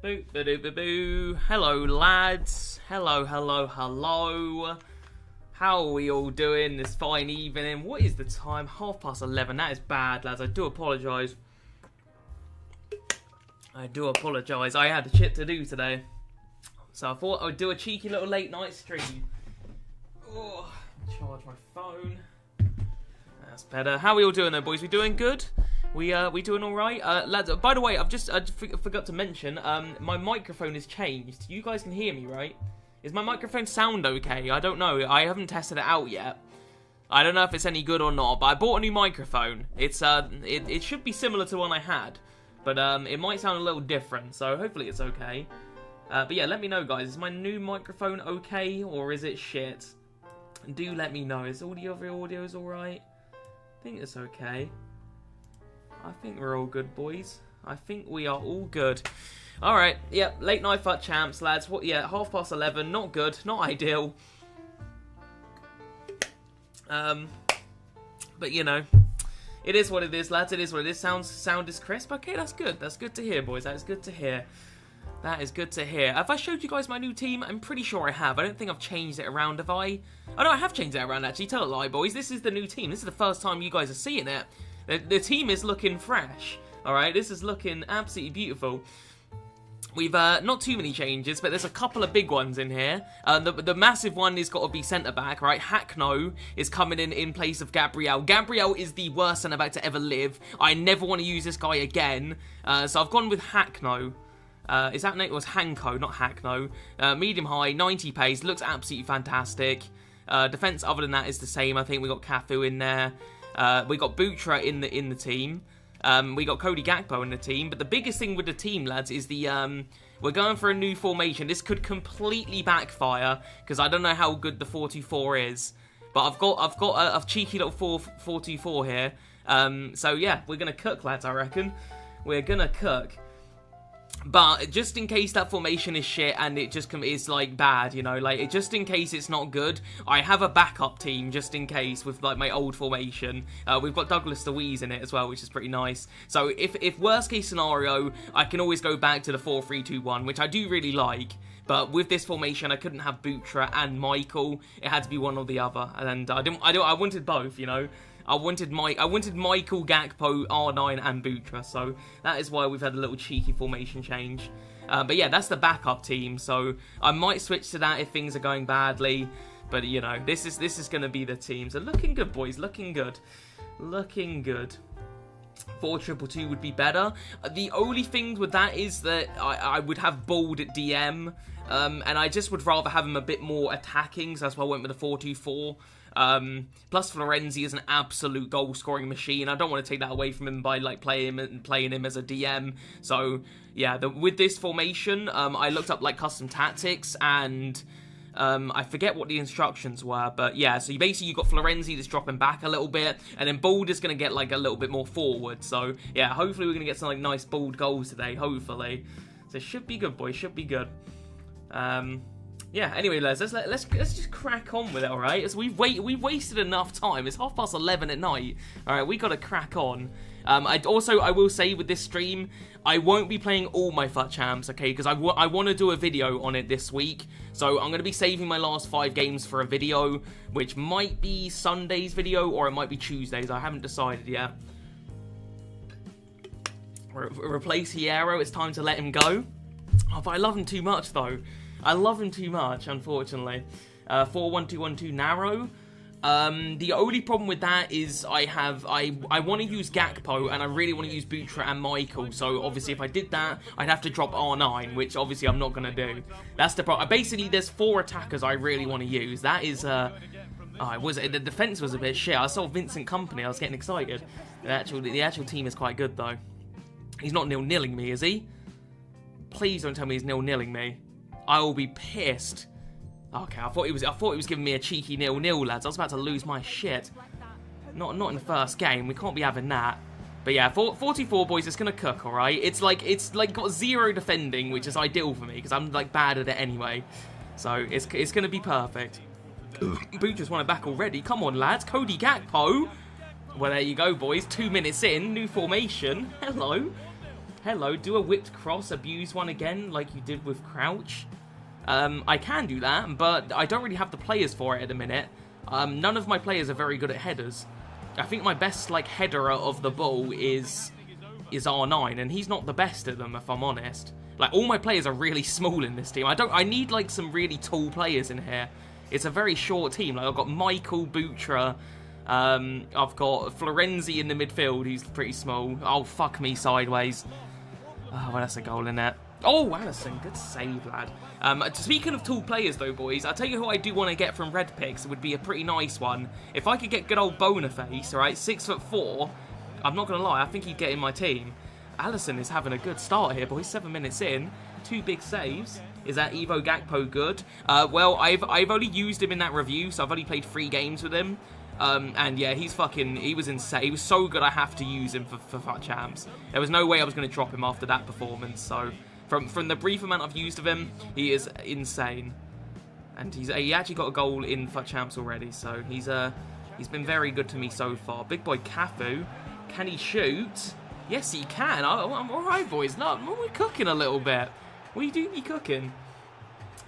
Boo, boo, boo, boo, boo. Hello, lads. Hello. How are we all doing this fine evening? What is the time? 11:30. That is bad, lads. I do apologise. I had a shit to do today. So I thought I would do a cheeky little late night stream. Oh, charge my phone. That's better. How are we all doing though, boys? We doing good? We doing all right, lads. By the way, I forgot to mention. My microphone has changed. You guys can hear me, right? Is my microphone sound okay? I don't know. I haven't tested it out yet. I don't know if it's any good or not. But I bought a new microphone. It's it should be similar to one I had, but it might sound a little different. So hopefully it's okay. But yeah, let me know, guys. Is my new microphone okay or is it shit? Do let me know. Is audio all right? I think it's okay. I think we're all good, boys. I think we are all good. Alright, yeah, late night FUT champs, lads. What? Yeah, 11:30. Not good, not ideal. But you know, it is what it is, lads. It is what it is. Sound is crisp. Okay, that's good. That's good to hear, boys. That is good to hear. That is good to hear. Have I showed you guys my new team? I'm pretty sure I have. I don't think I've changed it around, have I? Oh no, I have changed it around actually. Tell a lie, boys. This is the new team. This is the first time you guys are seeing it. The team is looking fresh. Alright, this is looking absolutely beautiful. We've not too many changes, but there's a couple of big ones in here. The massive one is got to be centre-back, right? Hackno is coming in place of Gabriel. Gabriel is the worst centre-back to ever live. I never want to use this guy again. So I've gone with Hackno. Is that name? It was Hanko, not Hackno. Medium high, 90 pace, looks absolutely fantastic. Defence other than that is the same. I think we got Cafu in there. We got Butra in the team. We got Cody Gakpo in the team. But the biggest thing with the team, lads, is the we're going for a new formation. This could completely backfire because I don't know how good the 4-2-4 is. But I've got a cheeky little 4-2-4 here. So yeah, we're gonna cook, lads. I reckon we're gonna cook. But just in case that formation is shit and it just is like bad, you know, like just in case it's not good, I have a backup team just in case with like my old formation. We've got Douglas Luiz in it as well, which is pretty nice. So if worst case scenario, I can always go back to the 4-3-2-1, which I do really like. But with this formation, I couldn't have Butra and Michael. It had to be one or the other, and I wanted both, you know. I wanted Michael, Gakpo, R9 and Butra, so that is why we've had a little cheeky formation change. But yeah, that's the backup team, so I might switch to that if things are going badly. But you know, this is going to be the team. So looking good, boys, looking good. 4-2-2 would be better. The only thing with that is that I would have Bald at DM, and I just would rather have him a bit more attacking, so that's why I went with the 4-2-4. Plus Florenzi is an absolute goal scoring machine. I don't want to take that away from him by like playing him as a DM. So yeah, with this formation, I looked up like custom tactics and I forget what the instructions were, but yeah, so you got Florenzi that's dropping back a little bit, and then Bald is going to get like a little bit more forward. So yeah, hopefully we're going to get some like nice Bald goals today, hopefully. So it should be good, boys, should be good. Yeah, anyway, let's just crack on with it, alright? As we've wasted enough time. It's 11:30 at night. Alright, we gotta crack on. I will say with this stream, I won't be playing all my FUT champs, okay? Because I want to do a video on it this week. So I'm going to be saving my last 5 games for a video, which might be Sunday's video or it might be Tuesday's. I haven't decided yet. Replace Hierro. It's time to let him go. Oh, but I love him too much, though. I love him too much, unfortunately. 4-1-2-1-2 narrow. The only problem with that is I want to use Gakpo and I really want to use Butra and Michael. So obviously if I did that, I'd have to drop R9, which obviously I'm not going to do. That's the problem. Basically, there's 4 attackers I really want to use. That is, the defense was a bit shit. I saw Vincent Kompany. I was getting excited. The actual team is quite good, though. He's not nil-nilling me, is he? Please don't tell me he's nil-nilling me. I will be pissed. Okay, I thought he was giving me a cheeky 0-0, lads. I was about to lose my shit. Not in the first game. We can't be having that. But yeah, 44 boys, it's gonna cook, all right. It's like got 0 defending, which is ideal for me because I'm like bad at it anyway. So it's gonna be perfect. Boot just won it back already. Come on, lads. Cody Gakpo. Well, there you go, boys. 2 minutes in, new formation. Hello. Hello, do a whipped cross, abuse one again like you did with Crouch. I can do that, but I don't really have the players for it at the minute. None of my players are very good at headers. I think my best like headerer of the ball is R9, and he's not the best at them, if I'm honest. Like, all my players are really small in this team. I need like some really tall players in here. It's a very short team. Like, I've got Michael Butra. I've got Florenzi in the midfield, who's pretty small. Oh, fuck me sideways. Oh, well, that's a goal in there. Oh, Allison, good save, lad. Speaking of tall players, though, boys, I'll tell you who I do want to get from Red Picks. It would be a pretty nice one. If I could get good old Bonaface, all right, 6'4", I'm not going to lie, I think he'd get in my team. Allison is having a good start here, boys. 7 minutes in, 2 big saves. Is that Ivo Gakpo good? Well, I've only used him in that review, so I've only played 3 games with him. And yeah, he was insane. He was so good I have to use him for FUT Champs. There was no way I was going to drop him after that performance, so... From the brief amount I've used of him, he is insane. And he actually got a goal in FUT Champs already, so he's been very good to me so far. Big boy Cafu, can he shoot? Yes, he can. I'm alright, boys. No, we're cooking a little bit. We do be cooking.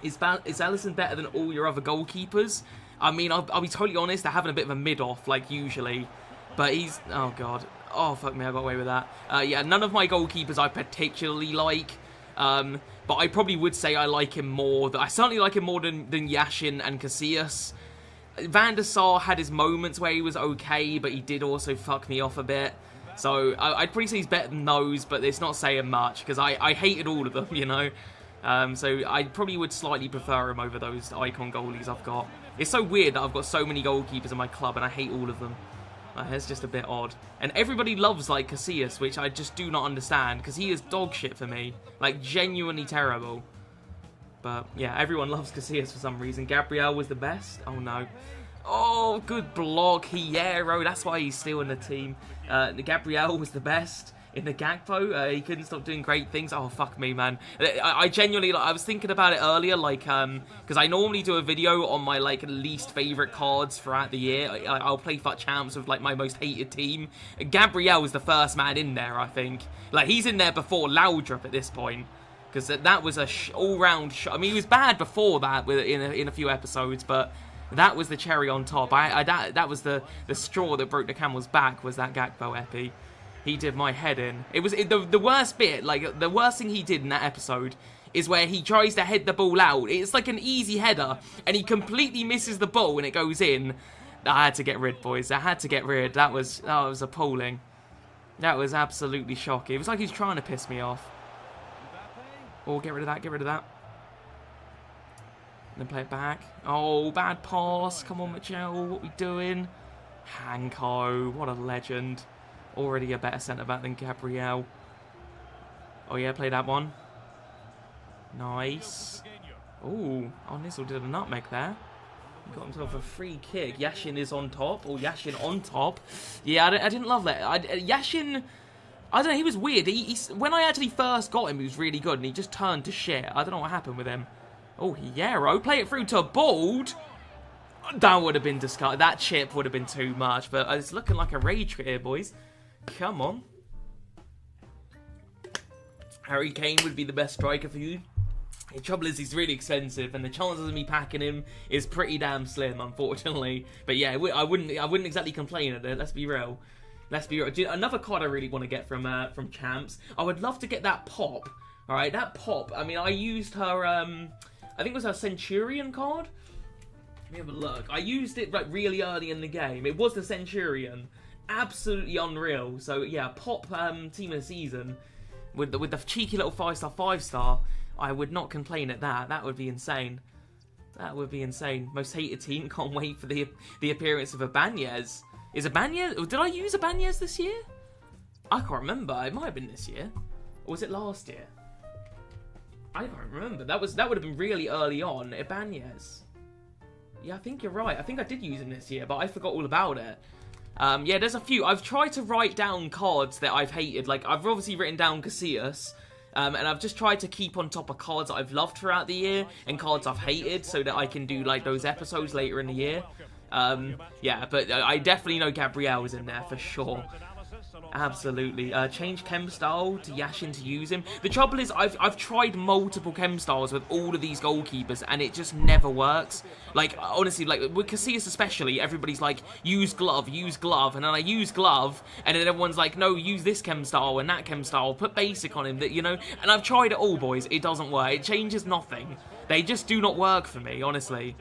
Is Alisson better than all your other goalkeepers? I mean, I'll be totally honest, they're having a bit of a mid-off, like usually. But he's... Oh, God. Oh, fuck me, I got away with that. Yeah, none of my goalkeepers I particularly like. But I probably would say I like him more. I certainly like him more than Yashin and Casillas. Van der Sar had his moments where he was okay, but he did also fuck me off a bit. So I'd probably say he's better than those, but it's not saying much, because I hated all of them, you know. So I probably would slightly prefer him over those icon goalies I've got. It's so weird that I've got so many goalkeepers in my club, and I hate all of them. It's just a bit odd. And everybody loves, like, Casillas, which I just do not understand, because he is dog shit for me. Like, genuinely terrible. But, yeah, everyone loves Casillas for some reason. Gabriel was the best. Oh, no. Oh, good block. Hierro. That's why he's still in the team. Gabriel was the best. In the Gakpo, he couldn't stop doing great things. Oh, fuck me, man. I genuinely, like, I was thinking about it earlier, like, because I normally do a video on my, like, least favourite cards throughout the year. I'll play FUT Champs with, like, my most hated team. Gabriel was the first man in there, I think. Like, he's in there before Laudrup at this point. Because that was a all-round I mean, he was bad before that in a few episodes, but that was the cherry on top. That was the straw that broke the camel's back, was that Gakpo epi. He did my head in. It was the worst bit, like, the worst thing he did in that episode is where he tries to head the ball out. It's like an easy header, and he completely misses the ball and it goes in. I had to get rid, boys. I had to get rid. That was appalling. That was absolutely shocking. It was like he was trying to piss me off. Oh, get rid of that, get rid of that. Then play it back. Oh, bad pass. Come on, Mcjell. What we doing? Hanko. What a legend. Already a better centre-back than Gabriel. Oh, yeah, play that one. Nice. Ooh, Nizzle did a nutmeg there. He got himself a free kick. Yashin is on top. Or Yashin on top. Yeah, I didn't love that. Yashin, I don't know, he was weird. When I actually first got him, he was really good, and he just turned to shit. I don't know what happened with him. Oh, Hierro, play it through to Bald. That would have been disgusting. That chip would have been too much, but it's looking like a rage quit here, boys. Come on. Harry Kane would be the best striker for you. The trouble is he's really expensive, and the chances of me packing him is pretty damn slim, unfortunately. But yeah, I wouldn't exactly complain at it. Let's be real. Let's be real. Another card I really want to get from Champs. I would love to get that Pop. All right, that Pop. I mean, I used her. I think it was her Centurion card. Let me have a look. I used it like really early in the game. It was the Centurion. Absolutely unreal. So yeah, Pop team of the season with the cheeky little 5-star 5-star. I would not complain at that. That would be insane. That would be insane. Most hated team. Can't wait for the appearance of Ibanez. Is Ibanez? Did I use Ibanez this year? I can't remember. It might have been this year, or was it last year? I can't remember. That would have been really early on. Ibanez. Yeah, I think you're right. I think I did use him this year, but I forgot all about it. Yeah, there's a few. I've tried to write down cards that I've hated. Like, I've obviously written down Casillas, and I've just tried to keep on top of cards that I've loved throughout the year and cards I've hated so that I can do, like, those episodes later in the year. Yeah, but I definitely know Gabriel was in there for sure. Absolutely. Change chem style to Yashin to use him. The trouble is, I've tried multiple chem styles with all of these goalkeepers, and it just never works. Like, honestly, like, with Casillas especially, everybody's like, use glove, and then I use glove, and then everyone's like, no, use this chem style and that chem style, put basic on him, that, you know, and I've tried it all, boys. It doesn't work. It changes nothing. They just do not work for me, honestly.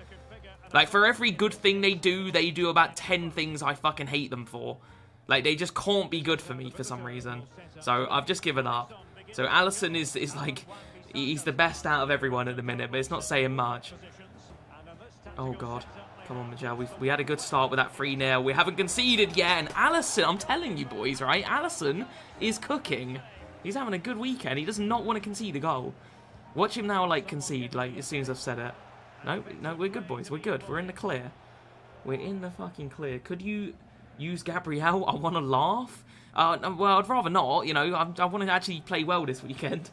Like, for every good thing they do about 10 things I fucking hate them for. Like, they just can't be good for me for some reason. So, I've just given up. So, Alisson is like, he's the best out of everyone at the minute, but it's not saying much. Oh, God. Come on, Mcjell. We had a good start with that 3-0. We haven't conceded yet. And Alisson, I'm telling you, boys, right? Alisson is cooking. He's having a good weekend. He does not want to concede a goal. Watch him now, like, concede, like, as soon as I've said it. No, we're good, boys. We're good. We're in the clear. We're in the fucking clear. Could you use Gabriel? I want to laugh. Well, I'd rather not, you know. I want to actually play well this weekend.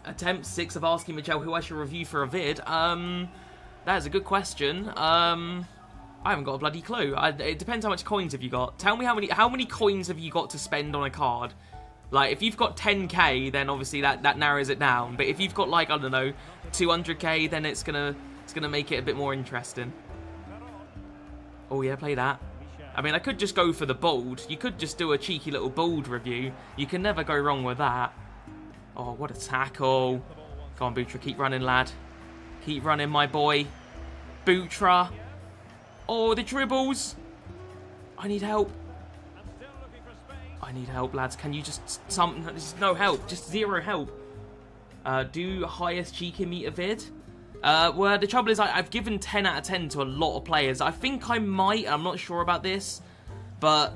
Attempt 6 of asking Mcjell who I should review for a vid. That is a good question. I haven't got a bloody clue. It depends how much coins have you got. Tell me how many coins have you got to spend on a card? Like, if you've got 10k, then obviously that narrows it down. But if you've got, like, I don't know, 200k, then it's gonna make it a bit more interesting. Oh yeah, play that. I mean, I could just go for the bold. You could just do a cheeky little bold review. You can never go wrong with that. Oh, what a tackle. Go on, Butra, keep running, lad. Keep running, my boy. Butra. Oh, the dribbles. I need help. I need help, lads. Can you just... There's no help. Just zero help. Do highest cheeky meter vid. Well, the trouble is I've given 10 out of 10 to a lot of players. I think I might, I'm not sure about this, but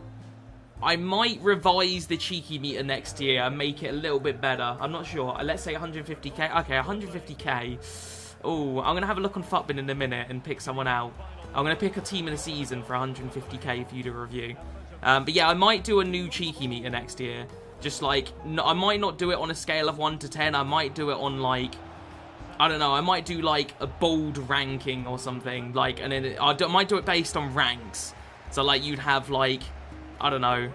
I might revise the cheeky meter next year and make it a little bit better. I'm not sure. Let's say 150k. Okay, 150k. Oh, I'm going to have a look on FUTbin in a minute and pick someone out. I'm going to pick a team in the season for 150k for you to review. But yeah, I might do a new cheeky meter next year. Just like, I might not do it on a scale of 1 to 10. I might do it on like... I don't know, I might do like a bold ranking or something, like, and then I might do it based on ranks. So like you'd have like, I don't know,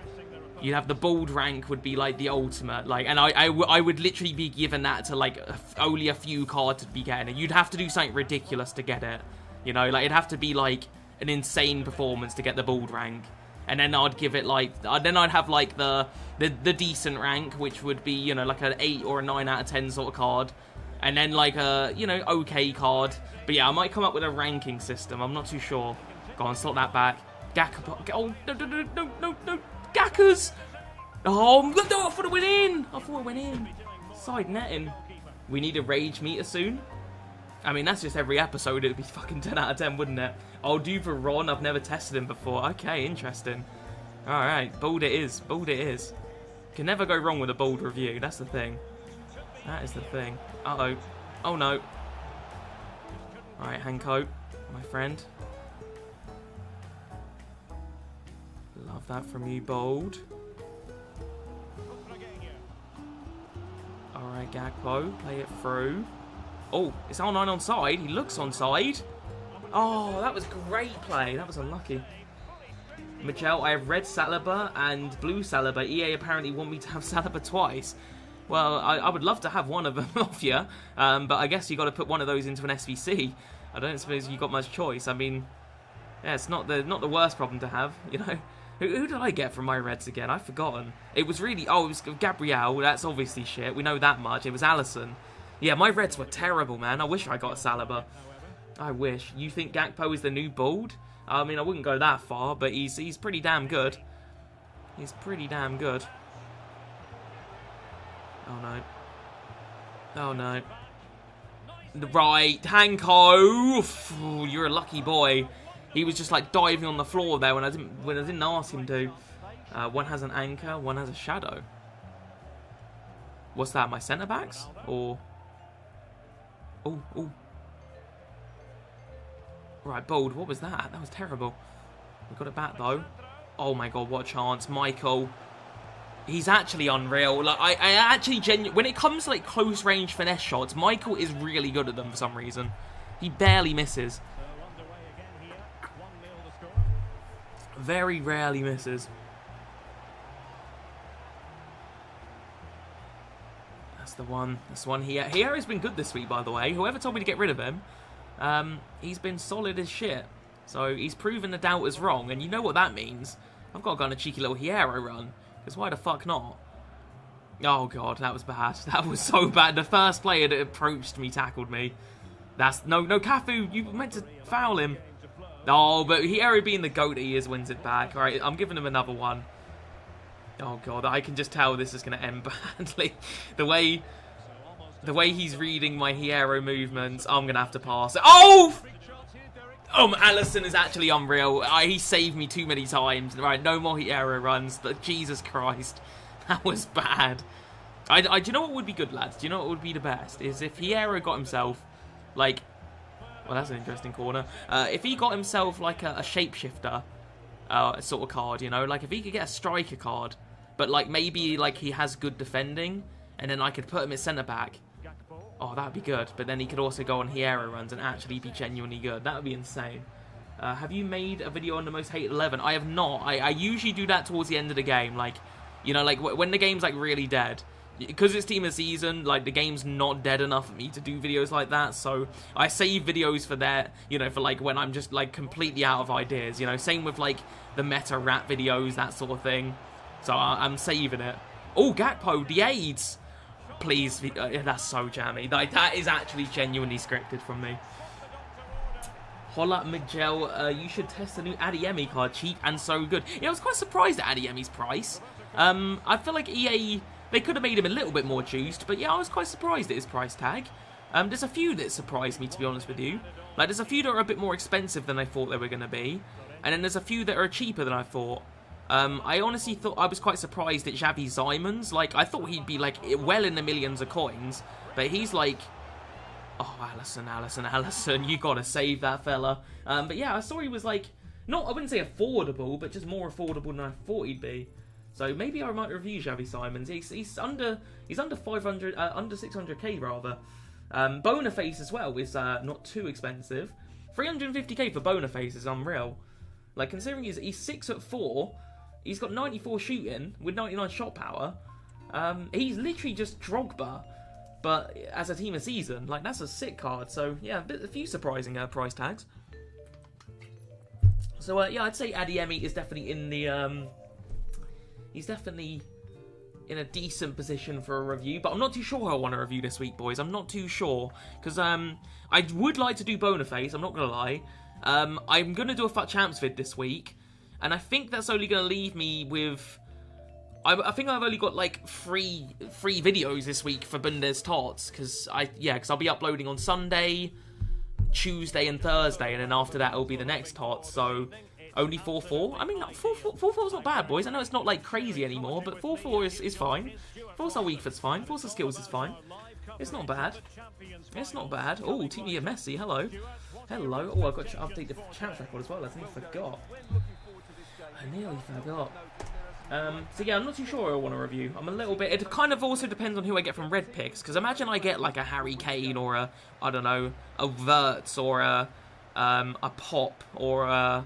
you'd have the bold rank would be like the ultimate, like, and I would literally be given that to like only a few cards to be getting it. You'd have to do something ridiculous to get it, you know, like it'd have to be like an insane performance to get the bold rank. And then I'd give it like, then I'd have like the decent rank, which would be, you know, like an 8 or a 9 out of 10 sort of card. And then, like, a, you know, okay card. But yeah, I might come up with a ranking system. I'm not too sure. Go on, slot that back. Gakka. Oh, no. Gakkas! Oh, I thought it went in. I thought it went in. Side netting. We need a rage meter soon. I mean, that's just every episode. It'd be fucking 10 out of 10, wouldn't it? I'll do for Ron. I've never tested him before. Okay, interesting. Alright, bold it is. Bold it is. Can never go wrong with a bold review. That's the thing. That is the thing. Uh-oh. Oh, no. Alright, Hanko, my friend. Love that from you, bold. Alright, Gakpo, play it through. Oh, it's R9 onside. He looks onside. Oh, that was great play. That was unlucky. Mcjell, I have red Saliba and blue Saliba. EA apparently want me to have Saliba twice. Well, I would love to have one of them off you, but I guess you got to put one of those into an SVC. I don't suppose you got much choice. I mean, yeah, it's not the worst problem to have, you know. Who did I get from my Reds again? I've forgotten. It was really... Oh, it was Gabriel. That's obviously shit. We know that much. It was Alisson. Yeah, my Reds were terrible, man. I wish I got a Saliba. I wish. You think Gakpo is the new Bold? I mean, I wouldn't go that far, but he's pretty damn good. He's pretty damn good. Oh, no. Oh, no. Right, Hanko. Ooh, you're a lucky boy. He was just like diving on the floor there when I didn't ask him to. One has an anchor, one has a shadow. What's that? My centre backs or? Oh. Right, Bold. What was that? That was terrible. We got it back though. Oh my god, what a chance, Michael. He's actually unreal. Like I actually when it comes to like close range finesse shots, Michael is really good at them for some reason. He barely misses. Very rarely misses. the one. This one here. Hierro's been good this week, by the way. Whoever told me to get rid of him, he's been solid as shit. So he's proven the doubters wrong, and you know what that means. I've got to go on a cheeky little Hierro run, because why the fuck not? Oh god, that was bad. That was so bad. The first player that approached me tackled me. That's no Cafu. You meant to foul him. Oh, but Hierro being the goat he is wins it back. All right, I'm giving him another one. Oh god, I can just tell this is going to end badly. The way he's reading my Hierro movements, I'm going to have to pass it. Oh! Alisson is actually unreal. He saved me too many times. Right, no more Hierro runs. But Jesus Christ, that was bad. Do you know what would be good, lads? Do you know what would be the best? Is if Hierro got himself, like... Well, that's an interesting corner. If he got himself, like, a shapeshifter sort of card, you know? Like, if he could get a striker card, but, like, maybe, like, he has good defending, and then I could put him at centre-back. Oh, that would be good. But then he could also go on Hierro runs and actually be genuinely good. That would be insane. Have you made a video on the most hated 11? I have not. I usually do that towards the end of the game. Like, you know, like when the game's like really dead. Because it's team of season, like the game's not dead enough for me to do videos like that. So I save videos for that, you know, for like when I'm just like completely out of ideas. You know, same with like the meta rap videos, that sort of thing. So I'm saving it. Oh, Gakpo, the AIDS. Please, that's so jammy. That is actually genuinely scripted from me. Hola, Mcjell, you should test the new Adeyemi card. Cheap and so good. Yeah, I was quite surprised at Adeyemi's price. I feel like EA, they could have made him a little bit more juiced, but yeah, I was quite surprised at his price tag. There's a few that surprised me, to be honest with you. Like, there's a few that are a bit more expensive than I thought they were going to be, and then there's a few that are cheaper than I thought. I honestly thought I was quite surprised at Xavi Simons. Like, I thought he'd be, like, well in the millions of coins. But he's, like... Oh, Alisson, you gotta save that fella. But yeah, I saw he was, like... Not, I wouldn't say affordable, but just more affordable than I thought he'd be. So maybe I might review Xavi Simons. He's under 500, under 600k, rather. Bonaface as well is not too expensive. 350k for Bonaface is unreal. Like, considering he's 6'4", he's got 94 shooting with 99 shot power. He's literally just Drogba, but as a team of season. Like, that's a sick card. So, yeah, a few surprising price tags. So, yeah, I'd say Adeyemi is definitely in the... he's definitely in a decent position for a review. But I'm not too sure who I want to review this week, boys. I'm not too sure. Because I would like to do Bonaface, I'm not going to lie. I'm going to do a FUT CHAMPS vid this week, and I think that's only going to leave me with... I think I've only got, like, three videos this week for Bundes TOTS, because I'll be uploading on Sunday, Tuesday, and Thursday, and then after that it'll be the next TOTS, so only 4-4. I mean, 4-4's not bad, boys. I know it's not, like, crazy anymore, but 4-4 is fine. Forza Weakfoot's fine. Forza Skills is fine. It's not bad. It's not bad. Oh, Team of Messi, hello. Hello. Oh, I've got to update the CHAMPS record as well. I nearly forgot. So yeah, I'm not too sure I want to review. I'm a little bit... It kind of also depends on who I get from Red Picks. Because imagine I get like a Harry Kane or a, I don't know, a Wirtz or a Pop or a...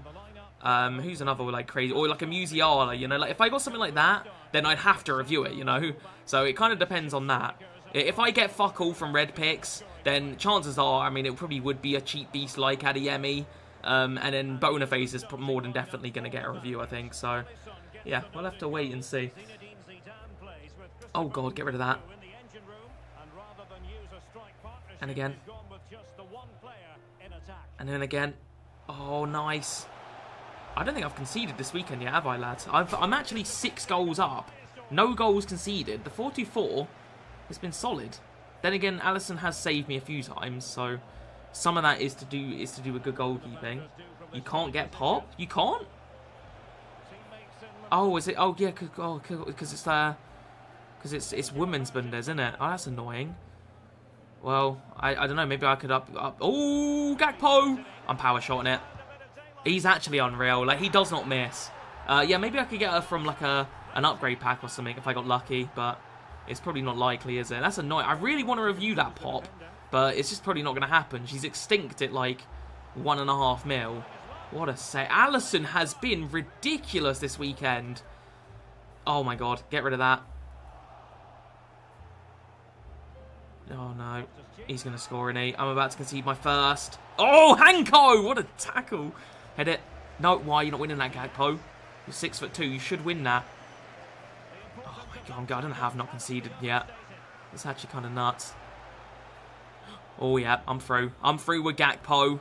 who's another like crazy... Or like a Musiala, you know? Like if I got something like that, then I'd have to review it, you know? So it kind of depends on that. If I get fuck all from Red Picks, then chances are, I mean, it probably would be a cheap beast like Adeyemi. And then Bonaface is more than definitely going to get a review, I think. So, yeah, we'll have to wait and see. Oh, God, get rid of that. And again. And then again. Oh, nice. I don't think I've conceded this weekend yet, have I, lads? I'm actually 6 goals up. No goals conceded. The 4-2-4 has been solid. Then again, Alisson has saved me a few times, so some of that is to do with good goalkeeping. You can't get Pop? You can't? Oh, is it? Oh, yeah, because it's women's Bundes, isn't it? Oh, that's annoying. Well, I don't know. Maybe I could up. Oh, Gakpo! I'm power shotting it. He's actually unreal. Like, he does not miss. Yeah, maybe I could get her from like an upgrade pack or something if I got lucky, but it's probably not likely, is it? That's annoying. I really want to review that Pop, but it's just probably not going to happen. She's extinct at like 1.5 mil. What a say. Alisson has been ridiculous this weekend. Oh my God, get rid of that. Oh, no. He's going to score an 8. I'm about to concede my first. Oh, Hanko! What a tackle. Head it. No, why are you not winning that, Gakpo? You're 6'2". You should win that. Oh, my God. I don't know how I've not conceded yet. It's actually kind of nuts. Oh, yeah. I'm through. I'm through with Gakpo.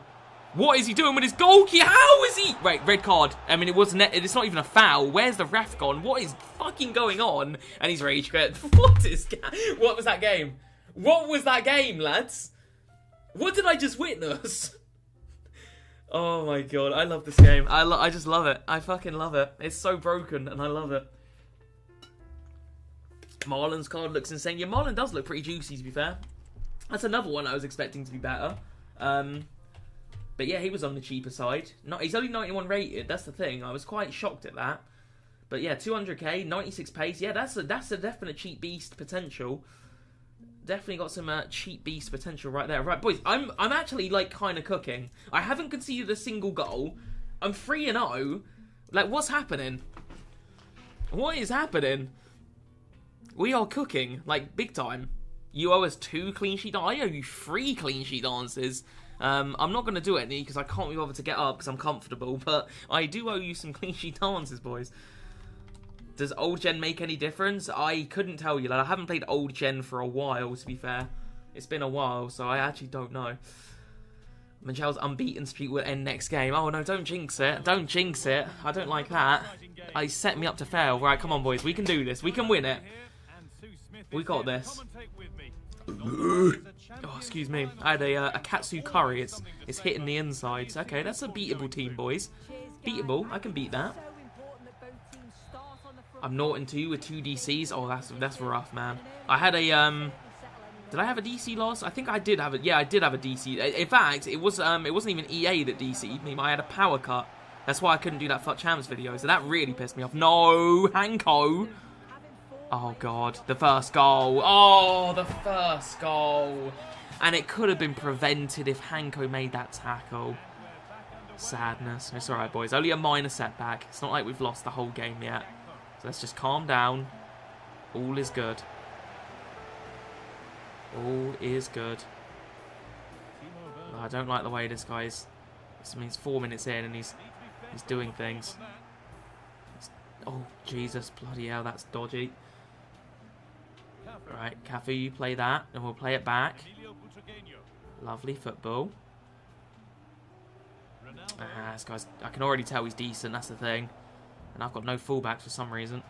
What is he doing with his goalkeeper? How is he? Wait, red card. I mean, it's not even a foul. Where's the ref gone? What is fucking going on? And he's rage quit. What was that game? What was that game, lads? What did I just witness? Oh my God, I love this game. I just love it. I fucking love it. It's so broken, and I love it. Marlon's card looks insane. Yeah, Marlon does look pretty juicy, to be fair. That's another one I was expecting to be better. But yeah, he was on the cheaper side. No, he's only 91 rated. That's the thing. I was quite shocked at that. But yeah, 200k, 96 pace. Yeah, that's a definite cheap beast potential. Definitely got some cheap beast potential right there. Right, boys, I'm actually like kind of cooking. I haven't conceded a single goal. I'm 3-0. Like, what's happening? What is happening? We are cooking like big time. You owe us 2 clean sheet. I owe you 3 clean sheet answers. I'm not going to do it any because I can't be bothered to get up because I'm comfortable, but I do owe you some clean sheet answers, boys. Does old gen make any difference? I couldn't tell you. Like, I haven't played old gen for a while, to be fair. It's been a while, so I actually don't know. Mcjell's unbeaten streak will end next game. Oh, no, don't jinx it. Don't jinx it. I don't like that. He set me up to fail. Right, come on, boys. We can do this. We can win it. We got this. Oh, excuse me. I had a katsu curry. It's hitting the insides. Okay, that's a beatable team, boys. Beatable. I can beat that. I'm 0-2 with 2 DCs. Oh, that's rough, man. I had a did I have a DC loss? I think I did have it. Yeah, I did have a DC. In fact, it wasn't even EA that DC'd me. I had a power cut. That's why I couldn't do that FUT CHAMPS video. So that really pissed me off. No, Hanko. Oh, God. The first goal. Oh, the first goal. And it could have been prevented if Hanko made that tackle. Sadness. It's alright, boys. Only a minor setback. It's not like we've lost the whole game yet. So let's just calm down. All is good. All is good. Oh, I don't like the way this guy's... This means 4 minutes in and he's doing things. Oh, Jesus. Bloody hell, that's dodgy. Right, Cafu, you play that, and we'll play it back. Lovely football. This guy's... I can already tell he's decent, that's the thing. And I've got no fullbacks for some reason.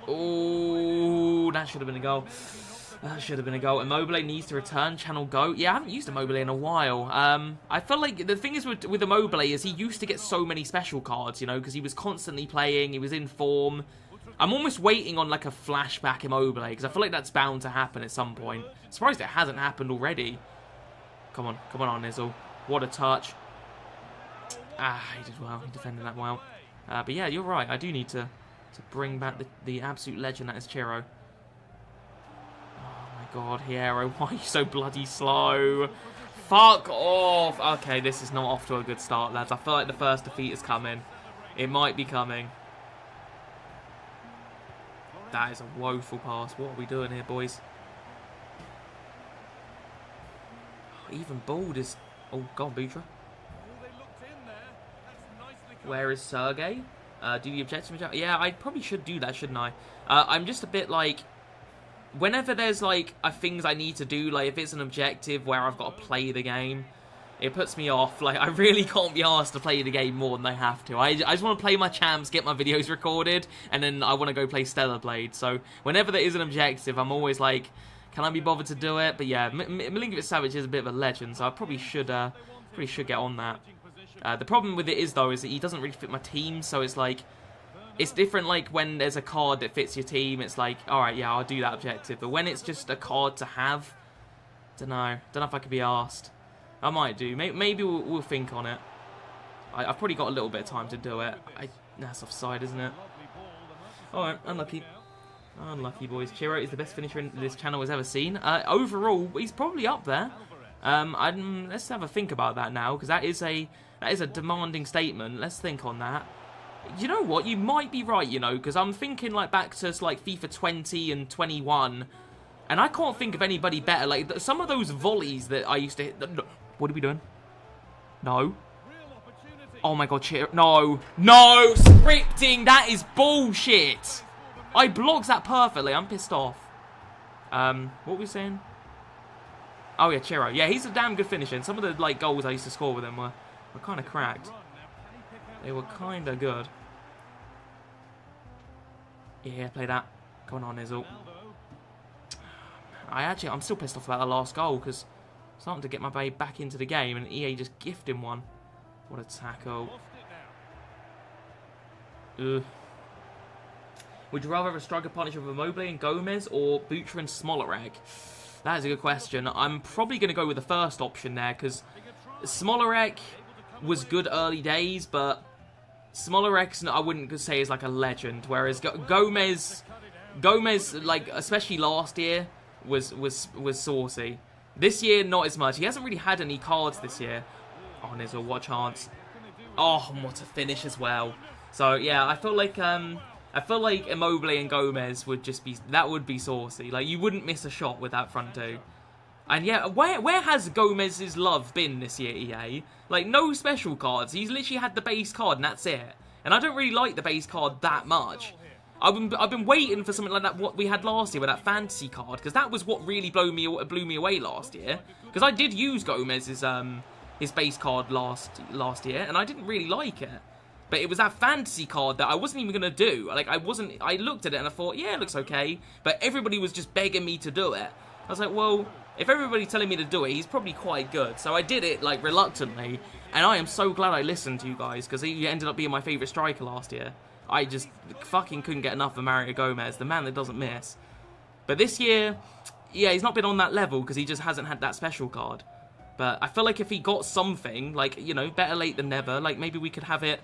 Oh, that should have been a goal. That should have been a goal. Immobile needs to return. Channel go. Yeah, I haven't used Immobile in a while. I feel like the thing is with Immobile is he used to get so many special cards, you know, because he was constantly playing. He was in form. I'm almost waiting on like a flashback Immobile because I feel like that's bound to happen at some point. Surprised it hasn't happened already. Come on Nizzle. What a touch. Ah, he did well. He defended that well. But yeah, you're right. I do need to bring back the absolute legend that is Chiro. Oh my God, Hierro, why are you so bloody slow? Fuck off. Okay, this is not off to a good start, lads. I feel like the first defeat is coming. It might be coming. That is a woeful pass. What are we doing here, boys? Oh, even Bald is... Oh, go on, Butra. Where is Sergey? Do the objective... Yeah, I probably should do that, shouldn't I? I'm just a bit like... Whenever there's like things I need to do, like if it's an objective where I've got to play the game, it puts me off. Like, I really can't be asked to play the game more than I have to. I just want to play my champs, get my videos recorded, and then I want to go play Stellar Blade. So whenever there is an objective, I'm always like, can I be bothered to do it? But yeah, Milinkovic Savic is a bit of a legend, so I probably should get on that. The problem with it is, though, is that he doesn't really fit my team, so it's like... It's different, like, when there's a card that fits your team, it's like, alright, yeah, I'll do that objective. But when it's just a card to have, don't know if I could be asked. I might do. Maybe we'll think on it. I've probably got a little bit of time to do it. That's offside, isn't it? Alright, unlucky. Unlucky, boys. Chiro is the best finisher this channel has ever seen. Overall, he's probably up there. Let's have a think about that now, because that is a demanding statement. Let's think on that. You know what? You might be right, you know, because I'm thinking, like, back to, like, FIFA 20 and 21, and I can't think of anybody better. Like, some of those volleys that I used to hit... What are we doing? No. Oh, my God, cheer. No. No! Scripting! That is bullshit! I blocked that perfectly. I'm pissed off. What were we saying? Oh, yeah, Chiro. Yeah, he's a damn good finisher. And some of the, like, goals I used to score with him were kind of cracked. They were kind of good. Yeah, play that. Come on, Izzle. I'm still pissed off about the last goal because I'm starting to get my babe back into the game and EA just gifted him one. What a tackle. Ugh. Would you rather have a striker partnership with Immobile and Gomez or Butra and Smolarek? That is a good question. I'm probably going to go with the first option there because Smolarek was good early days, but Smolarek, I wouldn't say is like a legend, whereas Gomez, like especially last year, was saucy. This year, not as much. He hasn't really had any cards this year. Oh, Nizzle, what a chance! Oh, and what a finish as well. So yeah, I feel like Immobile and Gomez would just be saucy. Like you wouldn't miss a shot with that front two. And yeah, where has Gomez's love been this year, EA? Like, no special cards. He's literally had the base card, and that's it. And I don't really like the base card that much. I've been waiting for something like that, what we had last year with that fantasy card, because that was what really blew me away last year. Because I did use Gomez's his base card last year, and I didn't really like it. But it was that fantasy card that I wasn't even going to do. Like, I looked at it and I thought, yeah, it looks okay. But everybody was just begging me to do it. I was like, well, if everybody's telling me to do it, he's probably quite good. So I did it, like, reluctantly. And I am so glad I listened to you guys, because he ended up being my favourite striker last year. I just fucking couldn't get enough of Mario Gomez, the man that doesn't miss. But this year, yeah, he's not been on that level, because he just hasn't had that special card. But I feel like if he got something, like, you know, better late than never, like, maybe we could have it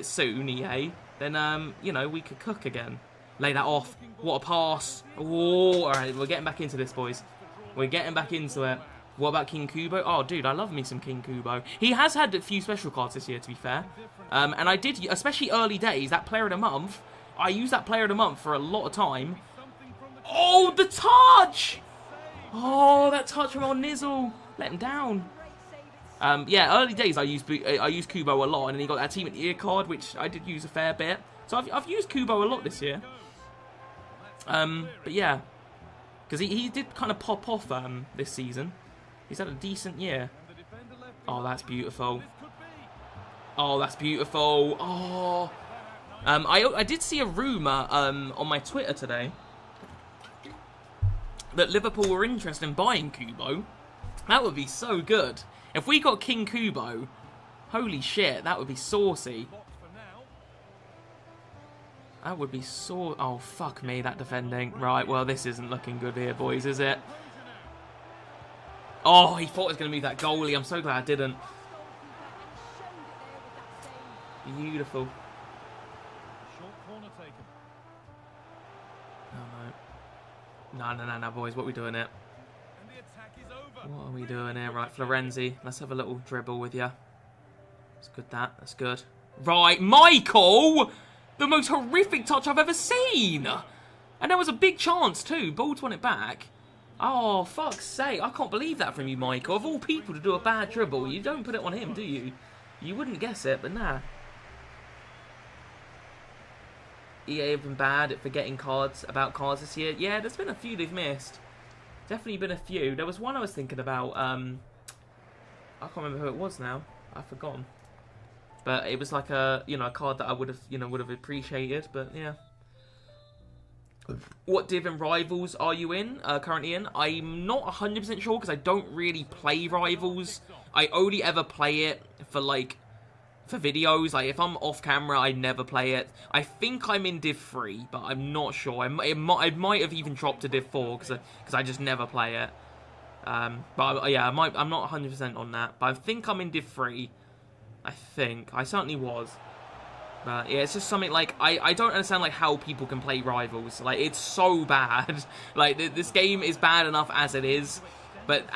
soon, EA, then, you know, we could cook again. Lay that off. What a pass. Oh, alright, we're getting back into this, boys. We're getting back into it. What about King Kubo? Oh, dude, I love me some King Kubo. He has had a few special cards this year, to be fair. And I did, especially early days, that Player of the Month, I used that Player of the Month for a lot of time. Oh, the touch! Oh, that touch from on Nizzle. Let him down. Yeah, early days I used Kubo a lot, and then he got that Team of the Year card, which I did use a fair bit. So I've used Kubo a lot this year. But yeah, because he did kind of pop off this season. He's had a decent year. Oh, that's beautiful. Oh, that's beautiful. Oh, I did see a rumour on my Twitter today that Liverpool were interested in buying Kubo. That would be so good. If we got King Kubo, holy shit, that would be saucy. That would be so... Oh, fuck me, that defending. Right, well, this isn't looking good here, boys, is it? Oh, he thought it was going to move that goalie. I'm so glad I didn't. Beautiful. Oh, no, boys, what are we doing here? What are we doing here? Right, Florenzi, let's have a little dribble with you. That's good, that's good. Right, Michael! The most horrific touch I've ever seen! And there was a big chance too. Bolds won it back. Oh, fuck's sake. I can't believe that from you, Michael. Of all people to do a bad dribble, you don't put it on him, do you? You wouldn't guess it, but nah. EA have been bad at forgetting cards this year. Yeah, there's been a few they've missed. Definitely been a few. There was one I was thinking about. I can't remember who it was now. I've forgotten. But it was like a card that I would have appreciated. But yeah. What div and Rivals are you currently in? I'm not 100% sure because I don't really play Rivals. I only ever play it for videos. Like if I'm off camera, I never play it. I think I'm in Div 3, but I'm not sure. I might have even dropped to Div 4 because I just never play it. But yeah, I'm not 100% on that. But I think I'm in Div 3. I think I certainly was. But yeah, it's just something like I don't understand like how people can play Rivals. Like it's so bad. Like this game is bad enough as it is. But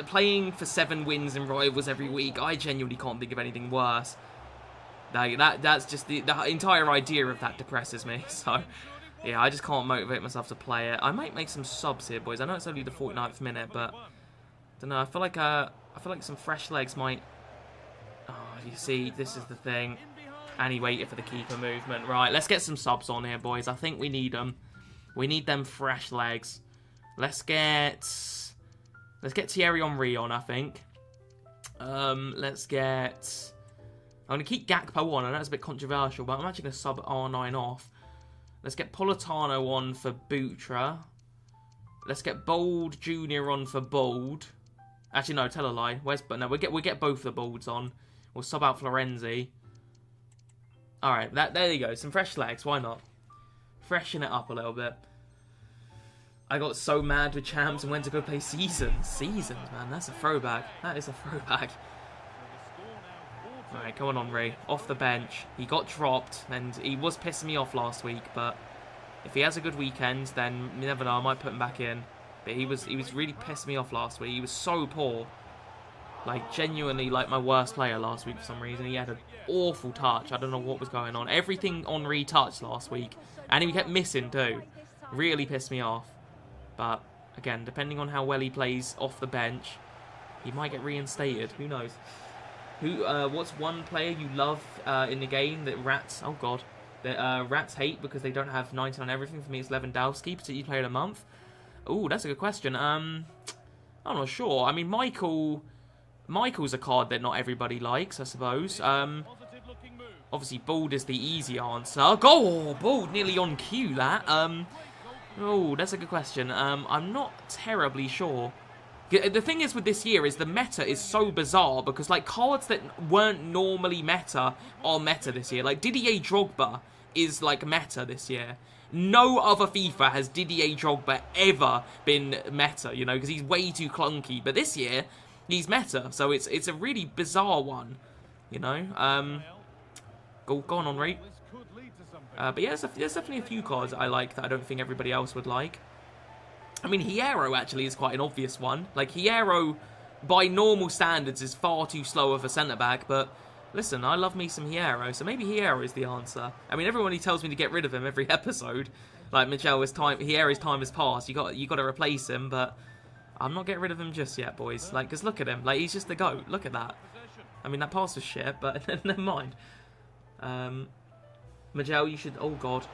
playing for 7 wins in Rivals every week, I genuinely can't think of anything worse. That's just the entire idea of that depresses me. So, yeah, I just can't motivate myself to play it. I might make some subs here, boys. I know it's only the 49th minute, but I don't know. I feel like some fresh legs might. Oh, you see, this is the thing. And he waited for the keeper movement. Right, let's get some subs on here, boys. I think we need them. We need them fresh legs. Let's get Thierry Henry on, I think. Let's get. I'm going to keep Gakpo on. I know it's a bit controversial, but I'm actually going to sub R9 off. Let's get Politano on for Butra. Let's get Bold Jr. on for Bold. Actually, no, tell a lie. No, we'll get both the Bolds on. We'll sub out Florenzi. Alright, there you go. Some fresh legs. Why not? Freshen it up a little bit. I got so mad with Champs and went to go play Seasons. Seasons, man. That's a throwback. That is a throwback. Alright, come on, Henry. Off the bench. He got dropped, and he was pissing me off last week, but if he has a good weekend, then you never know, I might put him back in. But he was really pissing me off last week. He was so poor. Like, genuinely, like, my worst player last week for some reason. He had an awful touch. I don't know what was going on. Everything Henry touched last week. And he kept missing, too. Really pissed me off. But, again, depending on how well he plays off the bench, he might get reinstated. Who knows? What's one player you love in the game that rats... Oh, God. That rats hate because they don't have 90 on everything? For me, it's Lewandowski, particularly player of the month. Ooh, that's a good question. I'm not sure. I mean, Michael's a card that not everybody likes, I suppose. Obviously, Bald is the easy answer. Go! Bald, nearly on cue, that. Oh, that's a good question. I'm not terribly sure. The thing is with this year is the meta is so bizarre because, like, cards that weren't normally meta are meta this year. Like, Didier Drogba is, like, meta this year. No other FIFA has Didier Drogba ever been meta, you know, because he's way too clunky. But this year, he's meta, so it's a really bizarre one, you know. Go on, Henry. But yeah, there's definitely a few cards that I like that I don't think everybody else would like. I mean, Hierro actually is quite an obvious one. Like, Hierro, by normal standards, is far too slow of a centre-back, but listen, I love me some Hierro, so maybe Hierro is the answer. I mean, everybody tells me to get rid of him every episode. Like, Mcjell, Hierro's time has passed, you got to replace him, but I'm not getting rid of him just yet, boys. Like, because look at him. Like, he's just the GOAT. Look at that. I mean, that pass was shit, but never mind. Mcjell, you should... Oh, God.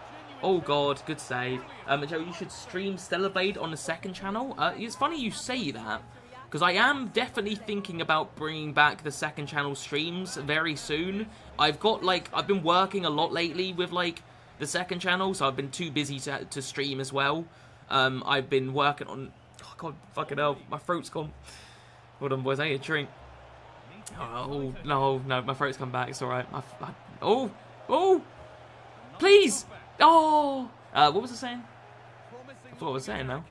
Oh, God. Good save. Mcjell, you should stream Stellar Blade on the second channel. It's funny you say that, because I am definitely thinking about bringing back the second channel streams very soon. I've been working a lot lately with, like, the second channel, so I've been too busy to stream as well. I've been working on... Oh, God, fucking hell. My throat's gone. Hold on, boys. I need a drink. Oh, no, my throat's come back. It's alright. Oh! Please! Oh! What was I saying? I forgot what I was saying now.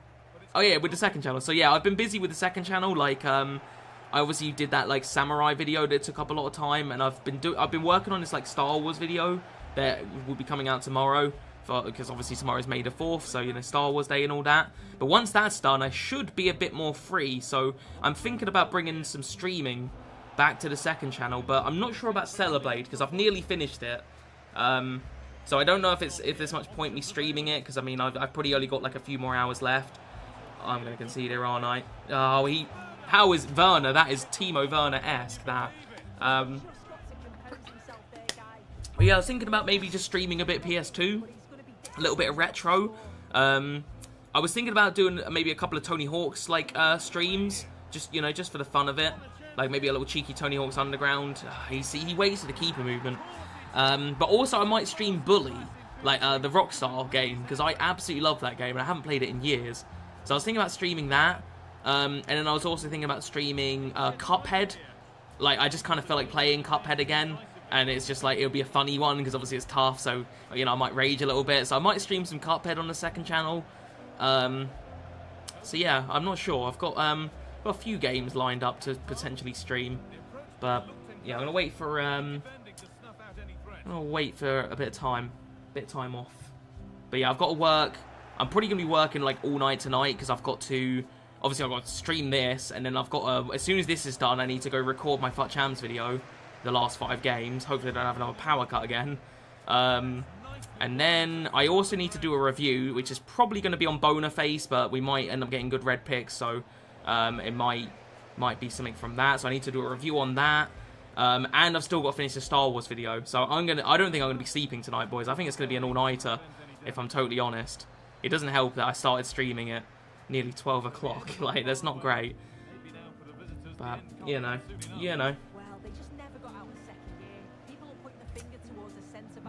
Oh, yeah, with the second channel. So, yeah, I've been busy with the second channel. Like, I obviously did that, like, samurai video that took up a lot of time. And I've been working on this, like, Star Wars video that will be coming out tomorrow. Because obviously tomorrow's May the 4th, so, you know, Star Wars Day and all that. But once that's done, I should be a bit more free. So I'm thinking about bringing some streaming back to the second channel. But I'm not sure about Stellar Blade, because I've nearly finished it. So I don't know if there's much point me streaming it, because, I mean, I've probably only got, like, a few more hours left. I'm going to concede here, aren't I? Oh, how is Werner? That is Timo Werner-esque, that. But yeah, I was thinking about maybe just streaming a bit PS2. A little bit of retro. I was thinking about doing maybe a couple of Tony Hawk's like streams, just for the fun of it, like maybe a little cheeky Tony Hawk's Underground. He waits for the keeper movement. But also I might stream Bully, like the Rockstar game, because I absolutely love that game and I haven't played it in years. So I was thinking about streaming that, and then I was also thinking about streaming Cuphead. Like, I just kind of felt like playing Cuphead again. And it's just like, it'll be a funny one, because obviously it's tough, so, you know, I might rage a little bit. So I might stream some Cuphead on the second channel. So yeah, I'm not sure. I've got a few games lined up to potentially stream. But, yeah, I'm going to wait for, a bit of time. Off. But yeah, I've got to work. I'm probably going to be working, like, all night tonight, because I've got to... Obviously, I've got to stream this, and then I've got to... As soon as this is done, I need to go record my FUT CHAMPS video. the last 5 games. Hopefully I don't have another power cut again. And then I also need to do a review, which is probably going to be on Bonaface, but we might end up getting good red picks, so it might be something from that. So I need to do a review on that. And I've still got to finish the Star Wars video. So I don't think I'm going to be sleeping tonight, boys. I think it's going to be an all-nighter, if I'm totally honest. It doesn't help that I started streaming it nearly 12 o'clock. Like, that's not great. But, you know.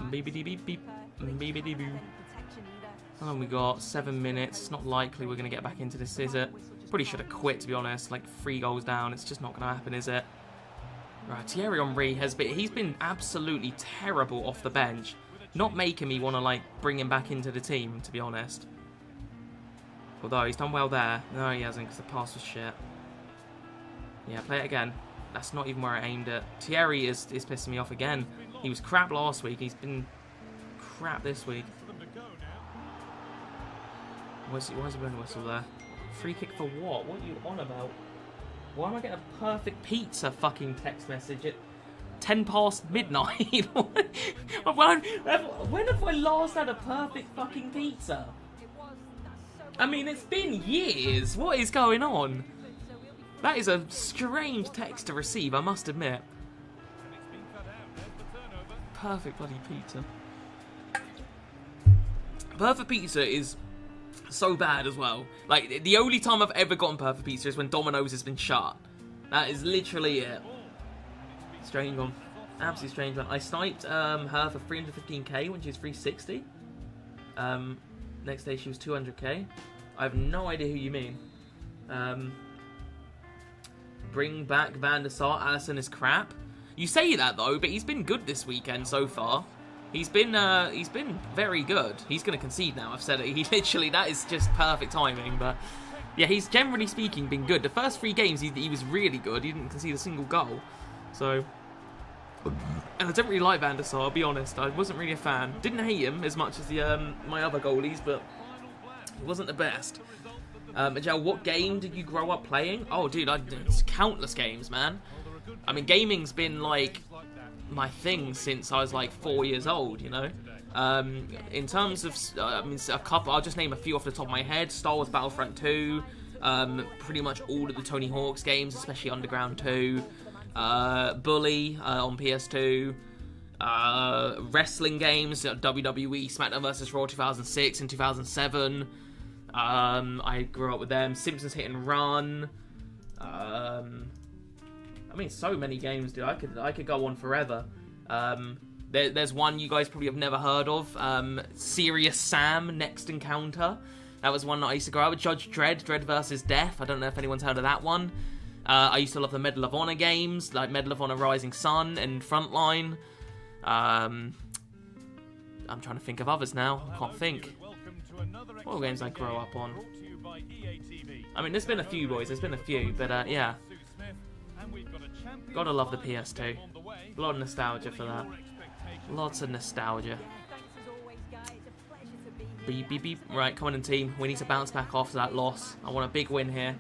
Beep beep beep. Oh, we got 7 minutes. It's not likely we're going to get back into this, is it? Probably should have quit, to be honest. Like, 3 goals down. It's just not going to happen, is it? Right, Thierry Henry he's been absolutely terrible off the bench. Not making me want to, like, bring him back into the team, to be honest. Although, he's done well there. No, he hasn't, because the pass was shit. Yeah, play it again. That's not even where I aimed it. Thierry is pissing me off again. He was crap last week. He's been crap this week. Why is he blowing a whistle there? Free kick for what? What are you on about? Why am I getting a perfect pizza fucking text message at 10 past midnight? When have I last had a perfect fucking pizza? I mean, it's been years. What is going on? That is a strange text to receive, I must admit. Perfect bloody pizza. Perfect pizza is so bad as well. Like, the only time I've ever gotten perfect pizza is when Domino's has been shut. That is literally it. Strange one. Absolutely strange one. I sniped her for 315k when she was 360. Next day she was 200k. I have no idea who you mean. Bring back Van der Sar. Alisson is crap. You say that though, but he's been good this weekend so far. He's been very good. He's going to concede now. I've said it. He literally, that is just perfect timing. But yeah, he's generally speaking been good. The first 3 games he was really good. He didn't concede a single goal. So, and I don't really like Van der Sar, I'll be honest. I wasn't really a fan. Didn't hate him as much as the my other goalies, but he wasn't the best. Mcjell, what game did you grow up playing? Oh, dude, it's countless games, man. I mean, gaming's been like my thing since I was like 4 years old, you know. In terms of, I mean, a couple. I'll just name a few off the top of my head. Star Wars Battlefront 2. Pretty much all of the Tony Hawk's games, especially Underground 2. Bully on PS2. Wrestling games, WWE, SmackDown vs. Raw 2006 and 2007. I grew up with them. Simpsons Hit and Run. I mean, so many games, dude. I could go on forever. There's one you guys probably have never heard of. Serious Sam, Next Encounter. That was one that I used to grow up with. Judge Dredd, Dredd vs. Death. I don't know if anyone's heard of that one. I used to love the Medal of Honor games, like Medal of Honor Rising Sun and Frontline. I'm trying to think of others now. I can't think. What games I grow up on? I mean, there's been a few, boys. There's been a few, but yeah. Gotta love the PS2. A lot of nostalgia for that. Lots of nostalgia. Beep, beep, beep. Right, come on in, team. We need to bounce back after that loss. I want a big win here.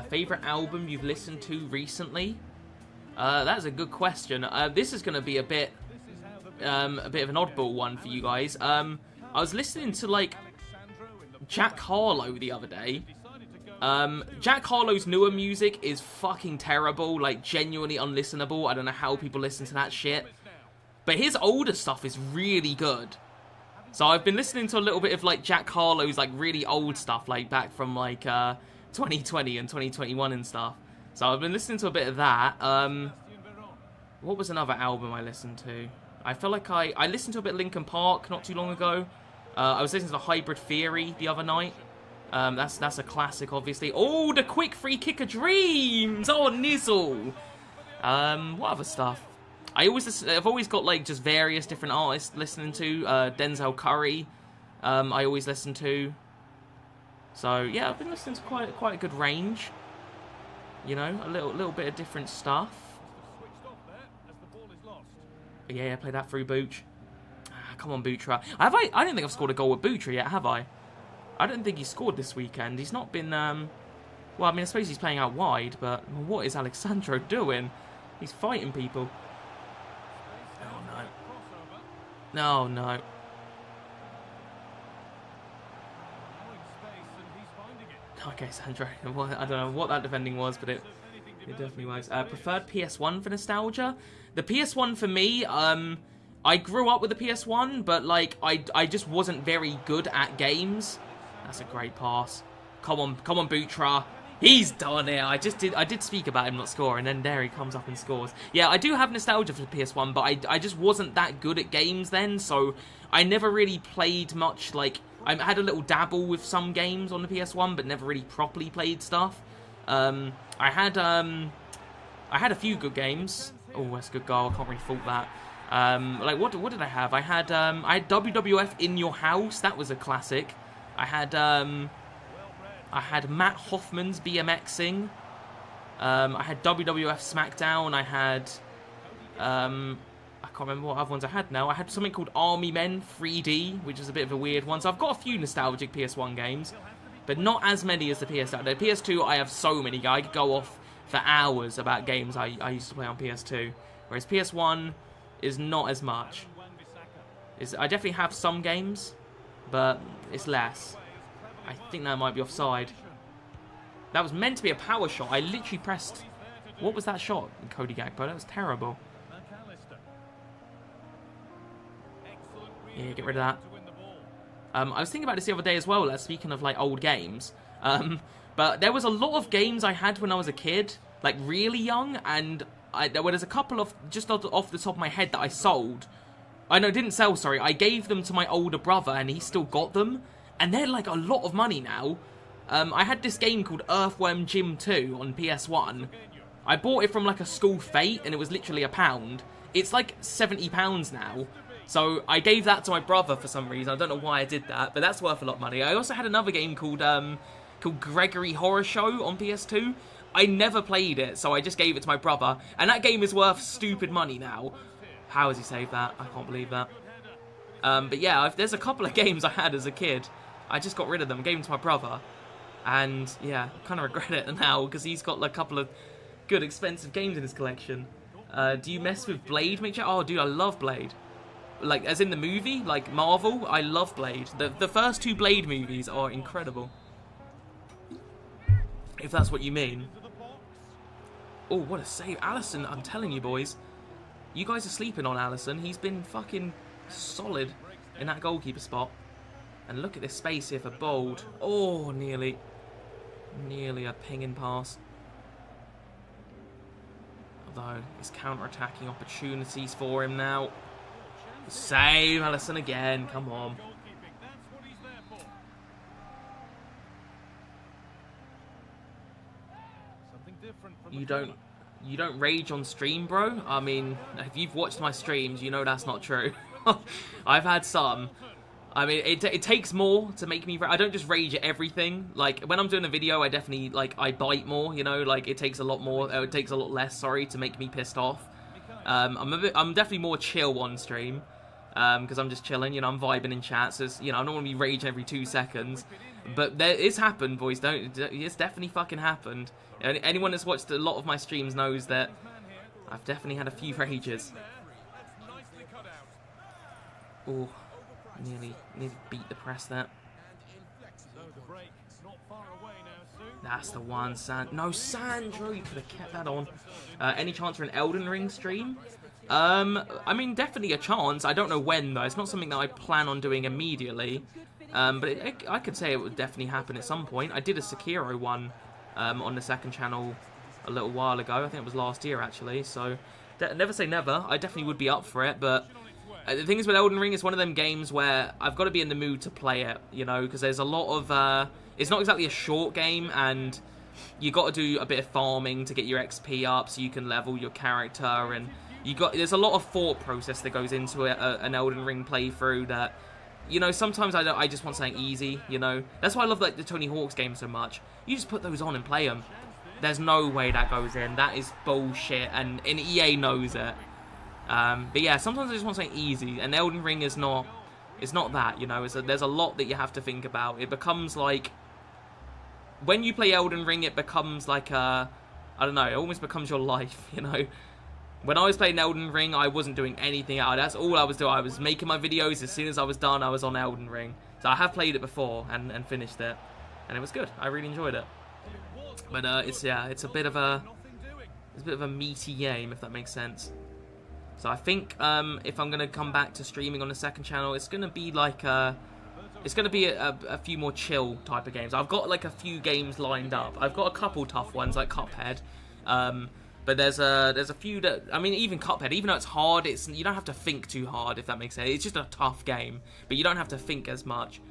Favourite album you've listened to recently? That's a good question. This is going to be a bit of an oddball one for you guys. I was listening to, like, Jack Harlow the other day. Jack Harlow's newer music is fucking terrible, like, genuinely unlistenable. I don't know how people listen to that shit. But his older stuff is really good. So I've been listening to a little bit of, like, Jack Harlow's, like, really old stuff, like, back from, like, 2020 and 2021 and stuff. So I've been listening to a bit of that. What was another album I listened to? I feel like I listened to a bit of Linkin Park not too long ago. I was listening to Hybrid Theory the other night. That's a classic, obviously. Oh, the quick free kick of dreams! Oh, Nizzle! What other stuff? I've always got, like, just various different artists listening to. Denzel Curry, I always listen to. So, yeah, I've been listening to quite a good range. You know, a little bit of different stuff. Yeah, play that through Booch. Come on, Butra. I don't think I've scored a goal with Butra yet, have I? I don't think he scored this weekend. He's not been, well, I mean, I suppose he's playing out wide, but what is Alexandro doing? He's fighting people. Oh, no. No, no. Okay, Sandro. I don't know what that defending was, but it definitely was. Preferred PS1 for nostalgia? The PS1 for me, I grew up with the PS1, but, like, I just wasn't very good at games. That's a great pass. Come on, Butra. He's done it. I did speak about him not scoring, and there he comes up and scores. Yeah, I do have nostalgia for the PS1, but I just wasn't that good at games then, so I never really played much, like, I had a little dabble with some games on the PS1, but never really properly played stuff. I had a few good games. Oh, that's a good goal. I can't really fault that. Like, what did I have? I had WWF In Your House. That was a classic. I had Matt Hoffman's BMXing. I had WWF SmackDown. I had, I can't remember what other ones I had now. I had something called Army Men 3D, which is a bit of a weird one. So I've got a few nostalgic PS1 games, but not as many as the PS2. The PS2, I have so many. I could go off for hours about games I used to play on PS2, whereas PS1 is not as much. I definitely have some games, but it's less. I think that might be offside. That was meant to be a power shot. I literally pressed... What was that shot, Cody Gakpo? That was terrible. Yeah, get rid of that. I was thinking about this the other day as well, speaking of, like, old games. But there was a lot of games I had when I was a kid, like, really young, and there was a couple of, just off the top of my head, that I sold. I know, didn't sell, sorry. I gave them to my older brother, and he still got them. And they're, like, a lot of money now. I had this game called Earthworm Jim 2 on PS1. I bought it from, like, a school fete, and it was literally £1. It's, like, £70 now. So I gave that to my brother for some reason. I don't know why I did that, but that's worth a lot of money. I also had another game called Gregory Horror Show on PS2. I never played it, so I just gave it to my brother. And that game is worth stupid money now. How has he saved that? I can't believe that. But yeah, there's a couple of games I had as a kid. I just got rid of them, gave them to my brother. And yeah, kind of regret it now, because he's got like, a couple of good, expensive games in his collection. Do you mess with Blade, Mcjell? Oh, dude, I love Blade. Like, as in the movie, like Marvel, I love Blade. The first two Blade movies are incredible. If that's what you mean. Oh, what a save. Alisson, I'm telling you, boys. You guys are sleeping on Alisson. He's been fucking solid in that goalkeeper spot. And look at this space here for Bold. Oh, nearly a pinging pass. Although, it's counter-attacking opportunities for him now. Save Alisson again, come on. You don't rage on stream, bro? I mean, if you've watched my streams, you know that's not true. I've had some. I mean, it takes more to make me... I don't just rage at everything. Like, when I'm doing a video, I definitely, like, I bite more, you know? Like, it takes a lot more... it takes a lot less, sorry, to make me pissed off. I'm definitely more chill on stream. Because I'm just chilling, you know, I'm vibing in chat, so, you know, I don't want to be raging every 2 seconds. But it's happened, boys, it's definitely fucking happened. Anyone that's watched a lot of my streams knows that I've definitely had a few rages. Oh, nearly beat the press there. That's the one, no, Sandro, you could have kept that on. Any chance for an Elden Ring stream? I mean, definitely a chance. I don't know when, though. It's not something that I plan on doing immediately. But I could say it would definitely happen at some point. I did a Sekiro one on the second channel a little while ago. I think it was last year, actually. So, never say never. I definitely would be up for it. But the thing is with Elden Ring, it's one of them games where I've got to be in the mood to play it, you know, because there's a lot of... it's not exactly a short game, and you got to do a bit of farming to get your XP up so you can level your character, and... there's a lot of thought process that goes into an Elden Ring playthrough that, you know, sometimes I just want something easy, you know. That's why I love, like, the Tony Hawk's games so much. You just put those on and play them. There's no way that goes in. That is bullshit, and EA knows it. But yeah, sometimes I just want something easy, and Elden Ring is not... It's not that, you know. There's a lot that you have to think about. It becomes like... When you play Elden Ring, it becomes like a... I don't know, it almost becomes your life, you know. When I was playing Elden Ring, I wasn't doing anything else. That's all I was doing. I was making my videos. As soon as I was done, I was on Elden Ring. So I have played it before and finished it, and it was good. I really enjoyed it. But it's a bit of a meaty game, if that makes sense. So I think if I'm gonna come back to streaming on the second channel, it's gonna be like a few more chill type of games. I've got like a few games lined up. I've got a couple tough ones like Cuphead. But there's a few that, I mean, even Cuphead, even though it's hard, you don't have to think too hard, if that makes sense. It's just a tough game, but you don't have to think as much.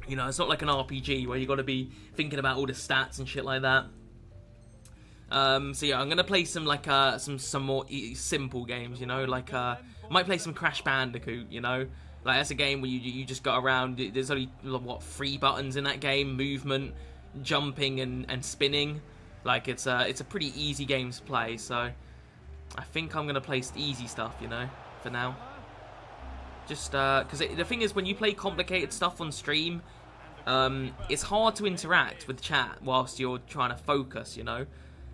You know, it's not like an RPG where you got to be thinking about all the stats and shit like that. So yeah, I'm gonna play some like some more simple games. You know, like I might play some Crash Bandicoot. You know, like that's a game where you just go around. There's only what 3 buttons in that game: movement, jumping, and spinning. Like it's a pretty easy game to play. So I think I'm gonna play easy stuff. You know, for now. Just because the thing is, when you play complicated stuff on stream, it's hard to interact with chat whilst you're trying to focus, you know?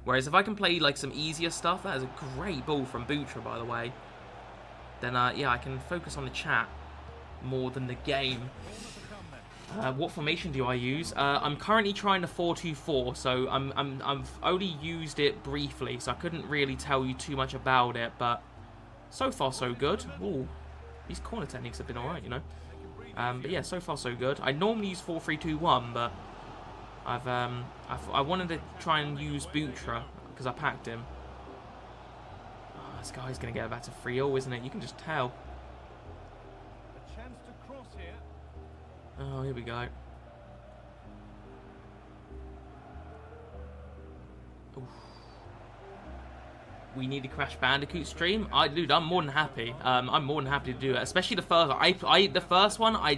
Whereas if I can play like some easier stuff, that is a great ball from Butra, by the way, then yeah, I can focus on the chat more than the game. What formation do I use? I'm currently trying the 4-2-4, so I've only used it briefly, so I couldn't really tell you too much about it, but so far so good. Ooh. These corner techniques have been alright, you know. But yeah, so far so good. I normally use 4-3-2-1, but I wanted to try and use Butra because I packed him. Oh, this guy's gonna get about to 3-0, isn't it? You can just tell. Oh, here we go. Oof. We need a Crash Bandicoot stream. Dude, I'm more than happy. I'm more than happy to do it. Especially the first one. The first one, I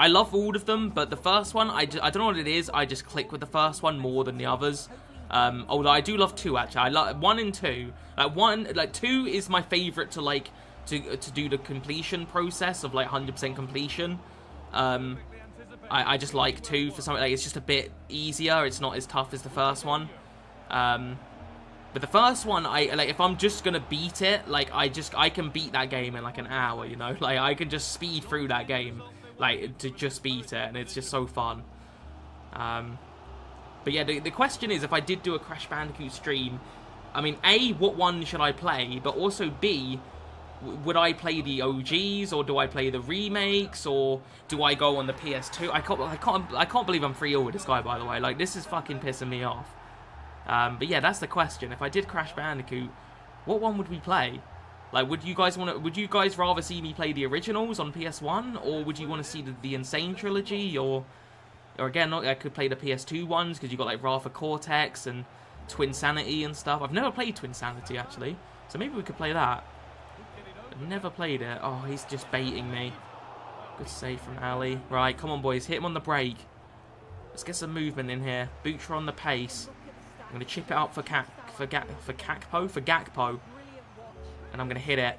love all of them, but the first one, I don't know what it is. I just click with the first one more than the others. Although I do love 2 actually. I love 1 and 2. Like 2 is my favorite to do the completion process of like 100% completion. I just like 2 for something like it's just a bit easier. It's not as tough as the first one. But the first one, if I'm just gonna beat it, like I can beat that game in like an hour, you know, like I can just speed through that game, like to just beat it, and it's just so fun. But yeah, the question is, if I did do a Crash Bandicoot stream, I mean, A, what one should I play, but also B, would I play the OGs or do I play the remakes or do I go on the PS2? I can't believe I'm 3-0 with this guy, by the way. Like, this is fucking pissing me off. But yeah, that's the question. If I did Crash Bandicoot, what one would we play? Like, would you guys rather see me play the originals on PS1, or would you want to see the Insane trilogy, or again, I could play the PS2 ones because you got like Wrath of Cortex and Twin Sanity and stuff. I've never played Twin Sanity actually, so maybe we could play that. I've never played it. Oh, he's just baiting me. Good save from Ali. Right, come on, boys, hit him on the break. Let's get some movement in here. Butra on the pace. I'm going to chip it up for Gakpo, and I'm going to hit it.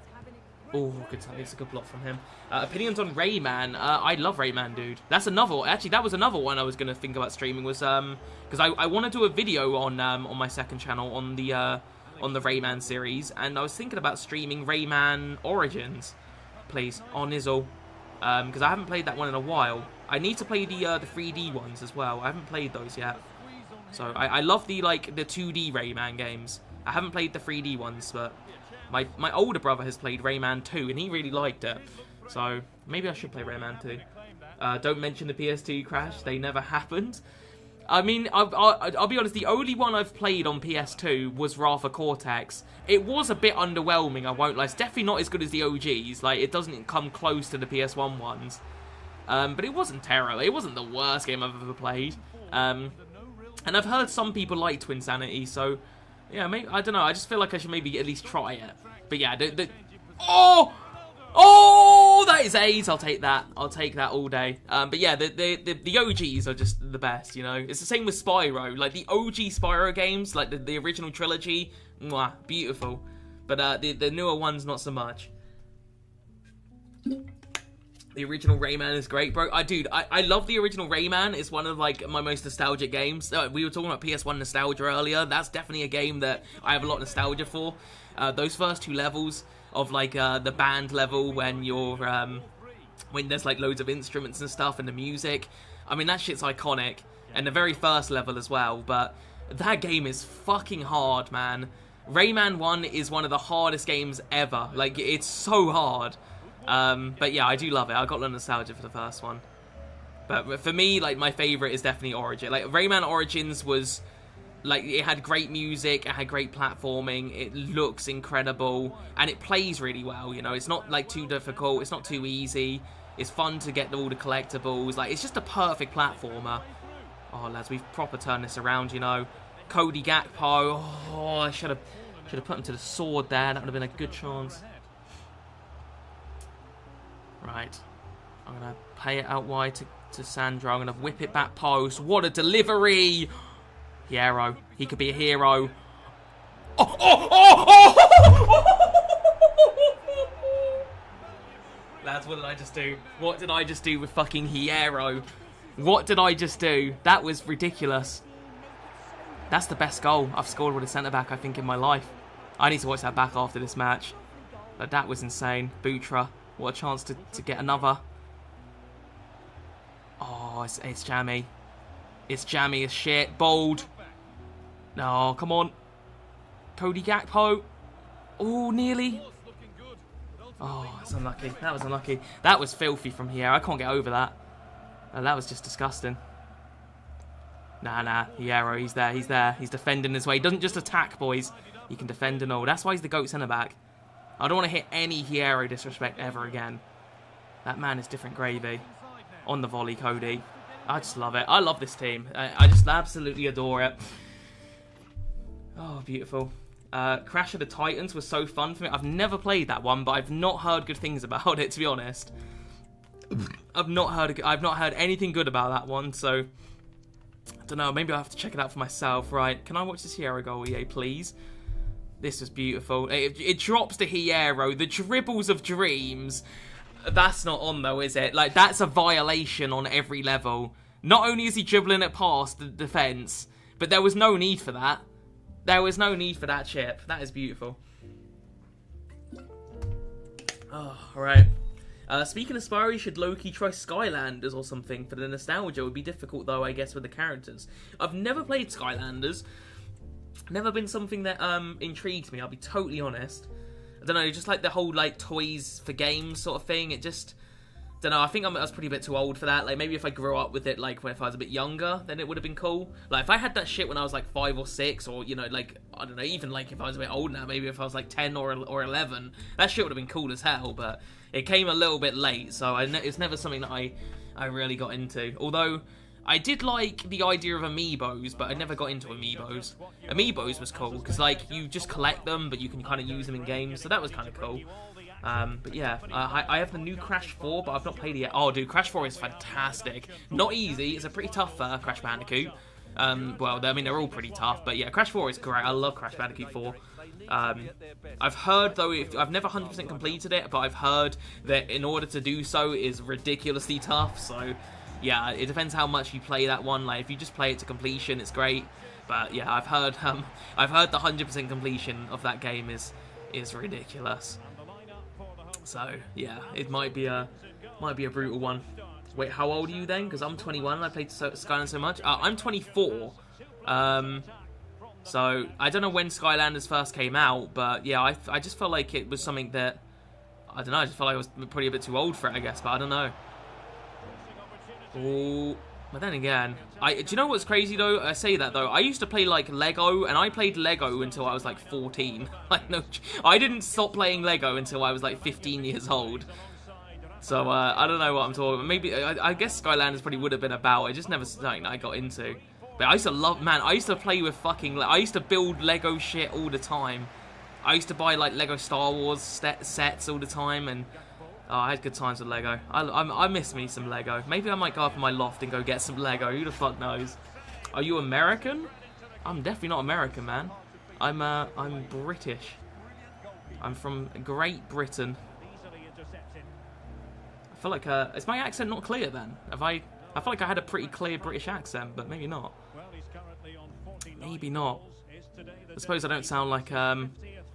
Oh, good time. It's a good block from him. Opinions on Rayman. I love Rayman, dude. That's another one. Actually, that was another one I was going to think about streaming. Was because I want to do a video on my second channel on the Rayman series, and I was thinking about streaming Rayman Origins, please, on Izzle, because I haven't played that one in a while. I need to play the 3D ones as well. I haven't played those yet. So I love the 2D Rayman games. I haven't played the 3D ones, but my older brother has played Rayman 2 and he really liked it. So maybe I should play Rayman 2. Don't mention the PS2 crash; they never happened. I mean, I'll be honest. The only one I've played on PS2 was Wrath of Cortex. It was a bit underwhelming. I won't lie. It's definitely not as good as the OGs. Like, it doesn't come close to the PS1 ones. But it wasn't terrible. It wasn't the worst game I've ever played. And I've heard some people like Twin Sanity, so yeah, maybe, I don't know. I just feel like I should maybe at least try it. But yeah, oh, that is A's. I'll take that. I'll take that all day. But yeah, the OGs are just the best, you know. It's the same with Spyro. Like the OG Spyro games, like the original trilogy, mwah, beautiful. But the newer ones, not so much. The original Rayman is great, bro. Dude, I love the original Rayman. It's one of, like, my most nostalgic games. We were talking about PS1 nostalgia earlier. That's definitely a game that I have a lot of nostalgia for. Those first 2 levels of, like, the band level when you're, when there's, like, loads of instruments and stuff and the music. I mean, that shit's iconic. And the very first level as well, but that game is fucking hard, man. Rayman 1 is one of the hardest games ever. Like, it's so hard. But yeah, I do love it. I got a lot of nostalgia for the first one. But for me, like, my favourite is definitely Origin. Like, Rayman Origins was, like, it had great music, it had great platforming, it looks incredible, and it plays really well, you know? It's not, like, too difficult, it's not too easy, it's fun to get all the collectibles, like, it's just a perfect platformer. Oh, lads, we've proper turned this around, you know? Cody Gakpo, oh, I should have put him to the sword there, that would have been a good chance. Right, I'm going to pay it out wide to Sandro. I'm going to whip it back post. What a delivery! Hero. He could be a hero. Oh, oh, oh! Lads, what did I just do? What did I just do with fucking Hero? What did I just do? That was ridiculous. That's the best goal I've scored with a centre-back, I think, in my life. I need to watch that back after this match. But that was insane. Butra. What a chance to get another. Oh, it's jammy. It's jammy as shit. Bold. No, come on. Cody Gakpo. Oh, nearly. Oh, it's unlucky. That was unlucky. That was filthy from here. I can't get over that. That was just disgusting. Nah. Hierro, he's there. He's defending his way. He doesn't just attack, boys. He can defend and all. That's why he's the GOAT centre-back. I don't want to hit any Hierro disrespect ever again. That man is different gravy. On the volley, Cody. I just love it. I love this team. I just absolutely adore it. Oh, beautiful. Crash of the Titans was so fun for me. I've never played that one, but I've not heard good things about it, to be honest. I've not heard anything good about that one, so I don't know. Maybe I'll have to check it out for myself. Right, can I watch this Hierro goal, EA, please? This was beautiful. It drops to Hierro. The dribbles of dreams. That's not on, though, is it? Like, that's a violation on every level. Not only is he dribbling it past the defence, but there was no need for that. There was no need for that chip. That is beautiful. Oh, alright. Speaking of Spyro, should Loki try Skylanders or something for the nostalgia? It would be difficult, though, I guess, with the characters. I've never played Skylanders. Never been something that intrigues me, I'll be totally honest. I don't know, just like the whole like toys for games sort of thing, it just, don't know, I think I was pretty bit too old for that. Like maybe if I grew up with it like when if I was a bit younger, then it would have been cool. Like if I had that shit when I was like 5 or 6, or you know, like, I don't know, even like if I was a bit older now, maybe if I was like 10 or 11, that shit would have been cool as hell, but it came a little bit late, so it's never something that I really got into. Although I did like the idea of amiibos, but I never got into amiibos. Amiibos was cool, because, like, you just collect them, but you can kind of use them in games, so that was kind of cool. But yeah, I have the new Crash 4, but I've not played it yet. Oh, dude, Crash 4 is fantastic. Not easy, it's a pretty tough Crash Bandicoot. Well, I mean, they're all pretty tough, but yeah, Crash 4 is great. I love Crash Bandicoot 4. I've heard, though, I've never 100% completed it, but I've heard that in order to do so is ridiculously tough, so yeah, it depends how much you play that one. Like, if you just play it to completion, it's great. But yeah, I've heard the 100% completion of that game is ridiculous. So yeah, it might be a brutal one. Wait, how old are you then? Because I'm 21 and I played Skylanders so much. I'm 24. So I don't know when Skylanders first came out, but yeah, I just felt like it was something that, I don't know, I just felt like I was probably a bit too old for it, I guess, but I don't know. Oh, but then again, do you know what's crazy though? I say that though, I used to play like Lego, and I played Lego until I was like 14. Like, no, I didn't stop playing Lego until I was like 15 years old. So I don't know what I'm talking about. Maybe I guess Skylanders probably would have been about. It just never something that I got into. But I used to love, man. I used to play with fucking. I used to build Lego shit all the time. I used to buy like Lego Star Wars sets all the time, and oh, I had good times with Lego. I miss me some Lego. Maybe I might go up in my loft and go get some Lego. Who the fuck knows? Are you American? I'm definitely not American, man. I'm British. I'm from Great Britain. I I feel like, is my accent not clear then? I feel like I had a pretty clear British accent, but maybe not. Maybe not. I suppose I don't sound like, I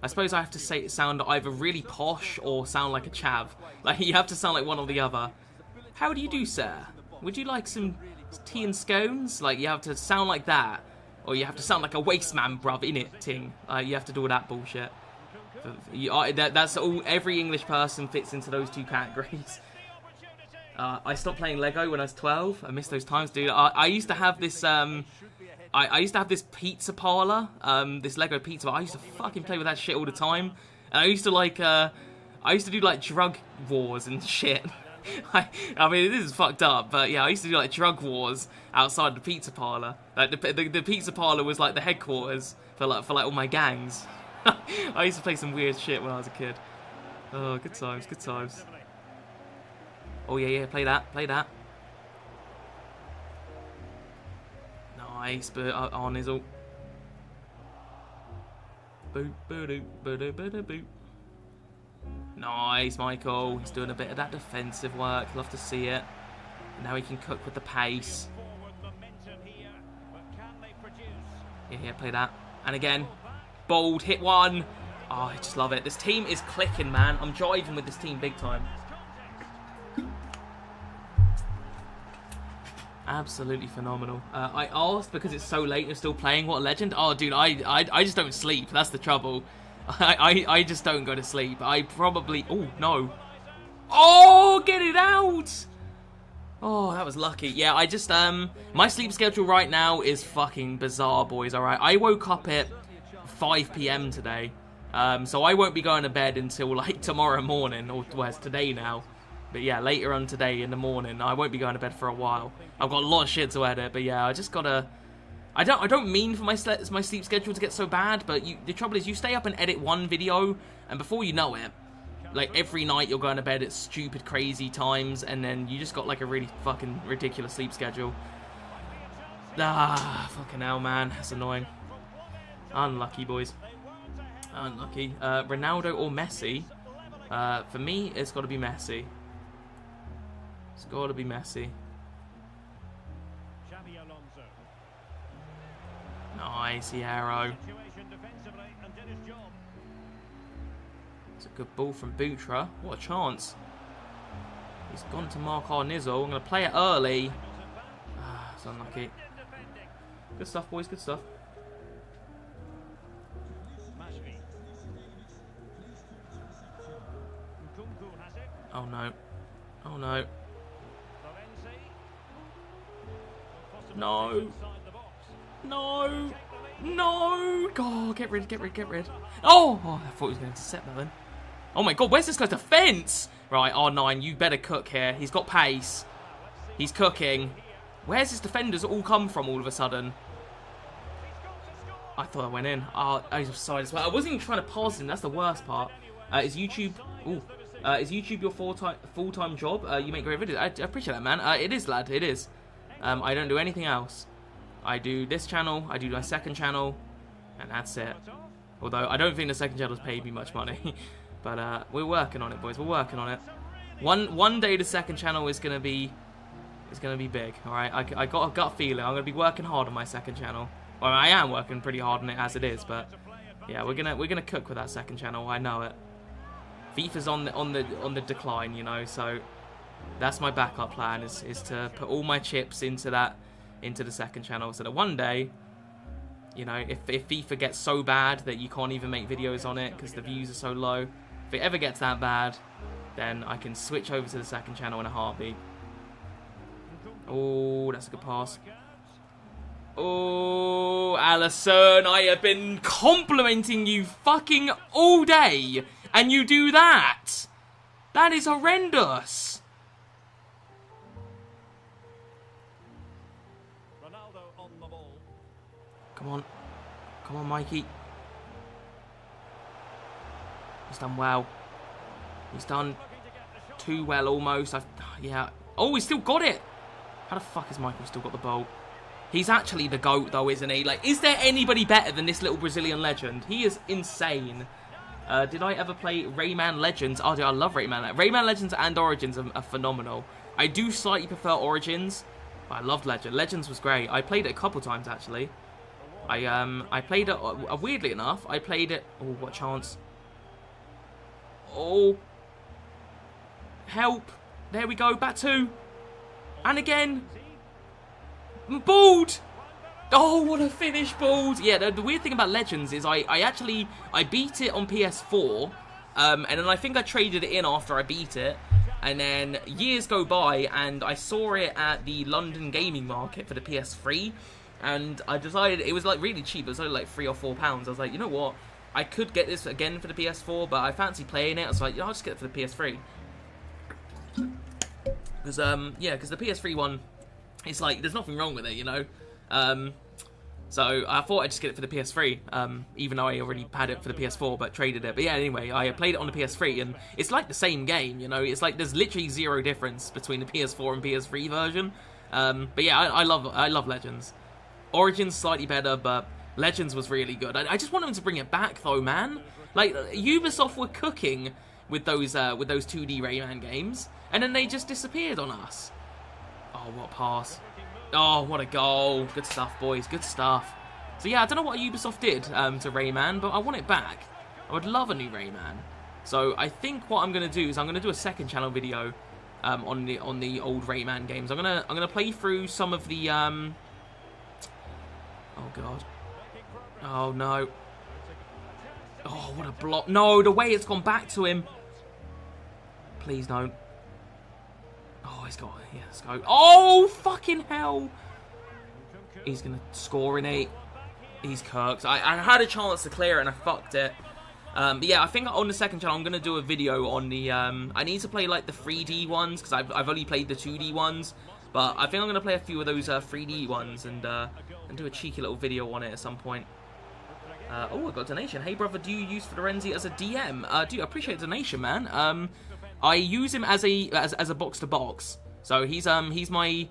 suppose I have to sound either really posh or sound like a chav. Like, you have to sound like one or the other. How do you do, sir? Would you like some tea and scones? Like, you have to sound like that. Or you have to sound like a waste man, bruv, innit, ting. You have to do all that bullshit. That's all, every English person fits into those two categories. I stopped playing Lego when I was 12. I miss those times, dude. I used to have this, I used to have this pizza parlor, this Lego pizza parlor. I used to fucking play with that shit all the time. And I used to like, I used to do like drug wars and shit. I mean, this is fucked up, but yeah, I used to do like drug wars outside the pizza parlor. Like the pizza parlor was like the headquarters for like all my gangs. I used to play some weird shit when I was a kid. Oh, good times, good times. Oh yeah, play that. Nice, but on Nizzle. Boop, boop, boop, boop, boop. Nice, Michael. He's doing a bit of that defensive work. Love to see it. Now he can cook with the pace. Yeah, play that. And again, bold, hit one. Oh, I just love it. This team is clicking, man. I'm jiving with this team big time. Absolutely phenomenal. I asked because it's so late and you're still playing. What a legend. Oh, dude, I just don't sleep. That's the trouble. I just don't go to sleep. I probably... Oh, no. Oh, get it out! Oh, that was lucky. Yeah, I just... my sleep schedule right now is fucking bizarre, boys, alright? I woke up at 5 PM today. So I won't be going to bed until, like, tomorrow morning. Or, well, it's today now. But yeah, later on today in the morning. I won't be going to bed for a while. I've got a lot of shit to edit, but yeah, I just gotta... I don't mean for my sleep schedule to get so bad, but the trouble is you stay up and edit one video, and before you know it, like every night you're going to bed at stupid crazy times, and then you just got like a really fucking ridiculous sleep schedule. Ah, fucking hell, man, that's annoying. Unlucky, boys. Unlucky. Ronaldo or Messi? For me, it's got to be Messi. It's got to be Messi. Nice, Hierro. It's a good ball from Butra. What a chance. He's gone to mark our Nizzle. I'm going to play it early. Ah, it's unlucky. Good stuff, boys. Good stuff. Oh, no. Oh, no. No. No! No! Oh, get rid. Oh! I thought he was going to intercept that then. Oh my god, where's this guy's defense? Right, R9, you better cook here. He's got pace. He's cooking. Where's his defenders all come from all of a sudden? I thought I went in. Oh, I was offside as well. I wasn't even trying to pass him. That's the worst part. Is YouTube... Ooh. Is YouTube your full-time job? You make great videos. I appreciate that, man. It is, lad. It is. I don't do anything else. I do this channel, I do my second channel, and that's it. Although, I don't think the second channel's paid me much money. But, we're working on it, boys. We're working on it. One day the second channel is gonna be big, alright? I got a gut feeling. I'm gonna be working hard on my second channel. Well, I am working pretty hard on it as it is, but... Yeah, we're gonna cook with that second channel, I know it. FIFA's on the decline, you know, so... That's my backup plan, is to put all my chips into the second channel, so that one day, you know, if FIFA gets so bad that you can't even make videos on it because the views are so low, if it ever gets that bad, then I can switch over to the second channel in a heartbeat. Oh, that's a good pass. Oh, Alisson, I have been complimenting you fucking all day, and you do that. That is horrendous. Come on. Come on, Mikey. He's done well. He's done too well, almost. Yeah. Oh, he's still got it. How the fuck has Michael still got the ball? He's actually the GOAT, though, isn't he? Like, is there anybody better than this little Brazilian legend? He is insane. Did I ever play Rayman Legends? Oh, dude, I love Rayman. Rayman Legends and Origins are phenomenal. I do slightly prefer Origins, but I loved Legends. Legends was great. I played it a couple times, actually. I played it, weirdly enough, I played it... Oh, what chance. Oh. Help. There we go, back 2. And again. Bald. Oh, what a finish, Bald. Yeah, the weird thing about Legends is I beat it on PS4, and then I think I traded it in after I beat it, and then years go by, and I saw it at the London gaming market for the PS3, and I decided, it was like really cheap, it was only like £3 or £4. I was like, you know what, I could get this again for the PS4, but I fancy playing it. I was like, I'll just get it for the PS3. Because, yeah, because the PS3 one, it's like, there's nothing wrong with it, you know? So I thought I'd just get it for the PS3, even though I already had it for the PS4, but traded it. But yeah, anyway, I played it on the PS3, and it's like the same game, you know? It's like, there's literally zero difference between the PS4 and PS3 version. But yeah, I love Legends. Origins slightly better, but Legends was really good. I just want them to bring it back, though, man. Like, Ubisoft were cooking with those 2D Rayman games, and then they just disappeared on us. Oh, what a pass. Oh, what a goal. Good stuff, boys. Good stuff. So yeah, I don't know what Ubisoft did to Rayman, but I want it back. I would love a new Rayman. So I think what I'm going to do is I'm going to do a second channel video on the old Rayman games. I'm gonna play through some of the oh god. Oh no. Oh, what a block. No, the way it's gone back to him. Please don't. Oh, he's got... Yeah, let's go. Oh, fucking hell. He's going to score in 8. He's kirked. I had a chance to clear it and I fucked it. But yeah, I think on the second channel I'm going to do a video on the... I need to play like the 3D ones because I've only played the 2D ones. But I think I'm going to play a few of those 3D ones and do a cheeky little video on it at some point. Oh, I got a donation. Hey, brother, do you use Florenzi as a DM? Dude, I appreciate the donation, man. I use him as a box to box. So he's my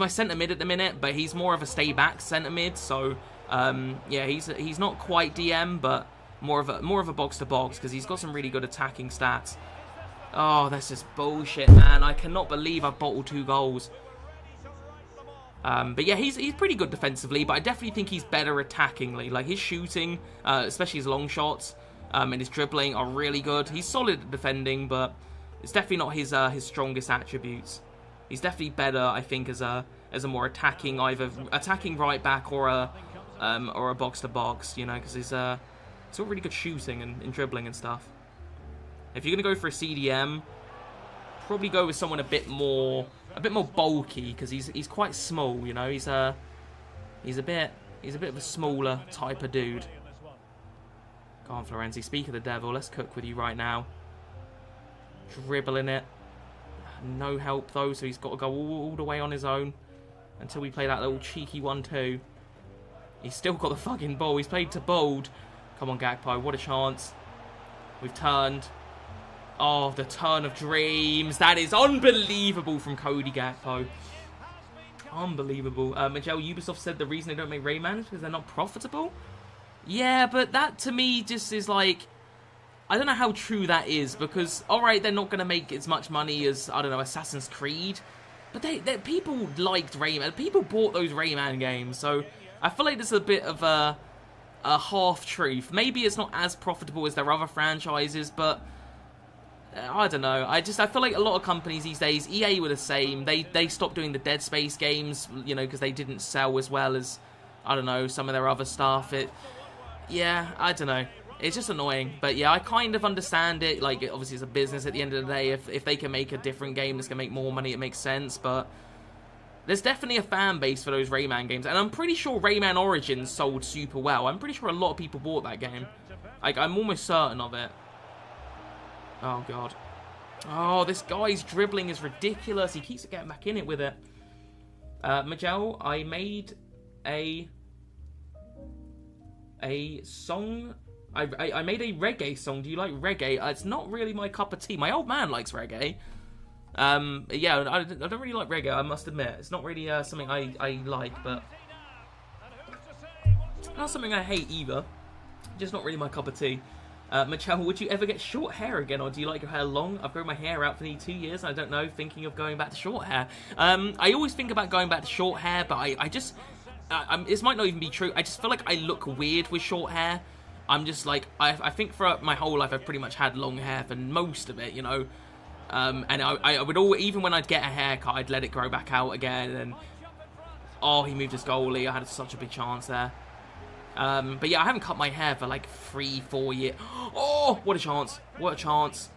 centre mid at the minute, but he's more of a stay back centre mid. So yeah, he's not quite DM, but more of a box to box because he's got some really good attacking stats. Oh, that's just bullshit, man. I cannot believe I bottled 2 goals. But yeah, he's pretty good defensively, but I definitely think he's better attackingly. Like his shooting, especially his long shots, and his dribbling are really good. He's solid at defending, but it's definitely not his strongest attributes. He's definitely better, I think, as a more attacking, either attacking right back or a box to box. You know, because he's got really good shooting and dribbling and stuff. If you're gonna go for a CDM, probably go with someone a bit more bulky because he's quite small. You know, he's a bit of a smaller type of dude. Go on, Florenzi. Speak of the devil. Let's cook with you right now. Dribbling it. No help though, so he's got to go all the way on his own until we play that little cheeky 1-2. He's still got the fucking ball. He's played to Bold. Come on, Gakpo. What a chance. We've turned. Oh, the turn of dreams. That is unbelievable from Cody Gakpo. Unbelievable. Mcjell, Ubisoft said the reason they don't make Rayman is because they're not profitable. Yeah, but that to me just is like... I don't know how true that is, because, alright, they're not going to make as much money as, I don't know, Assassin's Creed, but people liked Rayman. People bought those Rayman games, so I feel like this is a bit of a half-truth. Maybe it's not as profitable as their other franchises, but I don't know. I feel like a lot of companies these days, EA were the same. They stopped doing the Dead Space games, you know, because they didn't sell as well as, I don't know, some of their other stuff. Yeah, I don't know. It's just annoying, but yeah, I kind of understand it. Like, obviously, it's a business at the end of the day. If they can make a different game that's going to make more money, it makes sense, but there's definitely a fan base for those Rayman games, and I'm pretty sure Rayman Origins sold super well. I'm pretty sure a lot of people bought that game. Like, I'm almost certain of it. Oh, God. Oh, this guy's dribbling is ridiculous. He keeps getting back in it with it. Mcjell, I made a song... I made a reggae song. Do you like reggae? It's not really my cup of tea. My old man likes reggae. Yeah, I don't really like reggae, I must admit. It's not really something I like, but... not something I hate either. Just not really my cup of tea. Mcjell, would you ever get short hair again, or do you like your hair long? I've grown my hair out for nearly 2 years, and I don't know, thinking of going back to short hair. I always think about going back to short hair, but I just... this might not even be true. I just feel like I look weird with short hair. I'm just like... I think for my whole life, I've pretty much had long hair for most of it, you know? And I would always... Even when I'd get a haircut, I'd let it grow back out again, and... Oh, he moved his goalie. I had such a big chance there. But yeah, I haven't cut my hair for like 3-4 years. Oh, what a chance. What a chance.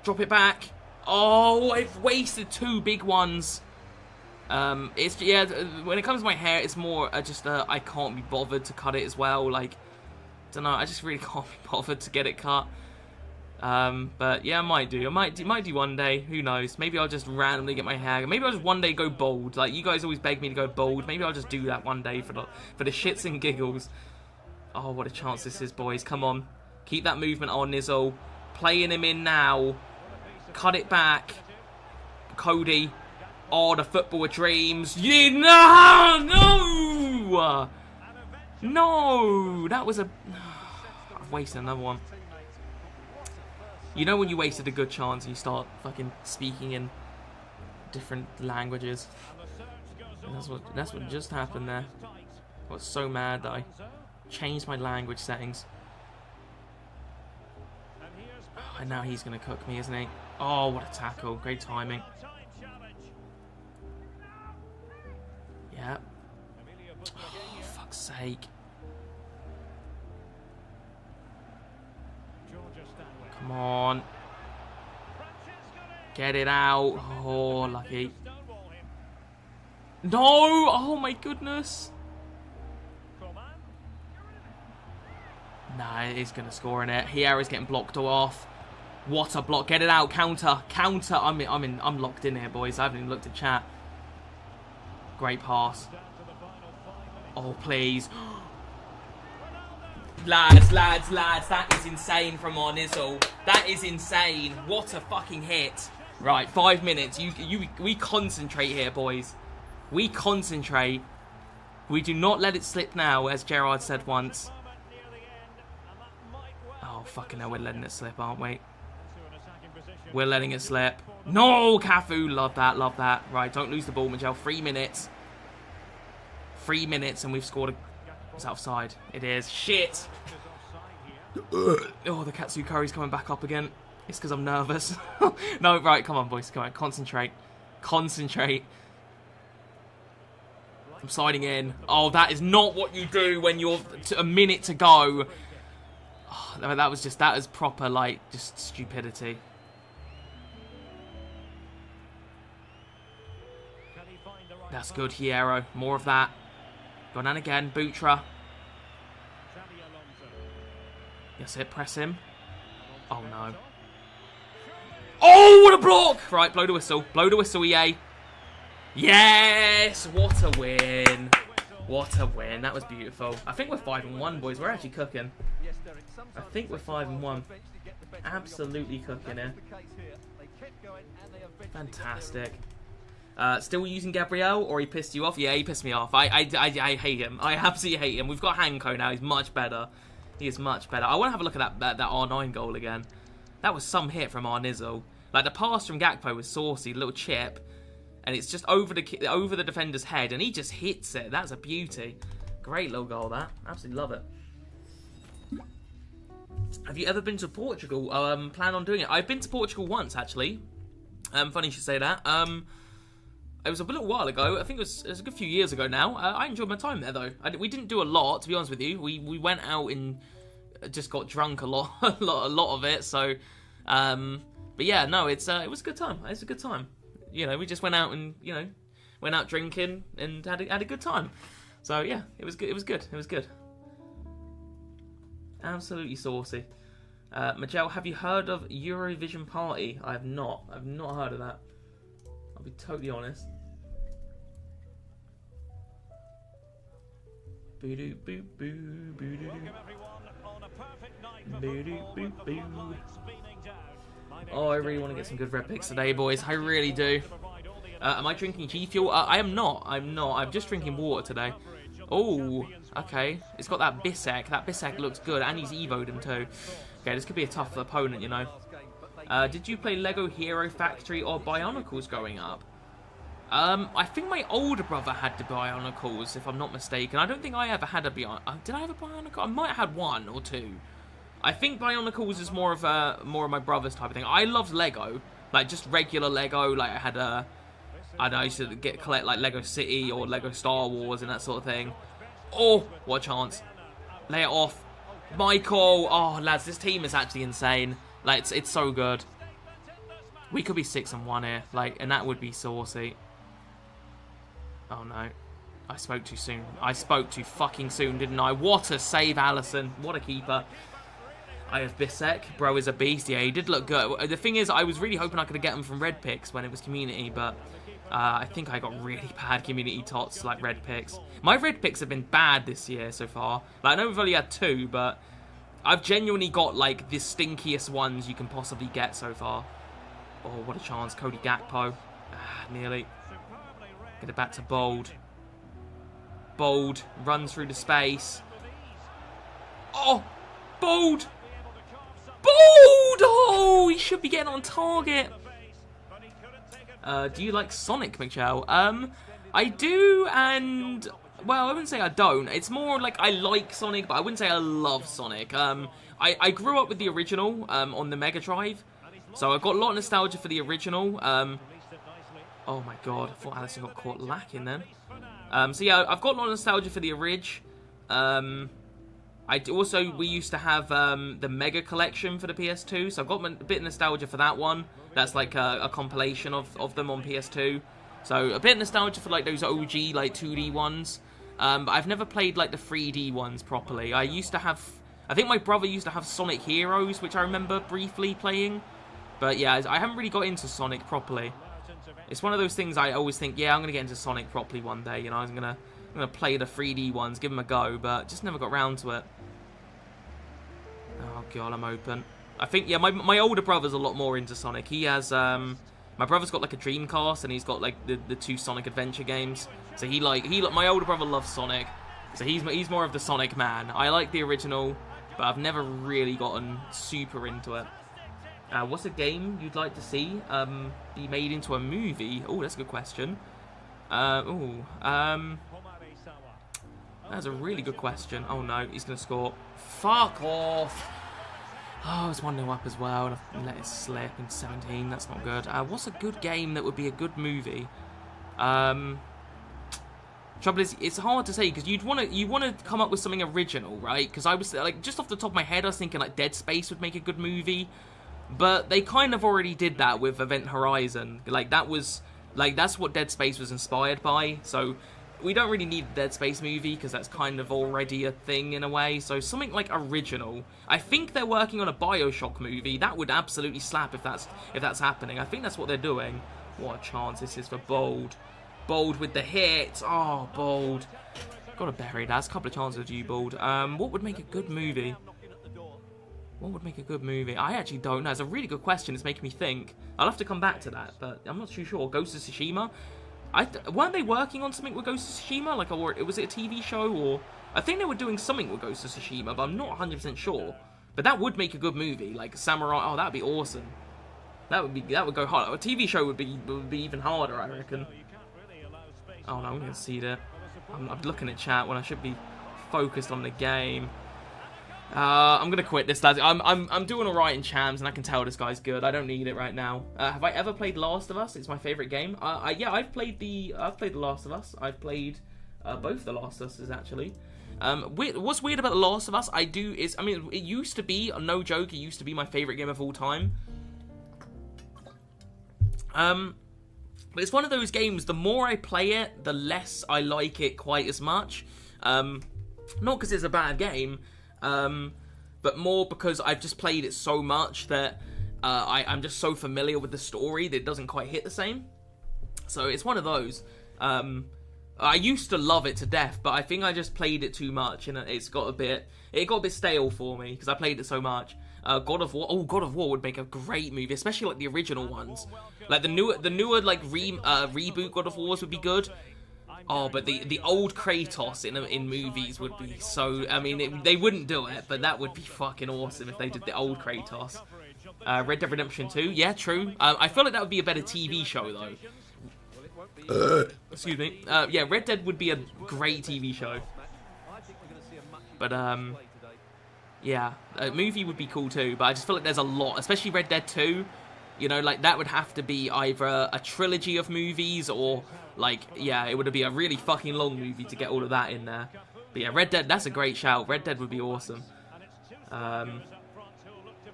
Drop it back. Oh, I've wasted 2 big ones. It's, yeah, when it comes to my hair, it's more just, I can't be bothered to cut it as well. Like, don't know, I just really can't be bothered to get it cut. But yeah, I might do one day, who knows. Maybe I'll just randomly get my hair, maybe I'll just one day go bald. Like, you guys always beg me to go bald, maybe I'll just do that one day for the shits and giggles. Oh, what a chance this is, boys, come on. Keep that movement on, Nizzle. Playing him in now. Cut it back. Cody. Oh, the football of dreams. Yeah, no! No! That was a... I've wasted another one. You know when you wasted a good chance and you start fucking speaking in different languages? And that's what just happened there. I was so mad that I changed my language settings. And now he's going to cook me, isn't he? Oh, what a tackle. Great timing. Yeah. Oh, fuck's sake. Come on. Get it out. Oh, lucky. No! Oh, my goodness. Nah, he's going to score in it. Hierro's getting blocked off. What a block. Get it out. Counter. Counter. I'm locked in here, boys. I haven't even looked at chat. Great pass. Oh, please. Lads, that is insane from our Nizzle. That is insane. What a fucking hit. Right, 5 minutes. We concentrate here, boys. We concentrate. We do not let it slip now, as Gerard said once. Oh, fucking hell, we're letting it slip, aren't we? We're letting it slip. No, Cafu. Love that, love that. Right, don't lose the ball, Mcjell. 3 minutes. 3 minutes, and we've scored a... It's outside. It is. Shit. Oh, the Katsu curry's coming back up again. It's because I'm nervous. No, right. Come on, boys. Come on. Concentrate. Concentrate. I'm sliding in. Oh, that is not what you do when you're a minute to go. Oh, that was proper, like, just stupidity. That's good, Hierro. More of that. Gone on again. Butra. That's it. Press him. Oh, no. Oh, what a block! Right, blow the whistle. Blow the whistle, EA. Yes! What a win. What a win. That was beautiful. I think we're 5-1, boys. We're actually cooking. I think we're 5-1. Absolutely cooking here. Fantastic. Still using Gabriel, or he pissed you off? Yeah, he pissed me off. I hate him. I absolutely hate him. We've got Hanko now. He's much better. He is much better. I want to have a look at that R9 goal again. That was some hit from our Nizzle. Like, the pass from Gakpo was saucy, little chip, and it's just over the defender's head, and he just hits it. That's a beauty. Great little goal, that. Absolutely love it. Have you ever been to Portugal? Plan on doing it. I've been to Portugal once, actually. Funny you should say that. It was a little while ago. I think it was a good few years ago now. I enjoyed my time there, though. We didn't do a lot, to be honest with you. We went out and just got drunk a lot, a lot of it. So, but yeah, no, it was a good time. It was a good time. You know, we just went out and went out drinking and had a good time. So yeah, it was good. It was good. It was good. Absolutely saucy. Mcjell, have you heard of Eurovision Party? I have not. I've not heard of that. I'll be totally honest. Boo-doo, boo, boo, boo-doo. Boo-doo, boo, boo. Oh, I really want to get some good red picks today, boys. I really do. Am I drinking G Fuel? I am not. I'm not. I'm just drinking water today. Oh, okay. It's got that Bissek. That Bissek looks good, and he's evoed him too. Okay, this could be a tough opponent, you know. Did you play Lego Hero Factory or Bionicles growing up? I think my older brother had the Bionicles, if I'm not mistaken. I don't think I ever had a Bionicle. Did I have a Bionicle? I might have had one or two. I think Bionicles is more of my brother's type of thing. I loved Lego, like just regular Lego. Like I had I know, I used to collect like Lego City or Lego Star Wars and that sort of thing. Oh, what a chance! Lay it off, Michael. Oh, lads, this team is actually insane. Like it's so good. We could be 6-1 here, like, and that would be saucy. Oh no, I spoke too soon. I spoke too fucking soon, didn't I? What a save, Allison. What a keeper. I have Bissek. Bro is a beast. Yeah, he did look good. The thing is, I was really hoping I could get him from red picks when it was community, but I think I got really bad community tots, like red picks. My red picks have been bad this year so far. Like, I know we've only had 2, but I've genuinely got, like, the stinkiest ones you can possibly get so far. Oh, what a chance. Cody Gakpo. Nearly. Get it back to Bold. Bold runs through the space. Oh! Bold! Bold! Oh, he should be getting on target. Do you like Sonic, Mcjell? I do, and well, I wouldn't say I don't. It's more like I like Sonic, but I wouldn't say I love Sonic. I grew up with the original on the Mega Drive, so I've got a lot of nostalgia for the original. Oh my god, I thought Allison got caught lacking then. So yeah, I've got a lot of nostalgia for the Orig. We used to have the Mega Collection for the PS2, so I've got a bit of nostalgia for that one. That's like a compilation of them on PS2. So a bit of nostalgia for like those OG like 2D ones. But I've never played like the 3D ones properly. I think my brother used to have Sonic Heroes, which I remember briefly playing. But yeah, I haven't really got into Sonic properly. It's one of those things I always think, yeah, I'm gonna get into Sonic properly one day. You know, I'm gonna play the 3D ones, give them a go, but just never got round to it. Oh god, I'm open. I think, yeah, my older brother's a lot more into Sonic. He has, my brother's got like a Dreamcast, and he's got like the 2 Sonic Adventure games. So my older brother loves Sonic, so he's more of the Sonic man. I like the original, but I've never really gotten super into it. What's a game you'd like to see be made into a movie? Oh, that's a good question. That's a really good question. Oh no, he's going to score. Fuck off. Oh, it's 1-0 up as well, and I've let it slip in 17. That's not good. What's a good game that would be a good movie? Trouble is, it's hard to say because you want to come up with something original, right? Because I was like, just off the top of my head, I was thinking like Dead Space would make a good movie. But they kind of already did that with Event Horizon. Like, that's what Dead Space was inspired by. So, we don't really need a Dead Space movie, because that's kind of already a thing in a way. So, something like original. I think they're working on a Bioshock movie. That would absolutely slap if that's happening. I think that's what they're doing. What a chance this is for Bold. Bold with the hit. Oh, Bold. Gotta bury that. There's a couple of chances to you, Bold. What would make a good movie? What would make a good movie? I actually don't know. It's a really good question. It's making me think. I'll have to come back to that, but I'm not too sure. Ghost of Tsushima? Weren't they working on something with Ghost of Tsushima? Like, or was it a TV show? Or I think they were doing something with Ghost of Tsushima, but I'm not 100% sure. But that would make a good movie, like Samurai. Oh, that would be awesome. That would go hard. A TV show would be even harder, I reckon. Oh no, I'm gonna see that. I'm looking at chat when I should be focused on the game. I'm gonna quit this, lads. I'm doing alright in Champs, and I can tell this guy's good. I don't need it right now. Have I ever played Last of Us? It's my favourite game. Yeah, I've played the Last of Us. I've played both the Last of Us actually. What's weird about the Last of Us? It used to be, no joke, it used to be my favourite game of all time. But it's one of those games. The more I play it, the less I like it quite as much. Not because it's a bad game. But more because I've just played it so much that I'm just so familiar with the story that it doesn't quite hit the same. So it's one of those. I used to love it to death, but I think I just played it too much, and it got a bit stale for me because I played it so much. God of War. Oh, God of War would make a great movie, especially like the original ones. Like the newer like reboot God of Wars would be good. Oh, but the old Kratos in movies would be so... I mean, they wouldn't do it, but that would be fucking awesome if they did the old Kratos. Red Dead Redemption 2, yeah, true. I feel like that would be a better TV show, though. Excuse me. Yeah, Red Dead would be a great TV show. But, yeah, a movie would be cool, too. But I just feel like there's a lot, especially Red Dead 2. You know, like, that would have to be either a trilogy of movies or... Like, yeah, it would be a really fucking long movie to get all of that in there. But yeah, Red Dead, that's a great shout. Red Dead would be awesome.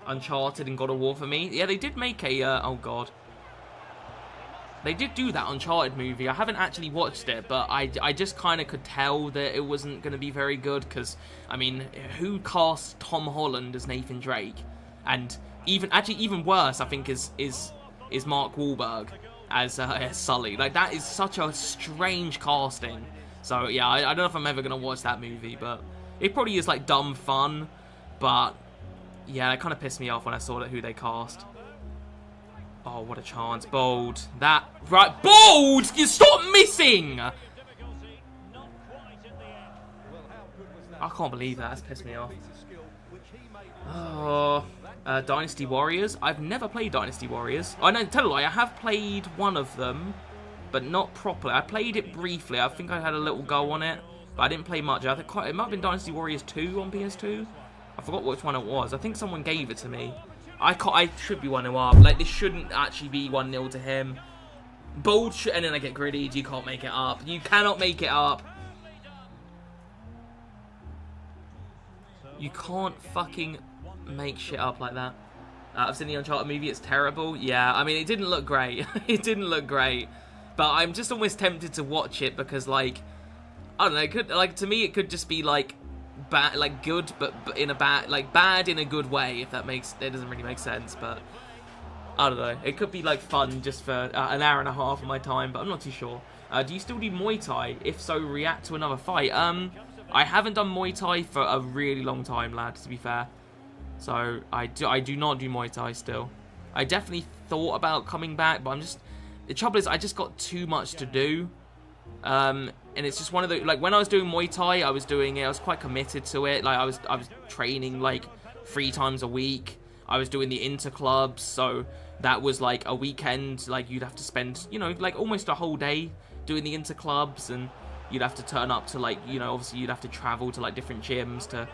Uncharted and God of War for me. Yeah, they did make a, oh god. They did do that Uncharted movie. I haven't actually watched it, but I just kind of could tell that it wasn't going to be very good. Because, I mean, who cast Tom Holland as Nathan Drake? And even worse, I think, is Mark Wahlberg as Sully. Like, that is such a strange casting. So yeah, I don't know if I'm ever gonna watch that movie, but it probably is like dumb fun. But yeah, it kind of pissed me off when I saw who they cast. Oh, what a chance. Bold. That right, Bold. You stop missing. I can't believe that. That's pissed me off. Oh, Dynasty Warriors. I've never played Dynasty Warriors. I know, tell a lie, I have played one of them, but not properly. I played it briefly. I think I had a little go on it, but I didn't play much. I think it might have been Dynasty Warriors 2 on PS2. I forgot which one it was. I think someone gave it to me. I should be 1-0 up. Like, this shouldn't actually be 1-0 to him. Bold, and then I get greedy. You can't make it up. You cannot make it up. You can't fucking make shit up like that. I've seen the Uncharted movie. It's terrible. Yeah, I mean, it didn't look great. It didn't look great. But I'm just almost tempted to watch it because, like, I don't know. It could, like, to me, it could just be like bad, like good, but in a bad, like bad in a good way. If that doesn't really make sense. But I don't know. It could be like fun just for an hour and a half of my time. But I'm not too sure. Do you still do Muay Thai? If so, react to another fight. I haven't done Muay Thai for a really long time, lads, to be fair. So, I do not do Muay Thai still. I definitely thought about coming back, but the trouble is, I just got too much to do. And it's just one of the, like, when I was doing Muay Thai, I was doing it, I was quite committed to it. Like, I was training, like, 3 times a week. I was doing the interclubs, so that was, like, a weekend. Like, you'd have to spend, you know, like, almost a whole day doing the interclubs, and you'd have to turn up to, like, you know, obviously you'd have to travel to, like, different gyms to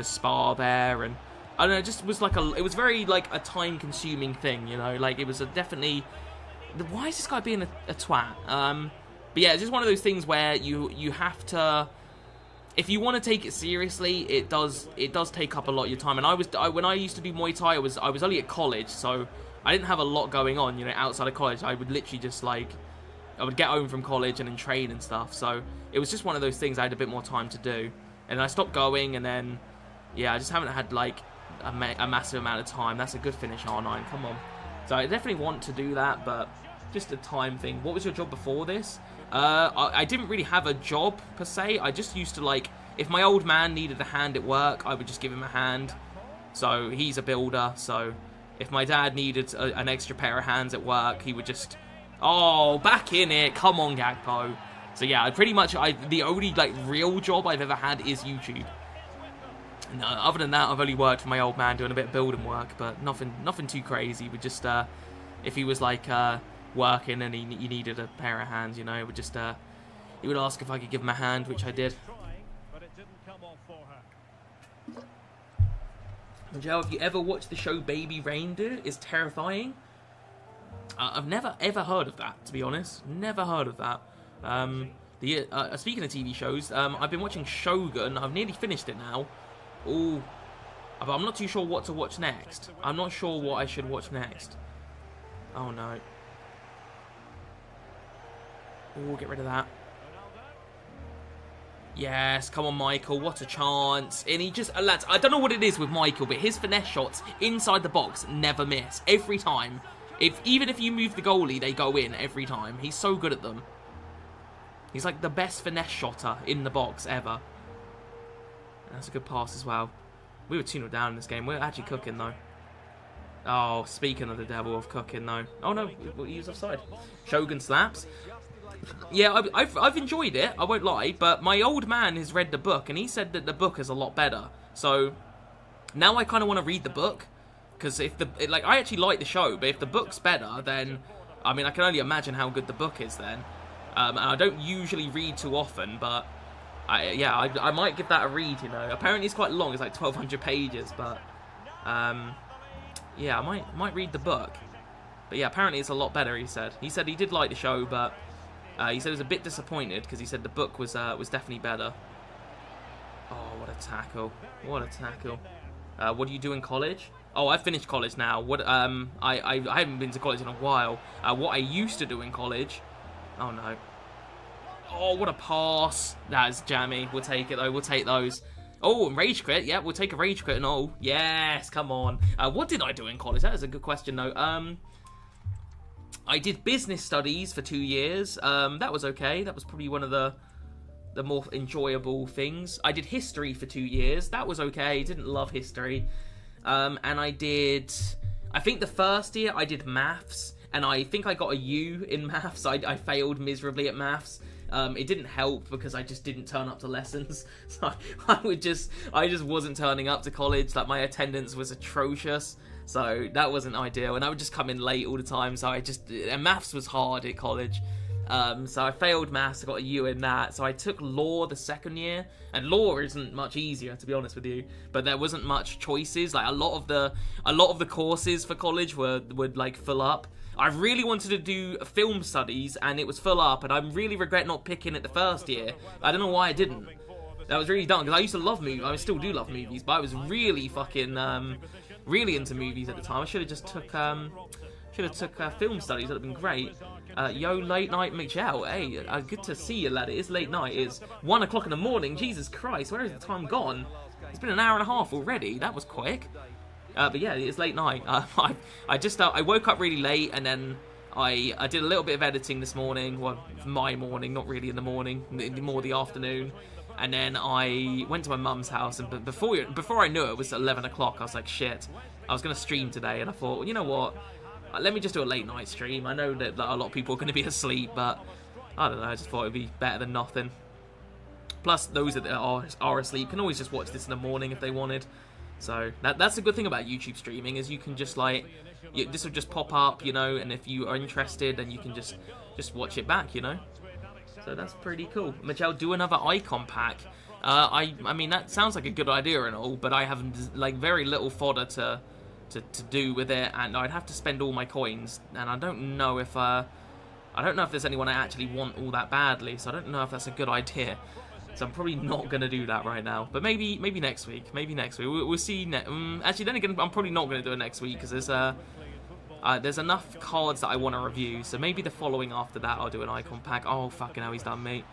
spar there, and I don't know, it just was like it was very, like, a time-consuming thing, you know, like, it was definitely, why is this guy being a twat? But yeah, it's just one of those things where you have to, if you want to take it seriously, it does take up a lot of your time, and when I used to do Muay Thai, I was only at college, so I didn't have a lot going on, you know, outside of college. I would literally just, like, I would get home from college and then train and stuff, so it was just one of those things I had a bit more time to do. And I stopped going, and then, yeah, I just haven't had, like, a massive amount of time. That's a good finish, R9, come on. So I definitely want to do that, but just a time thing. What was your job before this? I didn't really have a job, per se. I just used to, like, if my old man needed a hand at work, I would just give him a hand. So he's a builder, so if my dad needed an extra pair of hands at work, he would just... Oh, back in it. Come on, Gagpo. So yeah, pretty much the only, like, real job I've ever had is YouTube. No, other than that, I've only worked for my old man doing a bit of building work, but nothing too crazy. We just, if he was, like, working and he needed a pair of hands, you know, he would ask if I could give him a hand, which I did. Mcjell, have you ever watched the show Baby Reindeer? It's terrifying. I've never ever heard of that, to be honest. Never heard of that. Speaking of TV shows, I've been watching Shogun. I've nearly finished it now. Ooh, but I'm not too sure what to watch next. I'm not sure what I should watch next. Oh no. Ooh, get rid of that. Yes, come on, Michael. What a chance. And he just... lads, I don't know what it is with Michael, but his finesse shots inside the box never miss. Every time. Even if you move the goalie, they go in every time. He's so good at them. He's like the best finesse shotter in the box ever. And that's a good pass as well. We were 2-0 down in this game. We're actually cooking, though. Oh, speaking of the devil of cooking, though. Oh, no, he was offside. Shogun slaps. Yeah, I've enjoyed it, I won't lie, but my old man has read the book, and he said that the book is a lot better. So, now I kind of want to read the book, because if I actually like the show, but if the book's better, then, I mean, I can only imagine how good the book is then. And I don't usually read too often, but I might give that a read, you know. Apparently it's quite long, it's like 1,200 pages, but yeah, I might read the book. But yeah, apparently it's a lot better, he said. He said he did like the show, but he said he was a bit disappointed because he said the book was definitely better. Oh, what a tackle. What a tackle. What do you do in college? Oh, I finished college now. What I haven't been to college in a while. What I used to do in college. Oh no. Oh, what a pass. That is jammy. We'll take it, though. We'll take those. Oh, and rage quit. Yeah, we'll take a rage quit and all. Yes, come on. What did I do in college? That is a good question, though. I did business studies for 2 years. That was okay. That was probably one of the more enjoyable things. I did history for 2 years. That was okay. Didn't love history. And I think the first year I did maths. And I think I got a U in maths. I failed miserably at maths. It didn't help because I just didn't turn up to lessons. So I just wasn't turning up to college. Like, my attendance was atrocious. So that wasn't ideal. And I would just come in late all the time. So and maths was hard at college. So I failed maths. I got a U in that. So I took law the second year. And law isn't much easier, to be honest with you. But there wasn't much choices. Like, a lot of the courses for college would like fill up. I really wanted to do film studies, and it was full up, and I really regret not picking it the first year. I don't know why I didn't. That was really dumb, because I used to love movies. I still do love movies, but I was really fucking, really into movies at the time. I should have just took film studies. That would have been great. Yo, late night Mcjell. Hey, good to see you, lad. It is late night. It's 1 o'clock in the morning. Jesus Christ, where is the time gone? It's been an hour and a half already. That was quick. But yeah, it's late night. I woke up really late, and then I did a little bit of editing this morning. Well, my morning, not really in the morning, more the afternoon. And then I went to my mum's house, and before I knew it was 11 o'clock. I was like, shit. I was going to stream today, and I thought, well, you know what? Let me just do a late night stream. I know that a lot of people are going to be asleep, but I don't know. I just thought it'd be better than nothing. Plus, those that are asleep can always just watch this in the morning if they wanted. So that's the good thing about YouTube streaming, is you can just this will just pop up, you know, and if you are interested, then you can just watch it back, you know. So that's pretty cool. Mcjell, do another icon pack. I mean, that sounds like a good idea and all, but I have like very little fodder to do with it, and I'd have to spend all my coins, and I don't know if there's anyone I actually want all that badly, so I don't know if that's a good idea. So I'm probably not going to do that right now. But maybe next week. Maybe next week. We'll see. Actually, then again, I'm probably not going to do it next week because there's enough cards that I want to review. So maybe the following after that, I'll do an icon pack. Oh, fucking hell, he's done me.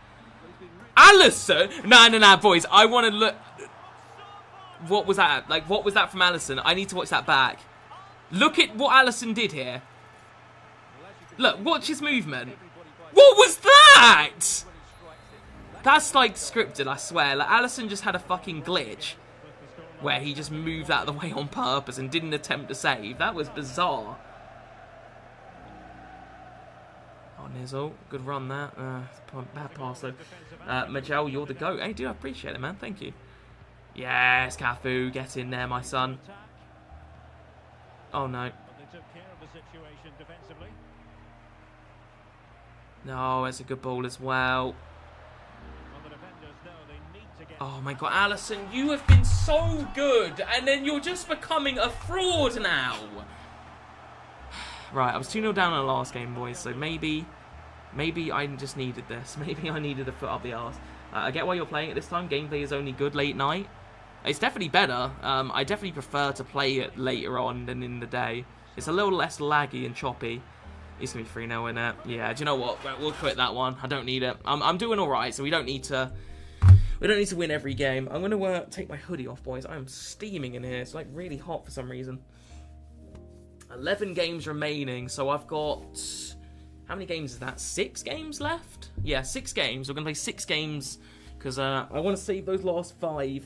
Alisson! Nah, boys. I want to look... What was that? Like, what was that from Alisson? I need to watch that back. Look at what Alisson did here. Look, watch his movement. What was that? That's like scripted, I swear. Like, Alisson just had a fucking glitch where he just moved out of the way on purpose and didn't attempt to save. That was bizarre. Oh, Nizzle. Good run, that. Bad pass, though. Mcjell, you're the GOAT. Hey, dude, I appreciate it, man. Thank you. Yes, Cafu. Get in there, my son. Oh, no. No, it's a good ball as well. Oh my god, Alisson, you have been so good, and then you're just becoming a fraud now. Right, I was 2-0 down in the last game, boys, so maybe I just needed this. Maybe I needed a foot up the arse. I get why you're playing it this time. Gameplay is only good late night. It's definitely better. I definitely prefer to play it later on than in the day. It's a little less laggy and choppy. It's going to be 3-0 in it. Yeah, do you know what? We'll quit that one. I don't need it. I'm doing alright, so we don't need to... We don't need to win every game. I'm going to take my hoodie off, boys. I am steaming in here. It's like really hot for some reason. 11 games remaining. So I've got... How many games is that? 6 games left? Yeah, 6 games. We're going to play 6 games because I want to save those last 5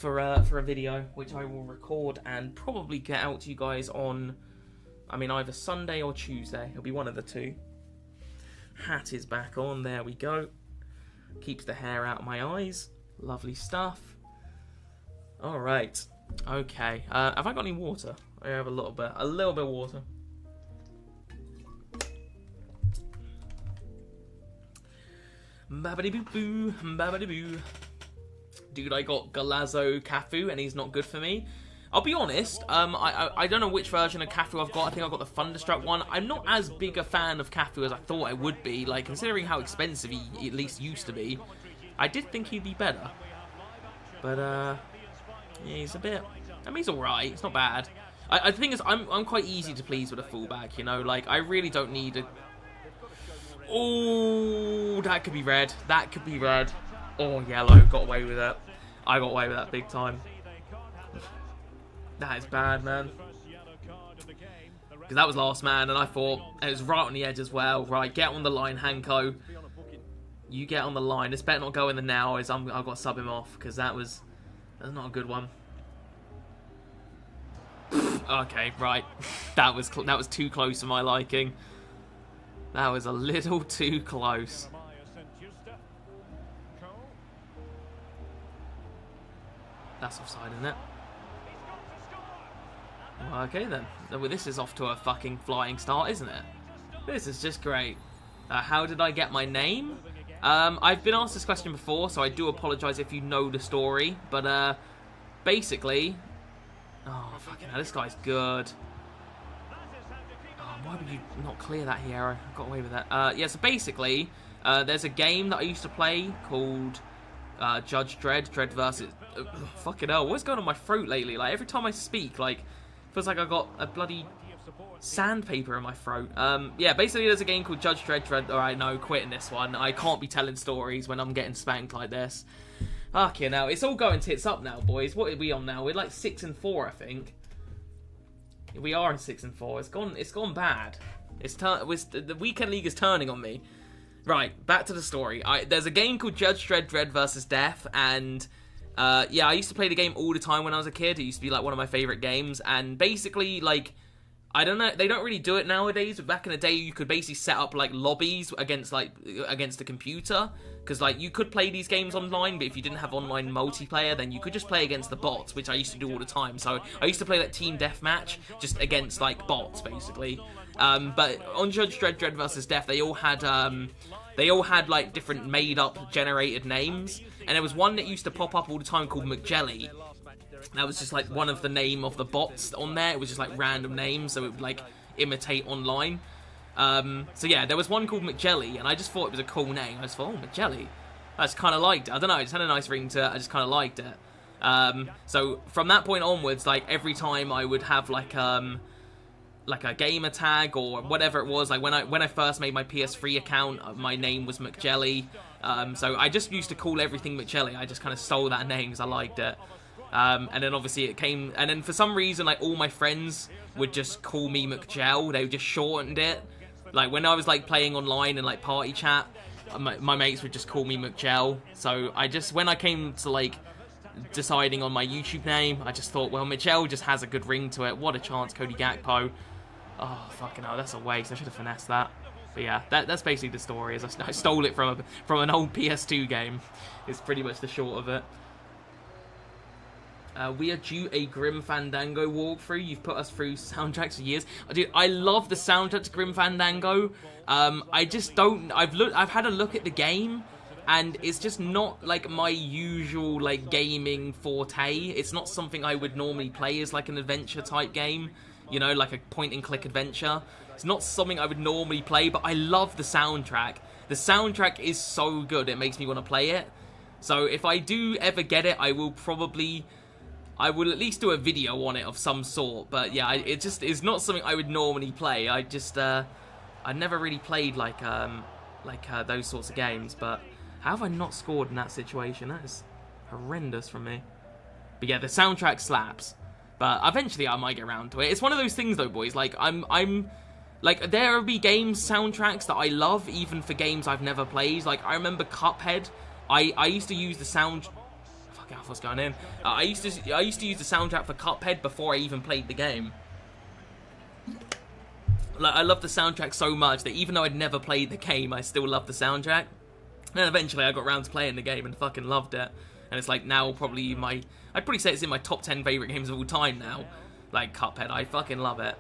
for a video, which I will record and probably get out to you guys on, I mean, either Sunday or Tuesday. It'll be one of the two. Hat is back on. There we go. Keeps the hair out of my eyes. Lovely stuff. All right. Okay. Have I got any water? I have a little bit of water. Babidi-boo-boo, babidi-boo. Dude, I got Galazzo Cafu, and he's not good for me. I'll be honest, I don't know which version of Cafu I've got. I think I've got the Thunderstruck one. I'm not as big a fan of Cafu as I thought I would be. Like, considering how expensive he at least used to be, I did think he'd be better. But, yeah, he's a bit... I mean, he's alright. It's not bad. I think I'm quite easy to please with a fullback, you know? Like, I really don't need a... Oh, that could be red. That could be red. Oh, yellow. Got away with it. I got away with that big time. That is bad, man. Because that was last man, and I thought it was right on the edge as well. Right, get on the line, Hanko. You get on the line. This better not go in the now, as I've got to sub him off, because that's not a good one. Okay, right. That was too close for my liking. That was a little too close. That's offside, isn't it? Okay then. Well, this is off to a fucking flying start, isn't it? This is just great. How did I get my name? I've been asked this question before, so I do apologise if you know the story. But basically... Oh, fucking hell, this guy's good. Oh, why would you not clear that here? I got away with that. Yeah, so basically, there's a game that I used to play called Judge Dredd. Dredd versus... fucking hell, what's going on my throat lately? Like, every time I speak, like... Feels like I got a bloody sandpaper in my throat. Yeah, basically there's a game called Judge Dredd. Alright, no, quitting this one. I can't be telling stories when I'm getting spanked like this. Okay, now it's all going tits up now, boys. What are we on now? We're like 6-4, I think. We are in 6-4. It's gone bad. The weekend league is turning on me. Right, back to the story. There's a game called Judge Dredd versus Death, and yeah, I used to play the game all the time when I was a kid. It used to be like one of my favorite games, and basically, like, I don't know, they don't really do it nowadays, but back in the day you could basically set up like lobbies against the computer, because like you could play these games online, but if you didn't have online multiplayer, then you could just play against the bots, which I used to do all the time. So I used to play like team deathmatch just against like bots basically. But on Judge Dredd versus Death, they all had like different made up generated names, and there was one that used to pop up all the time called Mcjell. That was just like one of the name of the bots on there. It was just like random names, so it would like imitate online. So yeah, there was one called Mcjell, and I just thought it was a cool name. I just thought, oh, Mcjell. I just kind of liked it. I don't know, it just had a nice ring to it. I just kind of liked it. So from that point onwards, like every time I would have like a gamer tag or whatever it was, like when I first made my PS3 account, my name was Mcjell. So I just used to call everything Mcjell. I just kind of stole that name because I liked it. And then obviously it came, and then for some reason, like all my friends would just call me Mcjell. They just shortened it. Like when I was like playing online and like party chat, my mates would just call me Mcjell. So when I came to like deciding on my YouTube name, I just thought, well, Mcjell just has a good ring to it. What a chance, Cody Gakpo. Oh, fucking hell, that's a waste. I should have finessed that. But yeah, that's basically the story. Is I stole it from an old PS2 game. It's pretty much the short of it. We are due a Grim Fandango walkthrough. You've put us through soundtracks for years. Dude, I love the soundtrack to Grim Fandango. I just don't... I've had a look at the game, and it's just not like my usual like gaming forte. It's not something I would normally play as like an adventure type game. You know, like a point-and-click adventure. It's not something I would normally play, but I love the soundtrack. The soundtrack is so good, it makes me want to play it. So if I do ever get it, I will at least do a video on it of some sort. But yeah, it just is not something I would normally play. I never really played like those sorts of games. But how have I not scored in that situation? That is horrendous from me. But yeah, the soundtrack slaps. But eventually I might get around to it. It's one of those things though, boys. Like I'm like there will be games soundtracks that I love, even for games I've never played. Like I remember Cuphead. I used to use the out what's going in. I used to use the soundtrack for Cuphead before I even played the game. Like, I love the soundtrack so much that even though I'd never played the game, I still love the soundtrack. And then eventually I got around to playing the game and fucking loved it. And it's like now probably I'd probably say it's in my top 10 favourite games of all time now. Like Cuphead, I fucking love it.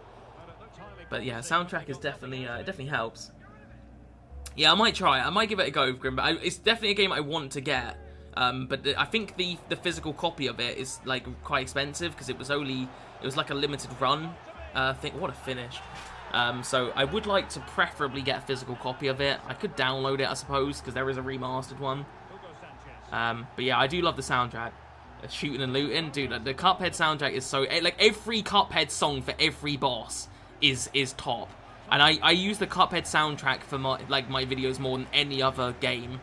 But yeah, soundtrack is definitely, it definitely helps. Yeah, I might try it. I might give it a go, Grim, but it's definitely a game I want to get. But I think the physical copy of it is like quite expensive because it was like a limited run thing. What a finish. So I would like to preferably get a physical copy of it. I could download it, I suppose, because there is a remastered one. But yeah, I do love the soundtrack. Shooting and looting, dude. The Cuphead soundtrack is so like every Cuphead song for every boss is top. And I use the Cuphead soundtrack for my videos more than any other game.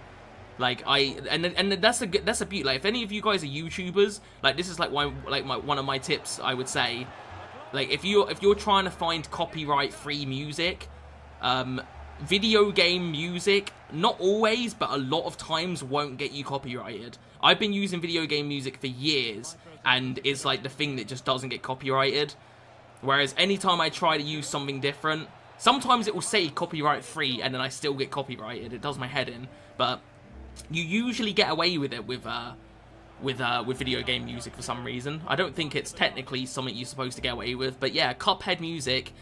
Like and that's a beauty. Like if any of you guys are YouTubers, like this is like one of my tips I would say. Like if you're trying to find copyright free music, video game music, not always, but a lot of times won't get you copyrighted. I've been using video game music for years, and it's like the thing that just doesn't get copyrighted. Whereas anytime I try to use something different, sometimes it will say copyright free, and then I still get copyrighted. It does my head in, but you usually get away with it with video game music for some reason. I don't think it's technically something you're supposed to get away with, but yeah, Cuphead music.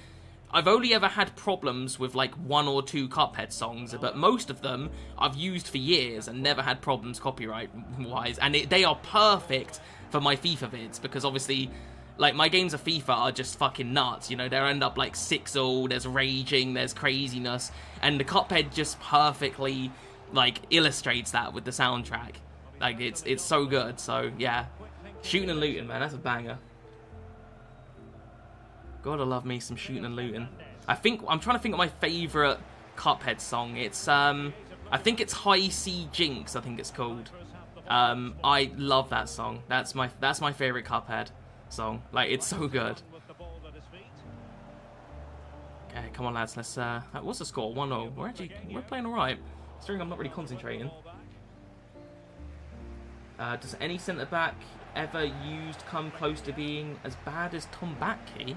I've only ever had problems with like 1 or 2 Cuphead songs, but most of them I've used for years and never had problems copyright-wise, and they are perfect for my FIFA vids, because obviously, like, my games of FIFA are just fucking nuts, you know, they end up like 6-0, there's raging, there's craziness, and the Cuphead just perfectly, like, illustrates that with the soundtrack. Like, it's so good, so, yeah. Shooting and looting, man, that's a banger. Gotta love me some shooting and looting. I'm trying to think of my favourite Cuphead song. It's, I think it's High C Jinx, I think it's called. I love that song. That's my favourite Cuphead song. Like, it's so good. Okay, come on, lads. Let's, what's the score? 1-0. We're playing alright. Considering I'm not really concentrating. Does any centre-back ever used come close to being as bad as Tom Batke?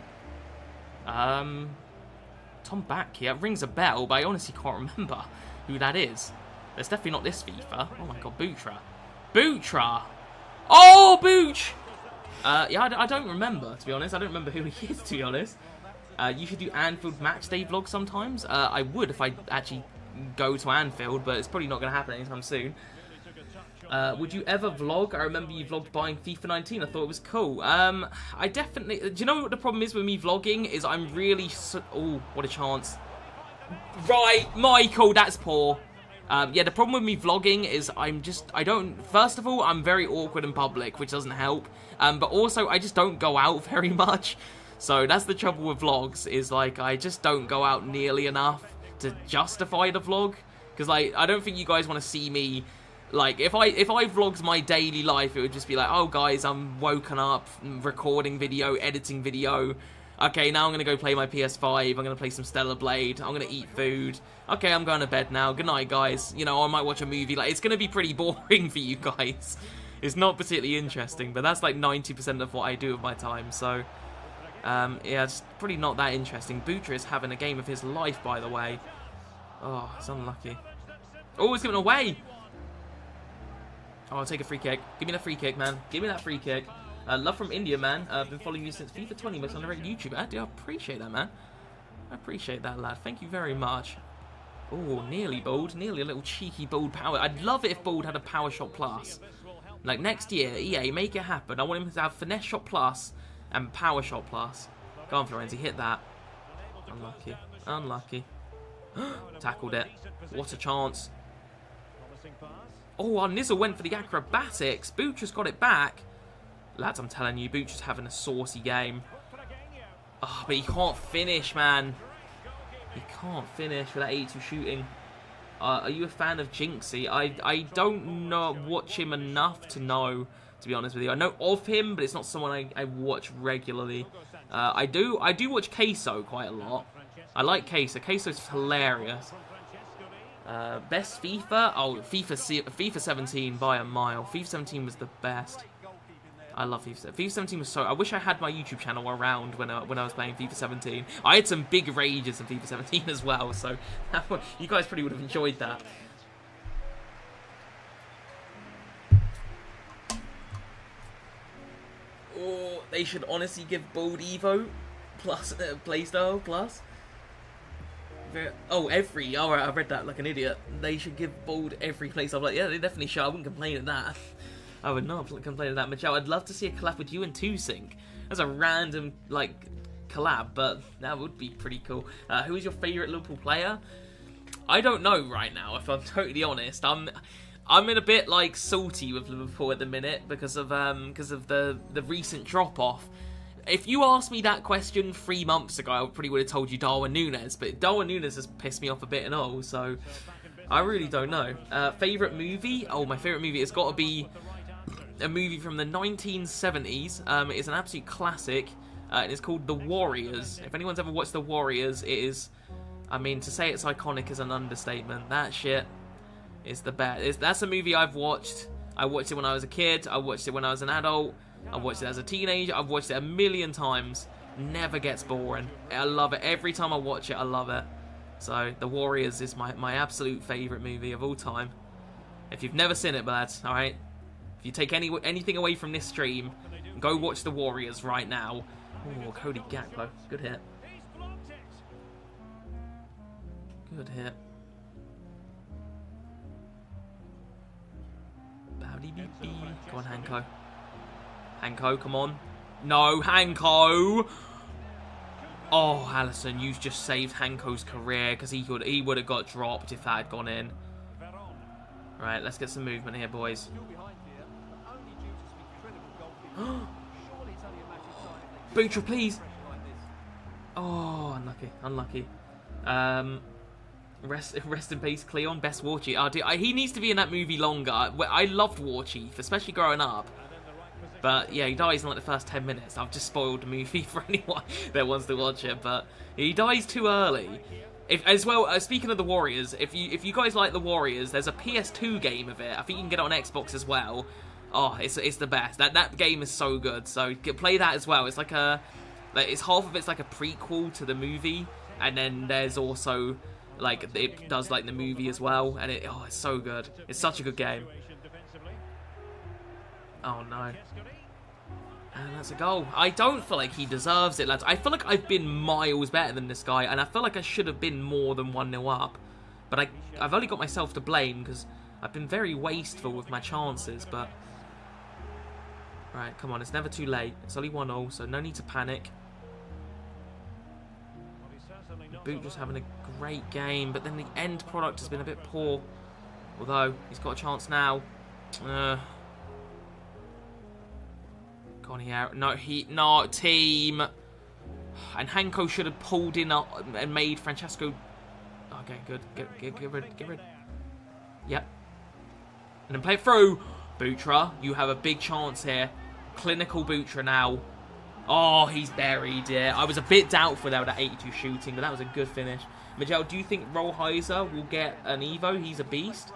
Tom Batke, that rings a bell, but I honestly can't remember who that is. It's definitely not this FIFA. Oh my god, Butra. Butra! Oh, Booch! Yeah, I don't remember, to be honest. I don't remember who he is, to be honest. You should do Anfield matchday vlogs sometimes. I would if I actually go to Anfield, but it's probably not going to happen anytime soon. Would you ever vlog? I remember you vlogged buying FIFA 19. I thought it was cool. I definitely... Do you know what the problem is with me vlogging? Is I'm really... Oh, what a chance. Right, Michael, that's poor. Yeah, the problem with me vlogging is I don't... First of all, I'm very awkward in public, which doesn't help. But also, I just don't go out very much. So that's the trouble with vlogs, is like, I just don't go out nearly enough to justify the vlog. Because, like, I don't think you guys want to see me... Like, if I vlogged my daily life, it would just be like, oh, guys, I'm woken up, recording video, editing video. Okay, now I'm going to go play my PS5. I'm going to play some Stellar Blade. I'm going to eat food. Okay, I'm going to bed now. Good night, guys. You know, I might watch a movie. Like, it's going to be pretty boring for you guys. It's not particularly interesting, but that's like 90% of what I do with my time. So, yeah, it's pretty not that interesting. Butra is having a game of his life, by the way. Oh, it's unlucky. Oh, it's given away. Oh, I'll take a free kick. Give me that free kick, man. Give me that free kick. Love from India, man. I've been following you since FIFA 20, most underrated YouTube. I appreciate that, man. I appreciate that, lad. Thank you very much. Oh, nearly Bold. Nearly a little cheeky Bold power. I'd love it if Bold had a Power Shot Plus. Like, next year, EA, make it happen. I want him to have Finesse Shot Plus and Power Shot Plus. Go on, Florenzi. Hit that. Unlucky. Unlucky. Tackled it. What a chance. Oh, our Nizzle went for the acrobatics. Boocher's got it back. Lads, I'm telling you, Boocher's having a saucy game. Oh, but he can't finish, man. He can't finish with that 82 shooting. Are you a fan of Jinxie? I don't watch him enough to know, to be honest with you. I know of him, but it's not someone I watch regularly. I do watch Queso quite a lot. I like Queso. Queso's hilarious. Best FIFA? Oh, FIFA 17 by a mile. FIFA 17 was the best. I love FIFA 17. FIFA 17 was so... I wish I had my YouTube channel around when I was playing FIFA 17. I had some big rages in FIFA 17 as well, so you guys probably would have enjoyed that. Oh, they should honestly give Bold Evo plus Playstyle plus. Oh, every... Oh, I read that like an idiot. They should give Bold every playstyle. Like, yeah, they definitely should. I wouldn't complain at that. I would not complain at that. Mcjell, I'd love to see a collab with you and 2Sync. That's a random, like, collab, but that would be pretty cool. Who is your favourite Liverpool player? I don't know right now, if I'm totally honest. I'm in a bit, like, salty with Liverpool at the minute because of the recent drop-off. If you asked me that question 3 months ago, I probably would have told you Darwin Núñez, but Darwin Núñez has pissed me off a bit and all, so I really don't know. Favourite movie? Oh, my favourite movie has got to be a movie from the 1970s. It's an absolute classic, and it's called The Warriors. If anyone's ever watched The Warriors, it is, I mean, to say it's iconic is an understatement. That shit is the best. That's a movie I've watched. I watched it when I was a kid, I watched it when I was an adult, I watched it as a teenager, I've watched it a million times. Never gets boring. I love it. Every time I watch it, I love it. So, The Warriors is my absolute favourite movie of all time. If you've never seen it, lads, alright? If you take anything away from this stream, go watch The Warriors right now. Oh, Cody Gakpo. Good hit. Good hit. Come on, Hanko. Hanko, come on. No, Hanko! Oh, Allison, you've just saved Hanko's career because he would have got dropped if that had gone in. Right, let's get some movement here, boys. Butcher, please. Oh, unlucky, unlucky. Rest in peace, Cleon. Best War Chief. Oh, dude, he needs to be in that movie longer. I loved War Chief, especially growing up. But yeah, he dies in like the first 10 minutes. I've just spoiled the movie for anyone that wants to watch it. But he dies too early. As well, speaking of The Warriors, if you guys like The Warriors, there's a PS2 game of it. I think you can get it on Xbox as well. Oh, it's the best. That game is so good. So play that as well. It's like it's half of it's like a prequel to the movie, and then there's also like it does like the movie as well, and it's so good. It's such a good game. Oh no. And that's a goal. I don't feel like he deserves it, lads. I feel like I've been miles better than this guy, and I feel like I should have been more than 1-0 up. But I've only got myself to blame because I've been very wasteful with my chances, but... Right, come on, it's never too late. It's only 1-0, so no need to panic. Boot just having a great game, but then the end product has been a bit poor. Although, he's got a chance now. Go on here. No, team. And Hanko should have pulled in and made Francesco... Okay, good. Get rid. Yep. And then play it through. Butra, you have a big chance here. Clinical Butra now. Oh, he's buried it. I was a bit doubtful there with that 82 shooting, but that was a good finish. Mcjell, do you think Rollheiser will get an Evo? He's a beast.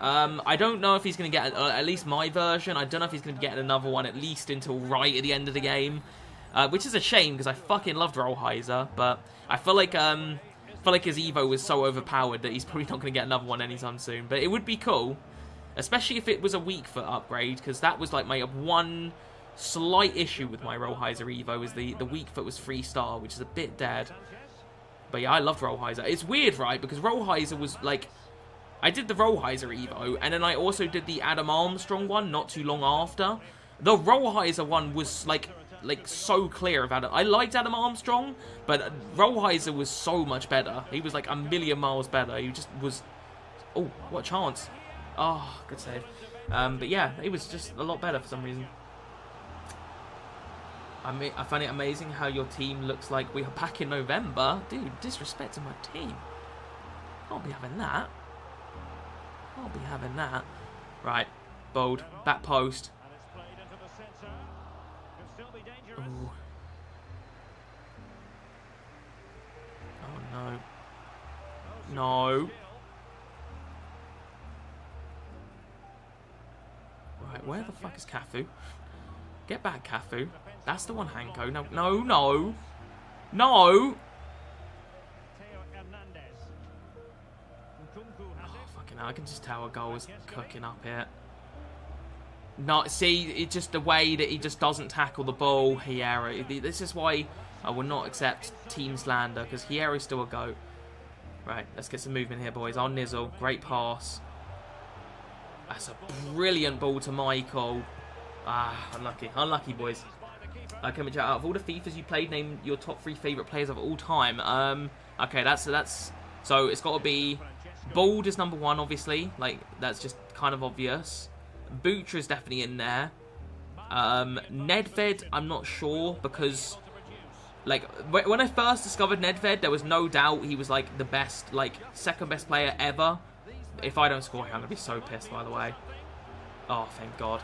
I don't know if he's going to get at least my version. I don't know if he's going to get another one at least until right at the end of the game. Which is a shame because I fucking loved Rollheiser, but I feel like his Evo was so overpowered that he's probably not going to get another one anytime soon. But it would be cool, especially if it was a weak foot upgrade, because that was like my one slight issue with my Rollheiser Evo is the weak foot was 3-star, which is a bit dead. But yeah, I loved Rollheiser. It's weird, right? Because Rollheiser was like... I did the Rollheiser Evo, and then I also did the Adam Armstrong one not too long after. The Rollheiser one was like so clear about it. I liked Adam Armstrong, but Rollheiser was so much better. He was like a million miles better. He just was... Oh, what a chance. Oh, good save. But yeah, it was just a lot better for some reason. I find it amazing how your team looks like we are back in November. Dude, disrespect to my team. Can't be having that. Can't be having that. Right, Bold, back post. Ooh. Oh no. No. Where the fuck is Cafu? Get back, Cafu. That's the one, Hanko. No, no, no. No! Oh, fucking hell. I can just tell a goal is cooking up here. No, see, it's just the way that he just doesn't tackle the ball. Hierro. This is why I will not accept team slander, because Hierro's still a GOAT. Right, let's get some movement here, boys. On Nizzle. Great pass. That's a brilliant ball to Michael. Ah, unlucky. Unlucky, boys. Okay, Mcjell, out of all the FIFAs you played, name your top 3 favourite players of all time. Okay, that's so it's got to be Bald is number 1, obviously. Like, that's just kind of obvious. Butcher is definitely in there. Nedved, I'm not sure, because like when I first discovered Nedved, there was no doubt he was like the best, like second best player ever. If I don't score here, I'm gonna be so pissed, by the way. Oh, thank God.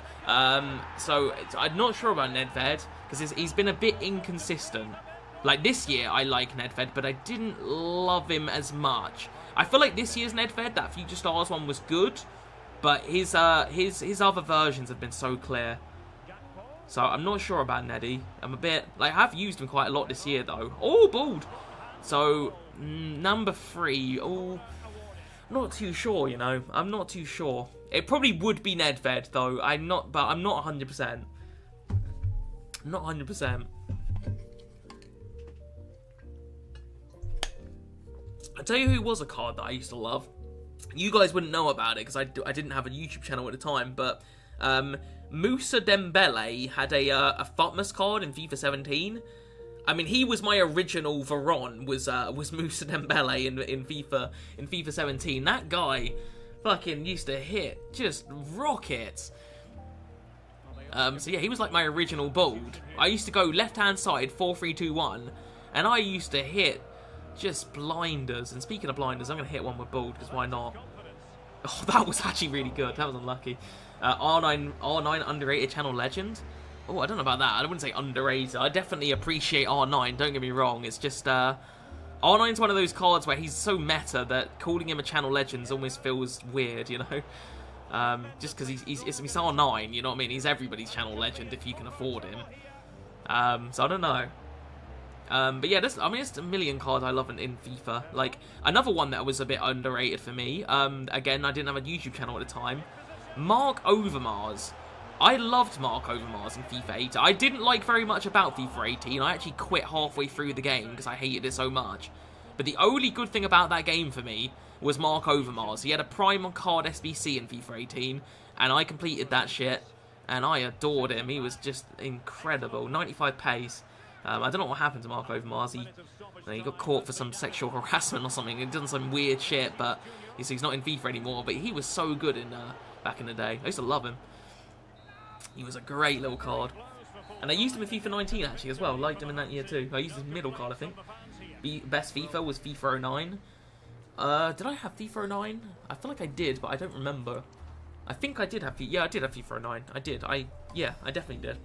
So I'm not sure about Nedved, because he's been a bit inconsistent. Like this year, I like Nedved, but I didn't love him as much. I feel like this year's Nedved, that Future Stars one, was good, but his other versions have been so clear. So I'm not sure about Neddy. I'm a bit like, I've used him quite a lot this year though. Oh, bald. So number 3. Oh, not too sure. You know, I'm not too sure. It probably would be Nedved though. I'm not 100%. Not 100%. I'll tell you who was a card that I used to love. You guys wouldn't know about it because I didn't have a YouTube channel at the time, but Moussa Dembele had a Futmas card in FIFA 17. I mean, he was my original Veron, was Moussa Dembele in FIFA 17. That guy fucking used to hit just rockets. So yeah, he was like my original Bald. I used to go left-hand side 4-3-2-1, and I used to hit just blinders. And speaking of blinders, I'm going to hit one with Bald, because why not? Oh, that was actually really good. That was unlucky. R9 underrated channel legend. Oh, I don't know about that. I wouldn't say underrated. I definitely appreciate R9. Don't get me wrong. It's just R9's one of those cards where he's so meta that calling him a channel legend almost feels weird, you know. Just because he's R9, you know what I mean? He's everybody's channel legend if you can afford him. So I don't know. But yeah, there's a million cards I love in FIFA. Like, another one that was a bit underrated for me. Again, I didn't have a YouTube channel at the time. Mark Overmars. I loved Mark Overmars in FIFA 8. I didn't like very much about FIFA 18. I actually quit halfway through the game because I hated it so much. But the only good thing about that game for me was Mark Overmars. He had a Prime card SBC in FIFA 18, and I completed that shit, and I adored him. He was just incredible. 95 pace. I don't know what happened to Mark Overmars. He got caught for some sexual harassment or something. He'd done some weird shit, but he's not in FIFA anymore. But he was so good in back in the day. I used to love him. He was a great little card. And I used him in FIFA 19 actually as well. Liked him in that year too. I used his middle card, I think. Best FIFA was FIFA 09. Did I have FIFA 09? I feel like I did, but I don't remember. I think I did have FIFA. Yeah, I did have FIFA 09. I did. Yeah, I definitely did.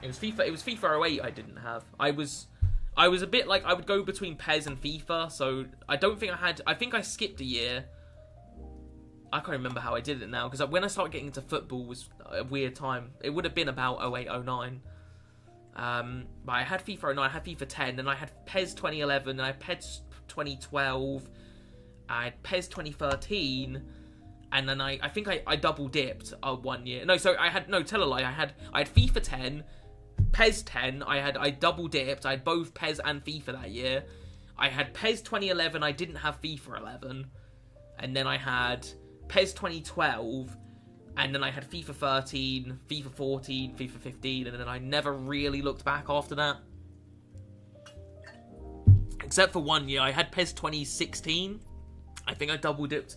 It was FIFA 08 I didn't have. I was a bit like, I would go between PES and FIFA, so I don't think I think I skipped a year. I can't remember how I did it now, because when I started getting into football was a weird time. It would have been about 08, 09. But I had FIFA 09, I had FIFA 10, then I had PES 2011, and I had PES 2012, I had PES 2013, and then I think I double dipped 1 year. No, so tell a lie. I had FIFA 10, PES 10, I double dipped. I had both PES and FIFA that year. I had PES 2011, I didn't have FIFA 11. And then I had PES 2012, and then I had FIFA 13, FIFA 14, FIFA 15, and then I never really looked back after that. Except for 1 year, I had PES 2016. I think I double dipped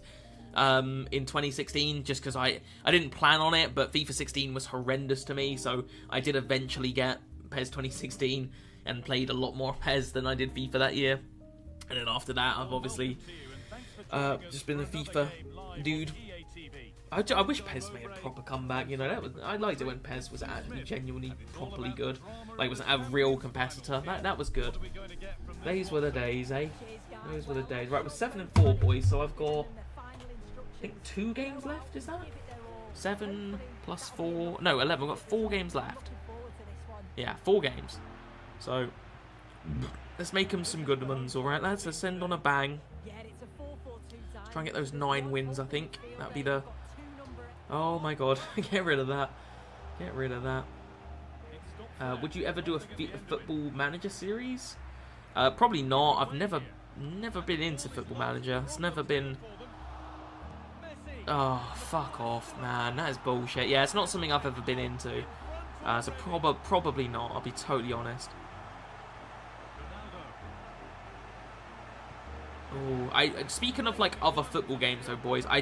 in 2016 just because I didn't plan on it, but FIFA 16 was horrendous to me, so I did eventually get PES 2016 and played a lot more PES than I did FIFA that year. And then after that, I've obviously just been a FIFA dude. I wish PES made a proper comeback, you know. I liked it when PES was actually genuinely properly good. Like, it was a real competitor. That was good. Those were the days, eh? Those were the days. Right, we're 7-4, boys, so I've got, I think, 2 games left, is that? 7 plus 4. No, 11. We've got 4 games left. Yeah, 4 games. So, let's make them some good ones, alright, lads? Let's send on a bang. Let's try and get those 9 wins, I think. That'd be the... Oh my god. Get rid of that. Get rid of that. Would you ever do a Football Manager series? Probably not. I've never been into Football Manager. It's never been... Oh, fuck off, man. That is bullshit. Yeah, it's not something I've ever been into. So probably not. I'll be totally honest. Oh, speaking of like other football games though, boys, I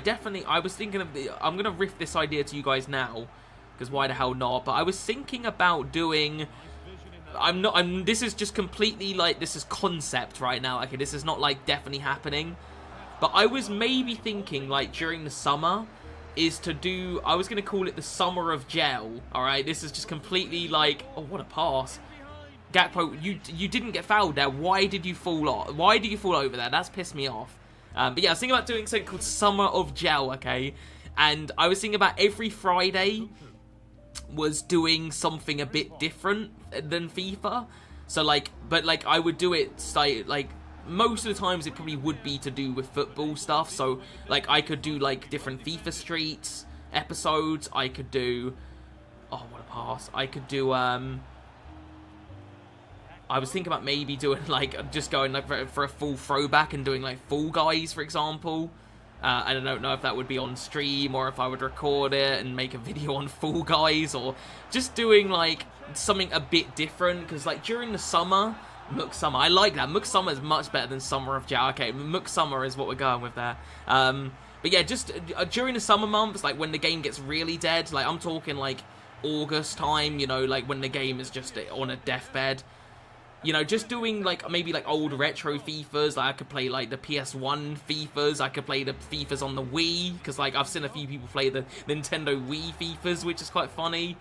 was thinking of I'm gonna riff this idea to you guys now, because why the hell not? But I was thinking about doing. This is just completely like, this is concept right now. Okay, this is not like definitely happening. But I was maybe thinking like during the summer is to do. I was gonna call it the Summer of Gel. All right, this is just completely like. Oh, what a pass. Gakpo, you didn't get fouled there. Why did you fall off? Why did you fall over there? That's pissed me off. But yeah, I was thinking about doing something called Summer of Gel, okay? And I was thinking about every Friday was doing something a bit different than FIFA. So like, but like I would do it like most of the times it probably would be to do with football stuff. So like I could do like different FIFA Streets episodes. I could do, oh what a pass. I could do I was thinking about maybe doing like just going like for a full throwback and doing like Fall Guys, for example. I don't know if that would be on stream or if I would record it and make a video on Fall Guys, or just doing like something a bit different, because like during the summer, Mook Summer, I like that. Mook Summer is much better than Summer of Jao. Okay, Mook Summer is what we're going with there. But yeah, just during the summer months, like when the game gets really dead, like I'm talking like August time, you know, like when the game is just on a deathbed. You know, just doing, like, maybe, like, old retro FIFAs. Like, I could play, like, the PS1 FIFAs. I could play the FIFAs on the Wii. Because, like, I've seen a few people play the Nintendo Wii FIFAs, which is quite funny.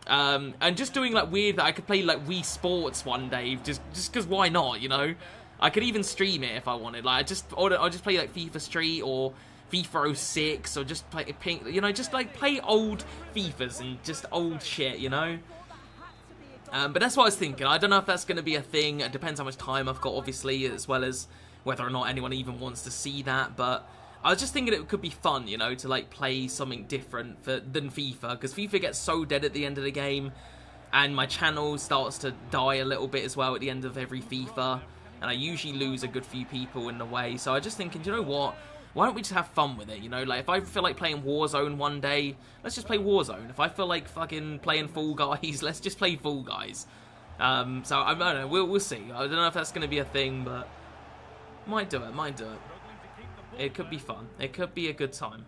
And just doing, like, weird... I could play, like, Wii Sports one day. Just because why not, you know? I could even stream it if I wanted. Like, I'll just play, like, FIFA Street or FIFA 06. Or just play Pink... You know, just, like, play old FIFAs and just old shit, you know? But that's what I was thinking. I don't know if that's going to be a thing. It depends how much time I've got, obviously, as well as whether or not anyone even wants to see that. But I was just thinking it could be fun, you know, to, like, play something different than FIFA. Because FIFA gets so dead at the end of the game. And my channel starts to die a little bit as well at the end of every FIFA. And I usually lose a good few people in the way. So I was just thinking, do you know what? Why don't we just have fun with it, you know? Like, if I feel like playing Warzone one day, let's just play Warzone. If I feel like fucking playing Fall Guys, let's just play Fall Guys. So, I don't know, we'll see. I don't know if that's going to be a thing, but might do it. It could be fun. It could be a good time.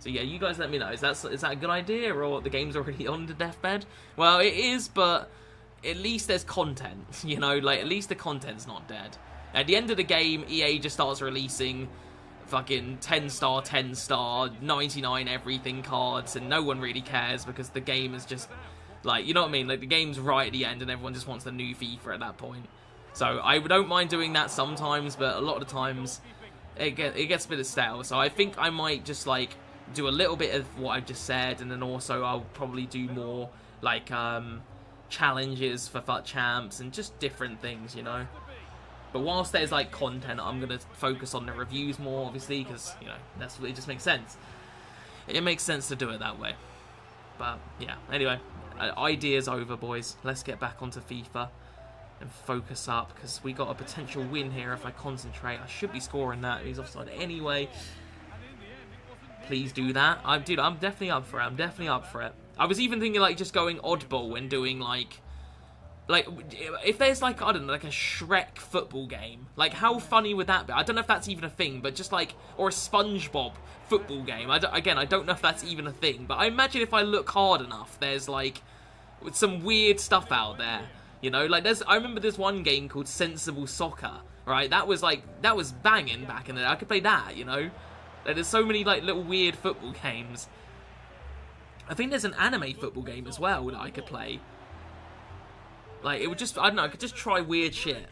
So, yeah, you guys let me know. Is that a good idea, or the game's already on the deathbed? Well, it is, but at least there's content, you know? Like, at least the content's not dead. At the end of the game, EA just starts releasing fucking 10-star, 99 everything cards, and no one really cares because the game is just, like, you know what I mean? Like, the game's right at the end and everyone just wants the new FIFA at that point. So, I don't mind doing that sometimes, but a lot of the times, it gets a bit of stale. So, I think I might just, like, do a little bit of what I've just said, and then also I'll probably do more, like, challenges for FUT Champs and just different things, you know? But whilst there's, like, content, I'm going to focus on the reviews more, obviously, because, you know, it just makes sense. It makes sense to do it that way. But, yeah. Anyway, ideas over, boys. Let's get back onto FIFA and focus up, because we got a potential win here if I concentrate. I should be scoring that. He's offside anyway. Please do that. Dude, I'm definitely up for it. I was even thinking, like, just going oddball and doing, like, if there's, like, I don't know, like a Shrek football game, like, how funny would that be? I don't know if that's even a thing, but just, like, or a SpongeBob football game. I don't know if that's even a thing, but I imagine if I look hard enough, there's, like, some weird stuff out there, you know? Like, I remember there's one game called Sensible Soccer, right? That was banging back in the day. I could play that, you know? Like, there's so many, like, little weird football games. I think there's an anime football game as well that I could play. Like, it would just, I don't know, I could just try weird shit.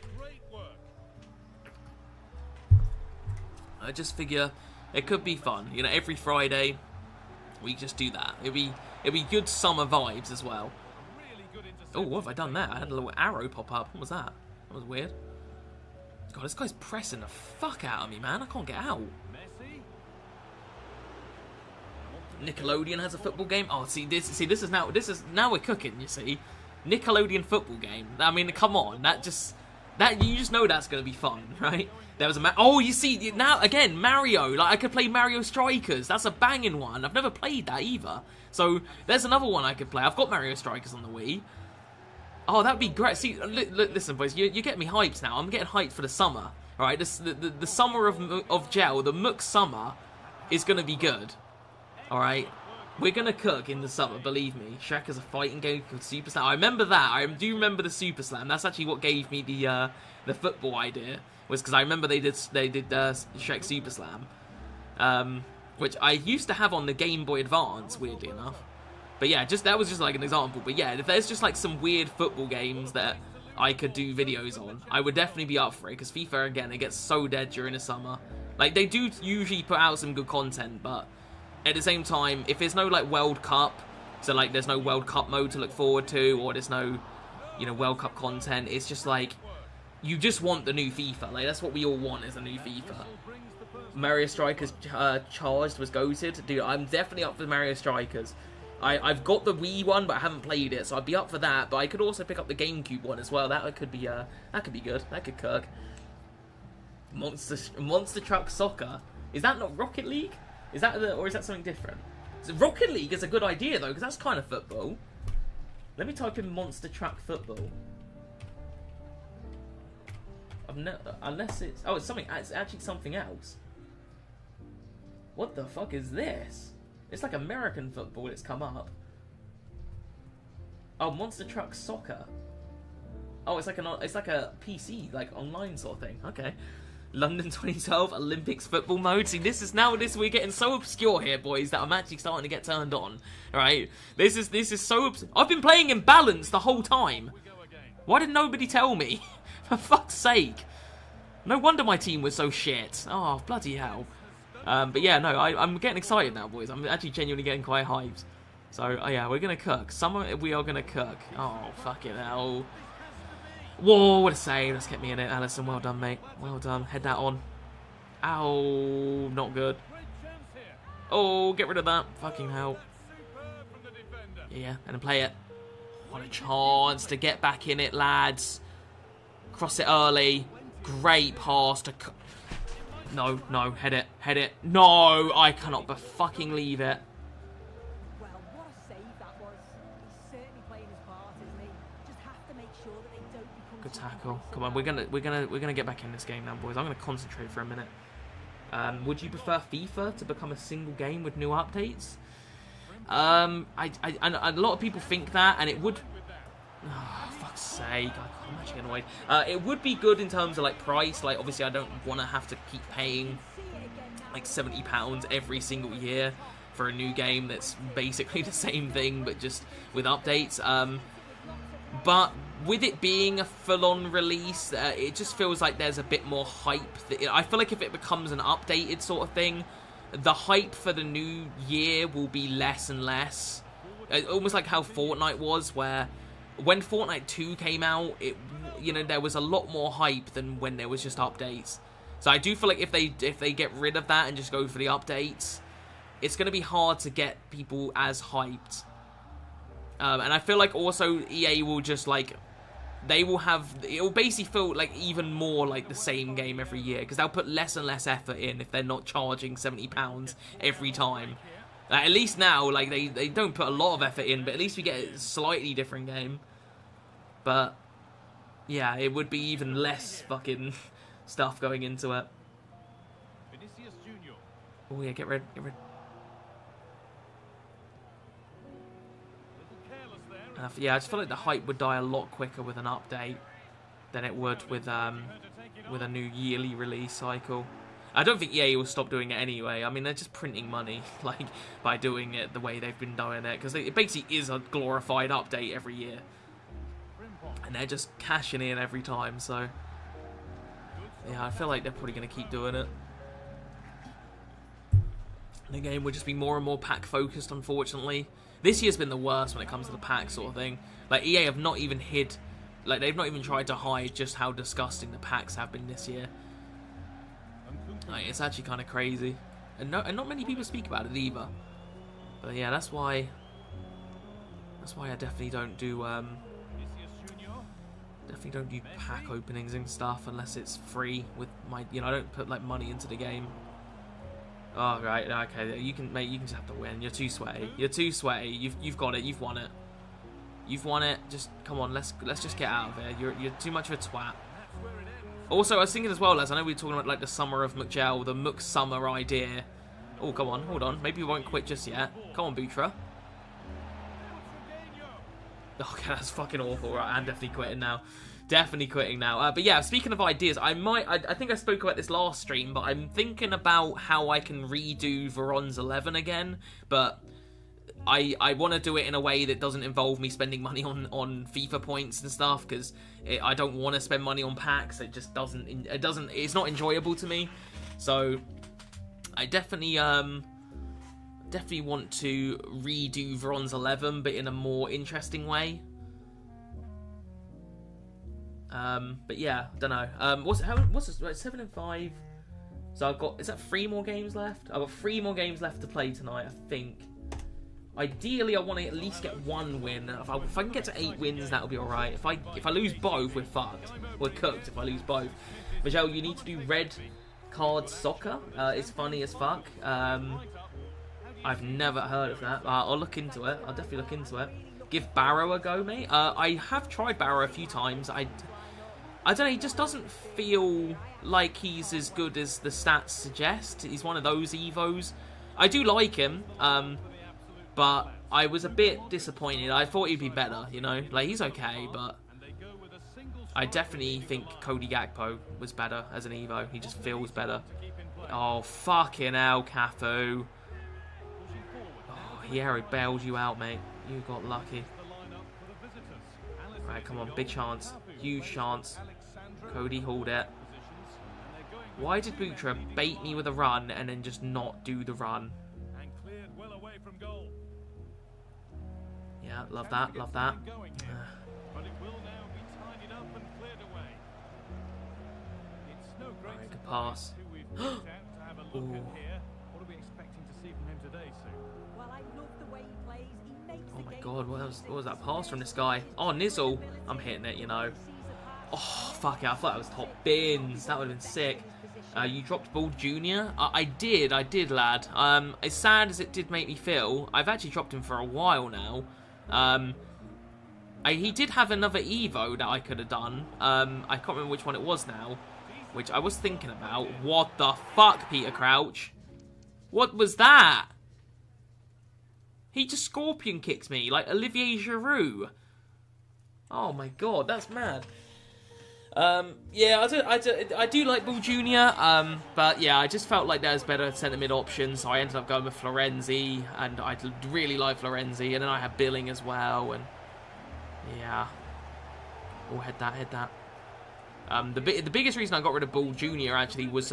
I just figure it could be fun. You know, every Friday, We just do that. It'll be good summer vibes as well. Oh, what have I done there? I had a little arrow pop up. What was that? That was weird. God, this guy's pressing the fuck out of me, man. I can't get out. Nickelodeon has a football game. Oh, this is now we're cooking. You see, Nickelodeon football game. I mean, come on, you just know that's gonna be fun, right? There was oh, you see now again Mario. Like I could play Mario Strikers. That's a banging one. I've never played that either. So there's another one I could play. I've got Mario Strikers on the Wii. Oh, that'd be great. See, listen, boys, you get me hyped now. I'm getting hyped for the summer. All right, the summer of Mcjell, the Mc summer, is gonna be good. All right, we're gonna cook in the summer. Believe me. Shrek is a fighting game called Super Slam. I remember that. I do remember the Super Slam. That's actually what gave me the football idea. Was because I remember they did Shrek Super Slam, which I used to have on the Game Boy Advance. Weirdly enough. But yeah, that was just like an example. But yeah, if there's just like some weird football games that I could do videos on, I would definitely be up for it. Because FIFA, again, it gets so dead during the summer. Like, they do usually put out some good content, but at the same time, if there's no like World Cup, so like there's no World Cup mode to look forward to, or there's no, you know, World Cup content, it's just like, you just want the new FIFA. Like, that's what we all want, is a new FIFA. Mario Strikers Charged was goated. Dude, I'm definitely up for Mario Strikers. I've got the Wii one, but I haven't played it, so I'd be up for that. But I could also pick up the GameCube one as well. That could be good. That could cook. Monster Truck Soccer. Is that not Rocket League? Is that or is that something different? So Rocket League is a good idea though, because that's kind of football. Let me type in Monster Truck Football. Unless it's it's something. It's actually something else. What the fuck is this? It's like American football. It's come up. Oh, Monster Truck Soccer. Oh, it's like a PC, like online sort of thing. Okay. London 2012 Olympics football mode. See, we're getting so obscure here, boys, that I'm actually starting to get turned on. All right, this is so. I've been playing in balance the whole time. Why did nobody tell me? For fuck's sake! No wonder my team was so shit. Oh, bloody hell. But yeah, no, I'm getting excited now, boys. I'm actually genuinely getting quite hyped. So, yeah, we're going to cook. Summer, we are going to cook. Oh, fucking hell. Whoa, what a save. Let's get me in it, Allison. Well done, mate. Well done. Head that on. Ow, not good. Oh, get rid of that. Fucking hell. Yeah, and then play it. What a chance to get back in it, lads. Cross it early. Great pass to... No, head it. No, I cannot but fucking leave it. Well, what a save that was. He's certainly playing his part, isn't he? Just have to make sure that they don't become... Good tackle. Come on, we're gonna get back in this game now, boys. I'm gonna concentrate for a minute. Would you prefer FIFA to become a single game with new updates? A lot of people think that, and it would... Oh, fuck's sake, I'm actually annoyed. It would be good in terms of like price. Like, obviously I don't want to have to keep paying like £70 every single year for a new game that's basically the same thing but just with updates. But with it being a full-on release, it just feels like there's a bit more hype. I feel like if it becomes an updated sort of thing, the hype for the new year will be less and less. Almost like how Fortnite was, where when Fortnite 2 came out, there was a lot more hype than when there was just updates. So I do feel like if they get rid of that and just go for the updates, it's going to be hard to get people as hyped. And I feel like also EA will just like, it will basically feel like even more like the same game every year, because they'll put less and less effort in if they're not charging £70 every time. At least now, like, they don't put a lot of effort in, but at least we get a slightly different game. But, yeah, it would be even less fucking stuff going into it. Oh, yeah, get rid. Yeah, I just feel like the hype would die a lot quicker with an update than it would with a new yearly release cycle. I don't think EA will stop doing it anyway. I mean, they're just printing money, like, by doing it the way they've been doing it, because it basically is a glorified update every year, and they're just cashing in every time. So, yeah, I feel like they're probably going to keep doing it. The game would just be more and more pack focused, unfortunately. This year's been the worst when it comes to the pack sort of thing. Like, EA have not even hid, like, they've not even tried to hide just how disgusting the packs have been this year. Like, it's actually kind of crazy. And not many people speak about it either. But yeah, that's why I definitely don't do pack openings and stuff unless it's free with my, you know, I don't put like money into the game. Oh right, okay, you can just have to win. You're too sweaty. You're too sweaty. You've got it. You've won it. You've won it. Just come on. Let's just get out of here. You're too much of a twat. Also, I was thinking as well, lads. I know we were talking about like the summer of Mcjell, the Mc summer idea. Oh, come on, hold on. Maybe we won't quit just yet. Come on, Butra. Okay, that's fucking awful. Right, I'm definitely quitting now. Definitely quitting now. But yeah, speaking of ideas, I think I spoke about this last stream, but I'm thinking about how I can redo Veron's 11 again, but I want to do it in a way that doesn't involve me spending money on FIFA points and stuff, because I don't want to spend money on packs. It just doesn't, it's not enjoyable to me. So I definitely want to redo Veron's 11, but in a more interesting way. But yeah, don't know. What's this? Right, 7 and 5. So I've got, is that 3 more games left? I've got 3 more games left to play tonight, I think. Ideally, I want to at least get 1 win. If I can get to 8 wins, that'll be alright. If I lose both, we're fucked. We're cooked if I lose both. Mcjell, you need to do red card soccer. It's funny as fuck. I've never heard of that. I'll look into it. I'll definitely look into it. Give Barrow a go, mate. I have tried Barrow a few times. I don't know, he just doesn't feel like he's as good as the stats suggest. He's one of those Evos. I do like him, but I was a bit disappointed. I thought he'd be better, you know? Like, he's okay, but I definitely think Cody Gakpo was better as an Evo. He just feels better. Oh, fucking hell, Cafu. Oh, yeah, he bailed you out, mate. You got lucky. Right, come on, big chance. Huge chance. Cody hauled it. Why did Butra bait me with a run and then just not do the run? Yeah, love that, love that. Alright, good pass. Ooh. Oh my god, what was that pass from this guy? Oh, Nizzle. I'm hitting it, you know. Oh, fuck it. I thought that was top bins. That would have been sick. You dropped Ball Jr.? I did, lad. As sad as it did make me feel, I've actually dropped him for a while now. He did have another Evo that I could have done. I can't remember which one it was now, which I was thinking about. What the fuck, Peter Crouch? What was that? He just scorpion kicked me like Olivier Giroud. Oh my god, that's mad. Yeah, I do like Bull Jr. But yeah, I just felt like there was better centre mid options, so I ended up going with Florenzi, and I really like Florenzi, and then I had Billing as well, and yeah. Oh, head that. The biggest reason I got rid of Bull Jr. actually was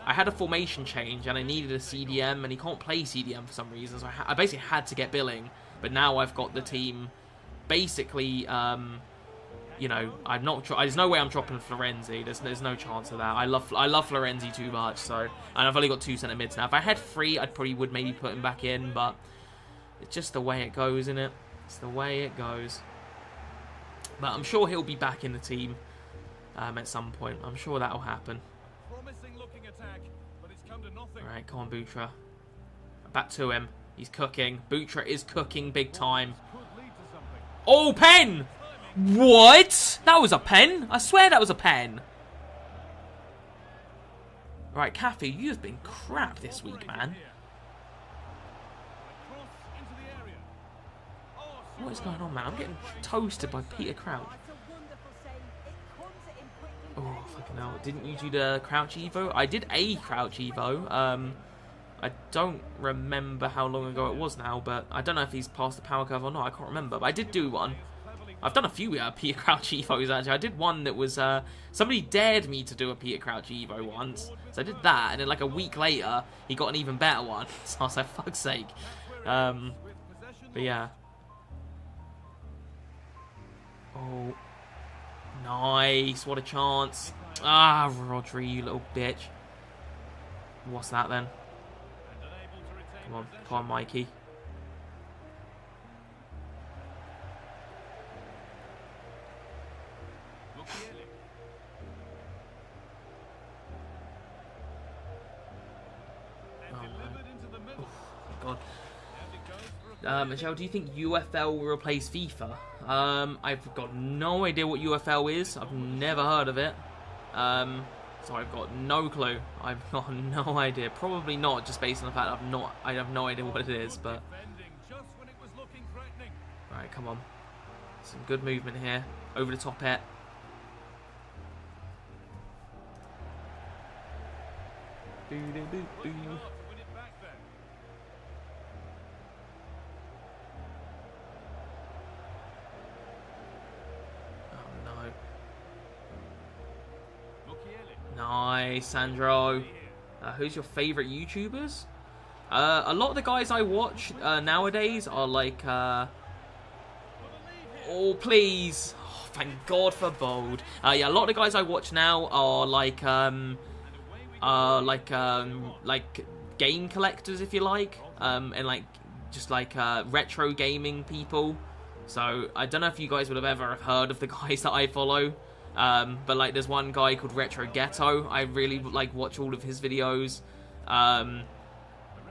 I had a formation change and I needed a CDM, and he can't play CDM for some reason, so I basically had to get Billing. But now I've got the team basically, you know, I'm not. There's no way I'm dropping Florenzi. There's no chance of that. I love Florenzi too much. So, and I've only got 2 centre mids now. If I had 3, I'd probably would maybe put him back in, but it's just the way it goes, isn't it? It's the way it goes. But I'm sure he'll be back in the team at some point. I'm sure that'll happen. Alright, come on, Butra. Back to him. He's cooking. Butra is cooking big time. Oh, pen! What? That was a pen? I swear that was a pen. Alright, Cafe, you've been crap this week, man. What is going on, man? I'm getting toasted by Peter Crouch. Oh, fucking hell. Didn't you do the Crouch Evo? I did a Crouch Evo. I don't remember how long ago it was now, but I don't know if he's passed the power curve or not. I can't remember, but I did do one. I've done a few Peter Crouch Evos, actually. I did one that was... somebody dared me to do a Peter Crouch Evo once. So I did that, and then like a week later, he got an even better one. So I was like, fuck's sake. But yeah. Oh. Nice. What a chance. Ah, Rodri, you little bitch. What's that then? Come on, Mikey. Mcjell, do you think UFL will replace FIFA? I've got no idea what UFL is. I've never heard of it. So I've got no clue. I've got no idea. Probably not, just based on the fact I have no idea what it is. But right, come on. Some good movement here. Over the top it. Nice, Sandro. Who's your favourite YouTubers? A lot of the guys I watch nowadays are like... oh, please. Oh, thank God for bold. Yeah, a lot of the guys I watch now are like game collectors, if you like. And like, just like retro gaming people. So, I don't know if you guys would have ever heard of the guys that I follow. But like there's one guy called Retro Ghetto. I really like watch all of his videos.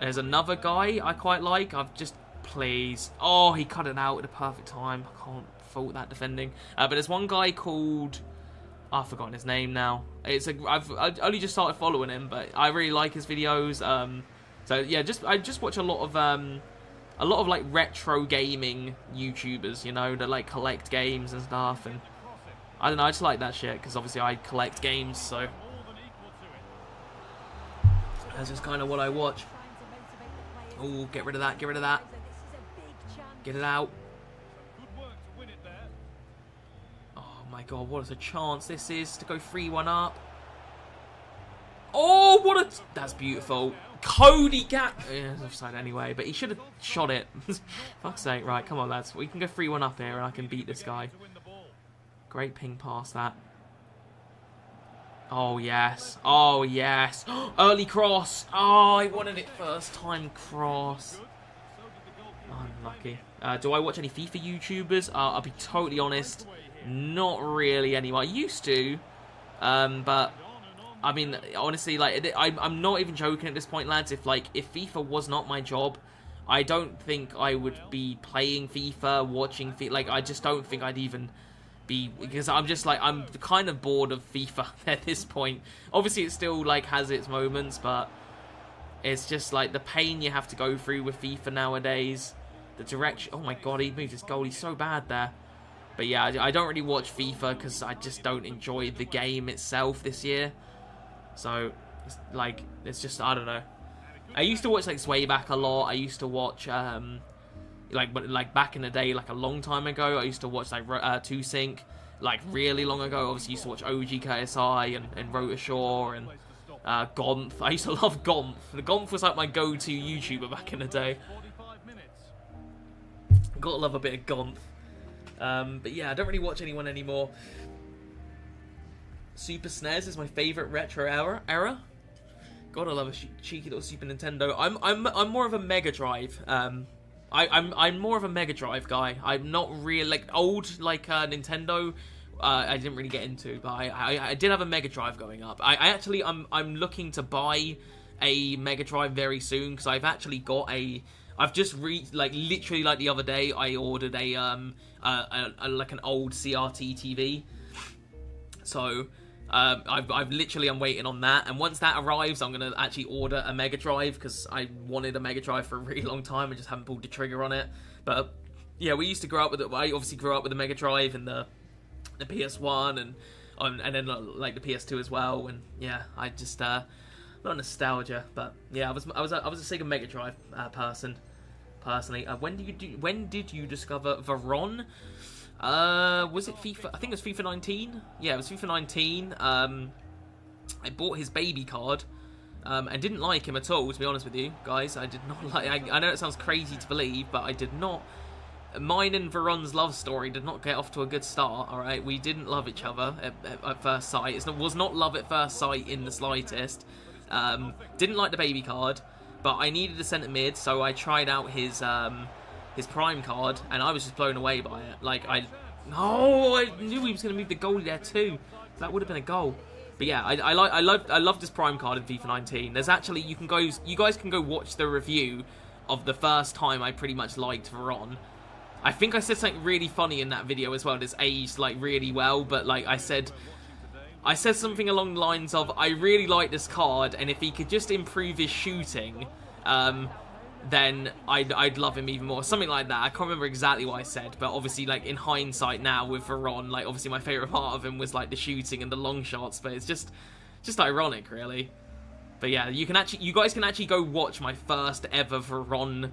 There's another guy I quite like. Please. Oh, he cut it out at the perfect time. I can't fault that defending. But there's one guy called... oh, I've forgotten his name now. I've only just started following him, but I really like his videos. So yeah, I just watch a lot of like retro gaming YouTubers, you know, that like collect games and stuff, and I don't know, I just like that shit, because obviously I collect games, so that's just kind of what I watch. Oh, get rid of that, get rid of that. Get it out. Oh my God, what a chance this is to go 3-1 up. Oh, what a... that's beautiful. Cody Gap... yeah, it's offside anyway, but he should have shot it. Fuck's sake. Right, come on, lads. We can go 3-1 up here, and I can beat this guy. Great ping pass, that. Oh, yes. Oh, yes. Early cross. Oh, I wanted it first time cross. Unlucky. Do I watch any FIFA YouTubers? I'll be totally honest. Not really anymore. I used to. But, I mean, honestly, like, I'm not even joking at this point, lads. If FIFA was not my job, I don't think I would be playing FIFA, watching FIFA. Like, I just don't think I'd even... because I'm just like, I'm kind of bored of FIFA at this point. Obviously it still like has its moments, but it's just like the pain you have to go through with FIFA nowadays. The direction, oh my God, he moved his goal, he's so bad there. But yeah, I don't really watch FIFA because I just don't enjoy the game itself this year. So it's like, it's just, I don't know. I used to watch like Swayback a lot. I used to watch like back in the day, like a long time ago, I used to watch like 2Sync, like really long ago. Obviously used to watch OG KSI and Rotashaw and Gonth. I used to love Gonth. The Gonth was like my go-to YouTuber back in the day. Gotta love a bit of Gonth. But yeah, I don't really watch anyone anymore. Super SNES is my favourite retro era. God, I love a cheeky little Super Nintendo. I'm more of a Mega Drive. I'm more of a Mega Drive guy. I'm not really like old like Nintendo. I didn't really get into, but I did have a Mega Drive going up. I'm looking to buy a Mega Drive very soon because I've actually got a. I've just literally like the other day I ordered a like an old CRT TV. So. I'm waiting on that, and once that arrives, I'm gonna actually order a Mega Drive because I wanted a Mega Drive for a really long time. I just haven't pulled the trigger on it. But yeah, we used to grow up with it. I obviously grew up with the Mega Drive and the PS1 and then like the PS2 as well. And yeah, I just not nostalgia, but yeah, I was a Sega Mega Drive person personally. When did you discover Veron? Was it FIFA? I think it was FIFA 19. Yeah, it was FIFA 19. I bought his baby card. And didn't like him at all, to be honest with you, guys. I did not like... I know it sounds crazy to believe, but I did not... Mine and Veron's love story did not get off to a good start, alright? We didn't love each other at first sight. It was not love at first sight in the slightest. Didn't like the baby card, but I needed a centre mid, so I tried out his prime card, and I was just blown away by it. Like, Oh, I knew he was going to move the goalie there too. That would have been a goal. But yeah, I loved this prime card in FIFA 19. There's actually, you guys can go watch the review of the first time I pretty much liked Veron. I think I said something really funny in that video as well. It's aged like really well, but like I said something along the lines of, I really like this card, and if he could just improve his shooting, then I'd love him even more. Something like that. I can't remember exactly what I said, but obviously, like, in hindsight now with Veron, like, obviously my favourite part of him was, like, the shooting and the long shots, but it's just ironic, really. But yeah, you guys can actually go watch my first ever Veron,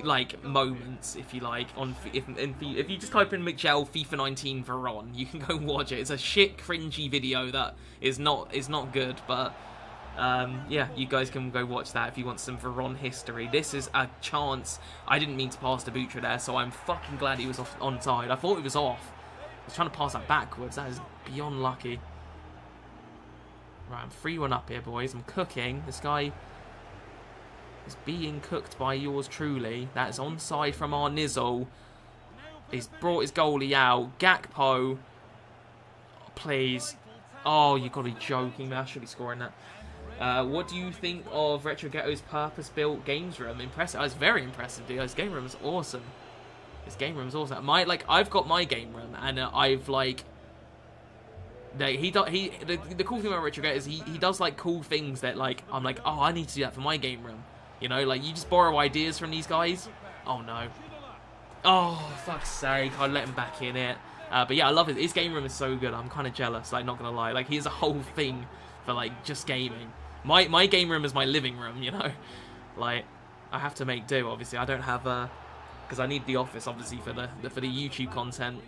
like, moments, if you like, if you just type in Mcjell FIFA 19 Veron, you can go watch it. It's a shit, cringy video that is not good, but... yeah, you guys can go watch that if you want some Veron history. This is a chance. I didn't mean to pass to Butra there, so I'm fucking glad he was onside. I thought it was off. I was trying to pass that backwards. That is beyond lucky. Right, I'm 3-1 up here, boys. I'm cooking. This guy is being cooked by yours truly. That is onside from our Nizzle. He's brought his goalie out. Gakpo. Please. Oh, you've got to be joking. I should be scoring that. What do you think of Retro Ghetto's purpose-built games room? Impressive. Oh, it's very impressive, dude. This game room is awesome. This game room is awesome. I've got my game room, and I've like, the cool thing about Retro Ghetto is he does like cool things that like I'm like, oh, I need to do that for my game room. You know, like you just borrow ideas from these guys. Oh no. Oh, fuck's sake! I let him back in it. But yeah, I love it. His game room is so good. I'm kind of jealous. Like, not gonna lie. Like, he has a whole thing for like just gaming. My game room is my living room, you know? Like, I have to make do, obviously. I don't have, because I need the office, obviously, for the YouTube content.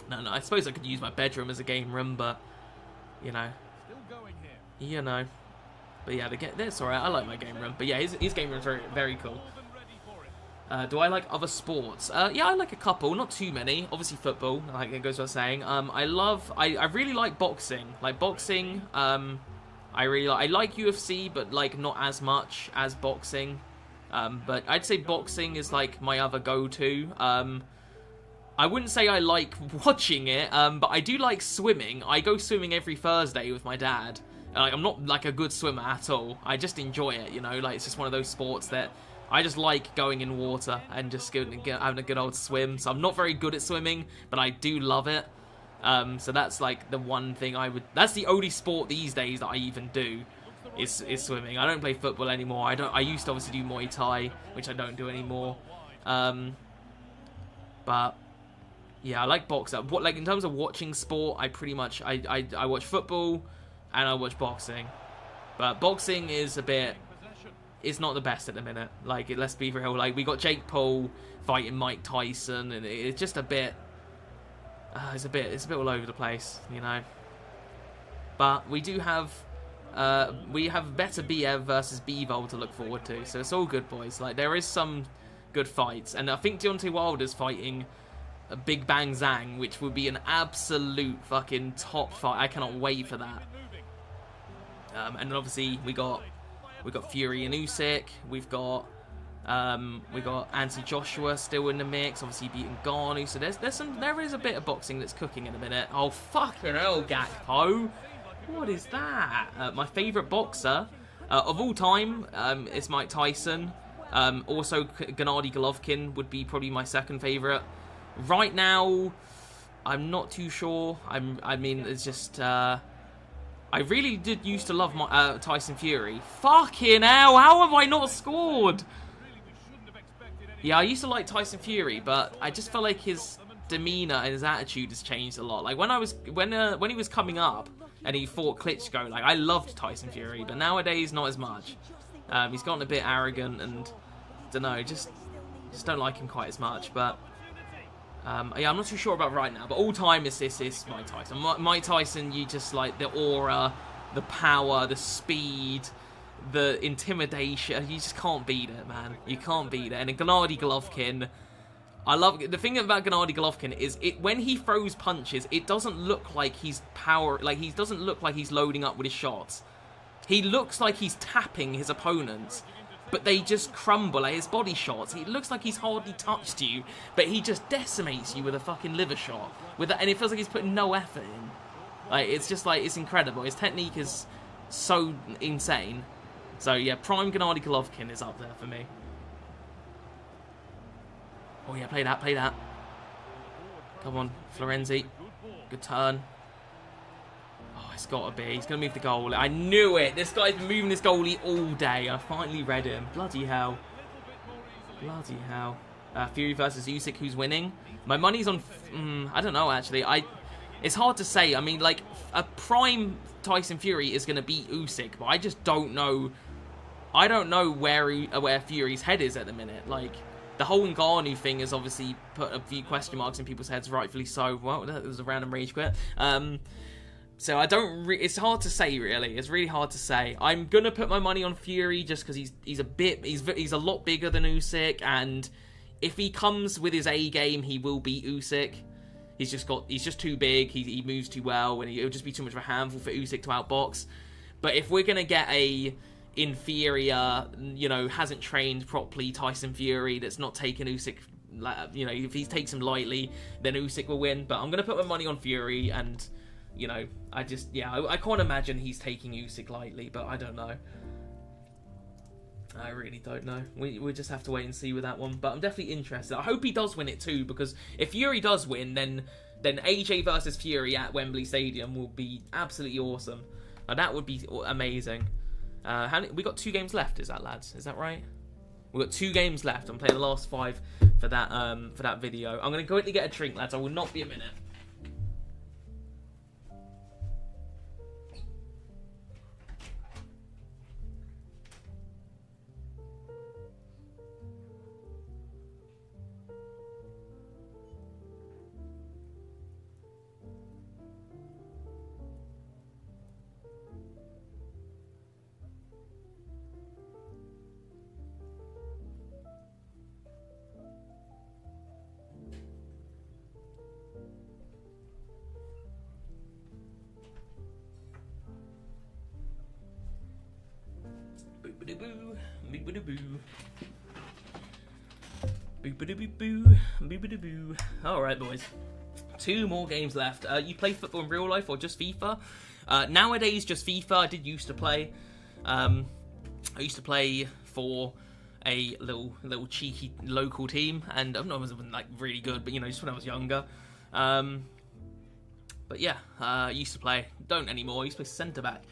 No, I suppose I could use my bedroom as a game room, but, you know. But yeah, that's alright. I like my game room. But yeah, his game room is very, very cool. Do I like other sports? Yeah, I like a couple, not too many. Obviously football, like it goes without saying. I really like boxing. Like boxing, I like UFC, but like not as much as boxing. But I'd say boxing is like my other go-to. I wouldn't say I like watching it, but I do like swimming. I go swimming every Thursday with my dad. Like, I'm not like a good swimmer at all. I just enjoy it, you know. Like, it's just one of those sports that I just like going in water and just having a good old swim. So I'm not very good at swimming, but I do love it. So that's like the one thing that's the only sport these days that I even do is swimming. I don't play football anymore. I used to obviously do Muay Thai, which I don't do anymore. But yeah, I like boxing. Like in terms of watching sport, I pretty much I watch football and I watch boxing. But boxing is it's not the best at the minute. Like, let's be real. Like, we got Jake Paul fighting Mike Tyson, and it's just a bit. It's a bit all over the place, you know. But we do have, better Biev versus Bivol to look forward to, so it's all good, boys. Like, there is some good fights, and I think Deontay Wilder's fighting a Big Bang Zhang, which would be an absolute fucking top fight. I cannot wait for that. And then obviously we got Fury and Usyk. We've got Anthony Joshua still in the mix. Obviously beating Garnu. So there is a bit of boxing that's cooking in a minute. Oh fucking hell, Gakpo! What is that? My favourite boxer of all time is Mike Tyson. Also Gennady Golovkin would be probably my second favourite. Right now, I'm not too sure. I mean, it's just. I really did used to love Tyson Fury. Fucking hell, how have I not scored? Yeah, I used to like Tyson Fury, but I just felt like his demeanour and his attitude has changed a lot. Like when he was coming up and he fought Klitschko, like I loved Tyson Fury, but nowadays not as much. He's gotten a bit arrogant and don't know, just don't like him quite as much. But Yeah, I'm not too sure about right now, but all time is Mike Tyson. Mike Tyson, you just like the aura, the power, the speed, the intimidation. You just can't beat it, man. You can't beat it. And Gennady Golovkin, I love the thing about Gennady Golovkin is when he throws punches, it doesn't look like he's he doesn't look like he's loading up with his shots. He looks like he's tapping his opponents, but they just crumble at his body shots. It looks like he's hardly touched you, but he just decimates you with a fucking liver shot. And it feels like he's putting no effort in. Like, it's just like, it's incredible. His technique is so insane. So yeah, prime Gennady Golovkin is up there for me. Oh yeah, play that, play that. Come on, Florenzi. Good turn. Oh, it's got to be. He's going to move the goal. I knew it. This guy's been moving this goalie all day. I finally read him. Bloody hell. Bloody hell. Fury versus Usyk, who's winning? My money's on... I don't know, actually. It's hard to say. I mean, like, a prime Tyson Fury is going to beat Usyk, but I just don't know... I don't know where Fury's head is at the minute. Like... The whole Ngannou thing has obviously put a few question marks in people's heads, rightfully so. Well, that was a random rage quit. So I don't. It's hard to say, really. It's really hard to say. I'm gonna put my money on Fury just because he's a lot bigger than Usyk, and if he comes with his A game, he will beat Usyk. He's just too big. He moves too well, and it'll just be too much of a handful for Usyk to outbox. But if we're gonna get a inferior, hasn't trained properly Tyson Fury that's not taken Usyk, if he takes him lightly, then Usyk will win. But I'm going to put my money on Fury, and, I can't imagine he's taking Usyk lightly, but I don't know. I really don't know. We'll just have to wait and see with that one, but I'm definitely interested. I hope he does win it too, because if Fury does win, then AJ versus Fury at Wembley Stadium will be absolutely awesome. That would be amazing. We got 2 games left, is that, lads? Is that right? We've got 2 games left. I'm playing the last 5 for that video. I'm going to quickly get a drink, lads. I will not be a minute. Alright, boys. 2 more games left. You play football in real life or just FIFA? Nowadays, just FIFA. I did used to play. I used to play for a little cheeky local team, and I wasn't like really good, but just when I was younger. But yeah, I used to play. Don't anymore. I used to play centre back.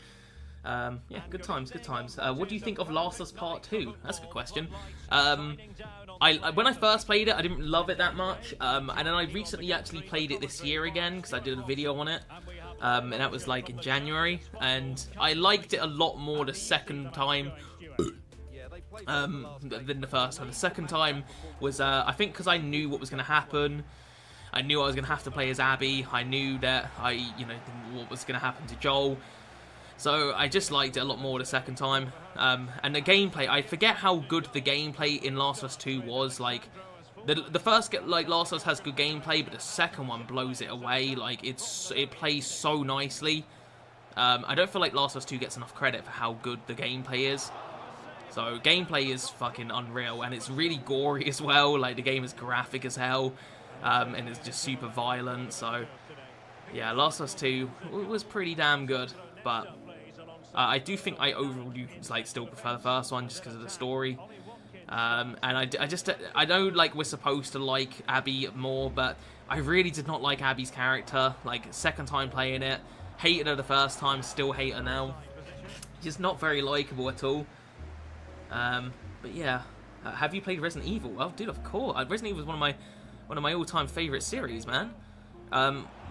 Yeah, good times, good times. What do you think of Last of Us Part 2? That's a good question. When I first played it, I didn't love it that much, and then I recently actually played it this year again, because I did a video on it, and that was like in January, and I liked it a lot more the second time than the first time. The second time was, I think because I knew what was going to happen. I knew I was going to have to play as Abby. I knew that what was going to happen to Joel. So I just liked it a lot more the second time. And the gameplay, I forget how good the gameplay in Last of Us 2 was. Like, the first Last of Us has good gameplay, but the second one blows it away. Like, it plays so nicely. I don't feel like Last of Us 2 gets enough credit for how good the gameplay is. So gameplay is fucking unreal, and it's really gory as well. Like, the game is graphic as hell, and it's just super violent. So yeah, Last of Us 2 was pretty damn good, but I do think I overall do still prefer the first one just because of the story. And I know we're supposed to like Abby more, but I really did not like Abby's character. Like, second time playing it, hated her the first time, still hate her now. Just not very likable at all. But yeah, have you played Resident Evil? Well, dude, of course. Resident Evil is one of my all-time favorite series, man.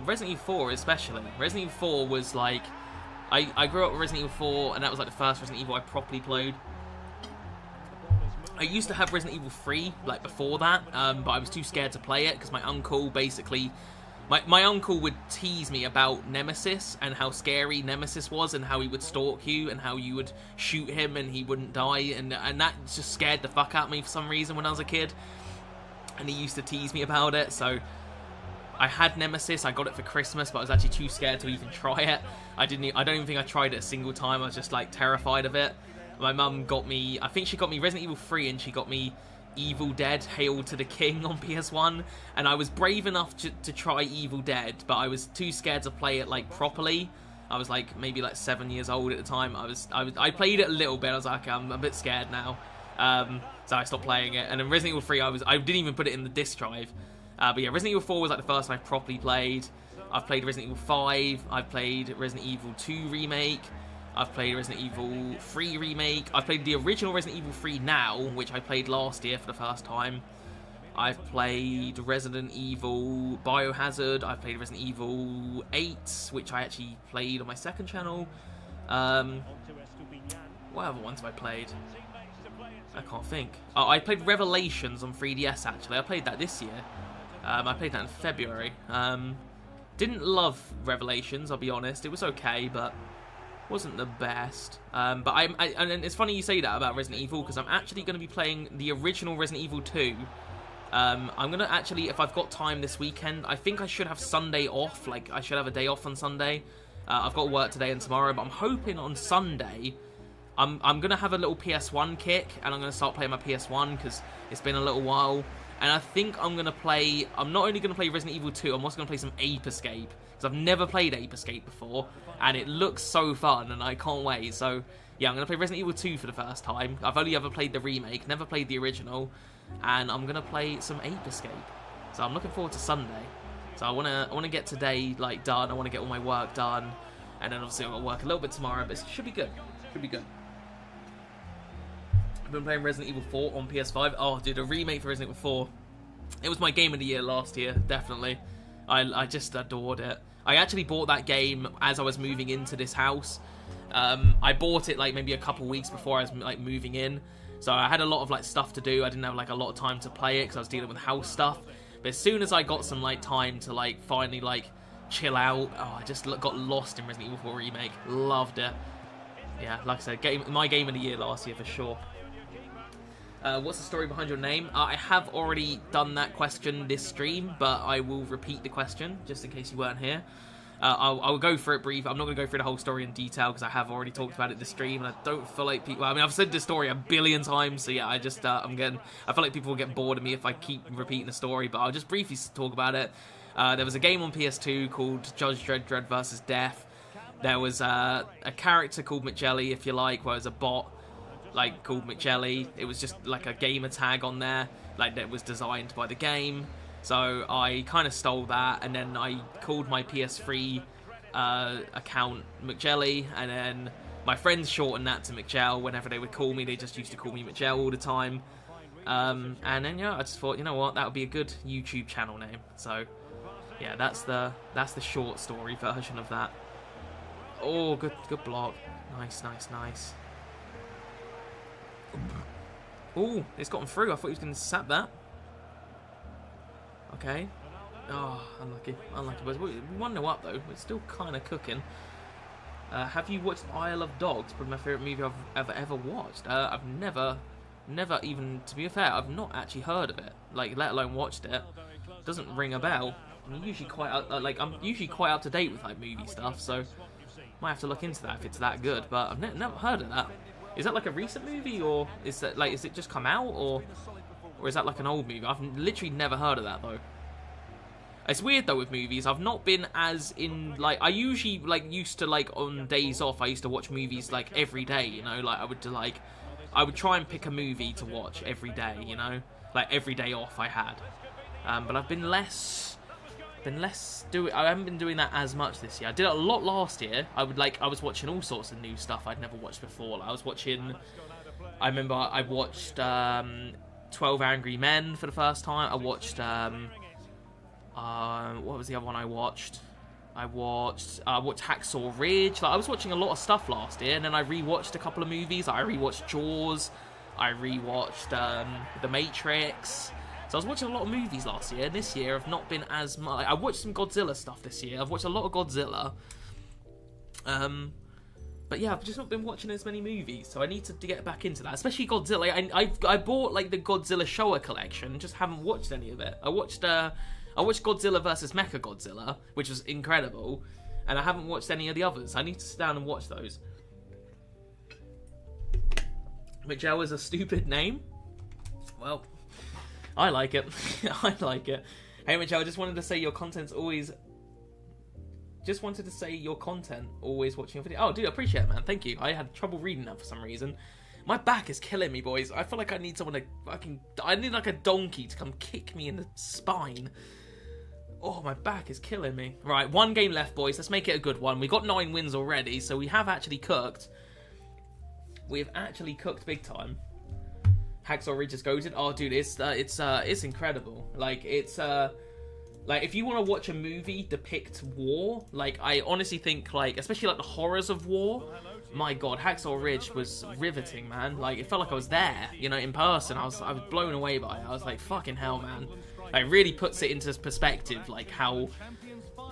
Resident Evil 4 especially. Resident Evil 4 was like, I grew up with Resident Evil 4, and that was like the first Resident Evil I properly played. I used to have Resident Evil 3, like, before that, but I was too scared to play it, because my uncle basically... My uncle would tease me about Nemesis, and how scary Nemesis was, and how he would stalk you, and how you would shoot him and he wouldn't die, and that just scared the fuck out of me for some reason when I was a kid. And he used to tease me about it, so... I had Nemesis, I got it for Christmas, but I was actually too scared to even try it. I don't even think I tried it a single time, I was just, like, terrified of it. My mum got me, I think she got me Resident Evil 3, and she got me Evil Dead, Hail to the King on PS1, and I was brave enough to try Evil Dead, but I was too scared to play it, like, properly. I was, like, maybe, like, 7 years old at the time. I played it a little bit, I was like, okay, I'm a bit scared now. So I stopped playing it, and then Resident Evil 3, I didn't even put it in the disc drive. But yeah, Resident Evil 4 was like the first time I properly played. I've played Resident Evil 5, I've played Resident Evil 2 Remake, I've played Resident Evil 3 Remake, I've played the original Resident Evil 3 now, which I played last year for the first time. I've played Resident Evil Biohazard, I've played Resident Evil 8, which I actually played on my second channel. What other ones have I played? I can't think. Oh, I played Revelations on 3DS actually, I played that this year. I played that in February. Didn't love Revelations, I'll be honest. It was okay, but wasn't the best. But and it's funny you say that about Resident Evil, because I'm actually going to be playing the original Resident Evil 2. I'm going to actually, if I've got time this weekend, I think I should have Sunday off. Like, I should have a day off on Sunday. I've got work today and tomorrow, but I'm hoping on Sunday... I'm going to have a little PS1 kick, and I'm going to start playing my PS1, because it's been a little while. And I think I'm going to play... I'm not only going to play Resident Evil 2, I'm also going to play some Ape Escape. Because I've never played Ape Escape before. And it looks so fun, and I can't wait. So, yeah, I'm going to play Resident Evil 2 for the first time. I've only ever played the remake, never played the original. And I'm going to play some Ape Escape. So I'm looking forward to Sunday. So I want to get today, like, done. I want to get all my work done. And then, obviously, I've got to work a little bit tomorrow. But it should be good. Should be good. I've been playing Resident Evil 4 on PS5. Oh, dude, a remake for Resident Evil 4. It was my game of the year last year, definitely. I just adored it. I actually bought that game as I was moving into this house. I bought it like maybe a couple weeks before I was like moving in. So I had a lot of like stuff to do. I didn't have like a lot of time to play it because I was dealing with house stuff. But as soon as I got some like time to like finally like chill out, oh, I just got lost in Resident Evil 4 Remake. Loved it. Yeah, like I said, my game of the year last year for sure. What's the story behind your name? I have already done that question this stream, but I will repeat the question, just in case you weren't here. I'll go for it brief. I'm not going to go through the whole story in detail, because I have already talked about it this stream, and I don't feel like people... I mean, I've said this story a billion times, so yeah, I feel like people will get bored of me if I keep repeating the story, but I'll just briefly talk about it. There was a game on PS2 called Judge Dredd vs. Death. There was a character called Mcjell, if you like, where it was a bot, like, called Mcjell. It was just like a gamer tag on there, like, that was designed by the game. So I kind of stole that, and then I called my PS3 account Mcjell, and then my friends shortened that to Mcjell. Whenever they would call me, they just used to call me Mcjell all the time. And then yeah, I just thought, you know what, that would be a good YouTube channel name. So yeah, that's the short story version of that. Oh, good block. Nice. Oh, it's gotten through. I thought he was going to sap that. Okay. Oh, unlucky. But we 1-0 up, though. We're still kind of cooking. Have you watched Isle of Dogs? Probably my favourite movie I've ever watched. I've never even, to be fair, I've not actually heard of it. Like, let alone watched it. Doesn't ring a bell. I'm usually quite up to date with like movie stuff, so might have to look into that if it's that good. But I've never heard of that. Is that like a recent movie, or is it just come out, or is that like an old movie? I've literally never heard of that though. It's weird though with movies. I've not been as in like I usually like used to like on days off. I used to watch movies like every day. You know, like I would try and pick a movie to watch every day. You know, like every day off I had. But I've been less I haven't been doing that as much this year. I did it a lot last year. I was watching all sorts of new stuff I'd never watched before. I remember I watched 12 Angry Men for the first time. I watched what was the other one I watched? I watched Hacksaw Ridge. Like, I was watching a lot of stuff last year, and then I rewatched a couple of movies. I rewatched Jaws. I rewatched The Matrix. So I was watching a lot of movies last year, and this year I've not been as much. I watched some Godzilla stuff this year. I've watched a lot of Godzilla. But yeah, I've just not been watching as many movies, so I need to get back into that, especially Godzilla. I bought like the Godzilla Showa collection, just haven't watched any of it. I watched Godzilla vs Mechagodzilla, which was incredible, and I haven't watched any of the others. I need to sit down and watch those. Mcjell is a stupid name. Well, I like it. I like it. Hey Mcjell, I just wanted to say your content's always... Just wanted to say your content, always watching a video. Oh, dude, I appreciate it, man. Thank you. I had trouble reading that for some reason. My back is killing me, boys. I feel like I need someone to fucking... I need like a donkey to come kick me in the spine. Oh, my back is killing me. Right, 1 game left, boys. Let's make it a good one. We got 9 wins already, so we have actually cooked. We've actually cooked big time. Hacksaw Ridge is goated. Oh, dude, it's incredible. Like, it's... Like, if you want to watch a movie depict war, like, I honestly think, like, especially, like, the horrors of war, my god, Hacksaw Ridge was riveting, man. Like, it felt like I was there, you know, in person. I was blown away by it. I was like, fucking hell, man. Like, it really puts it into perspective, like, how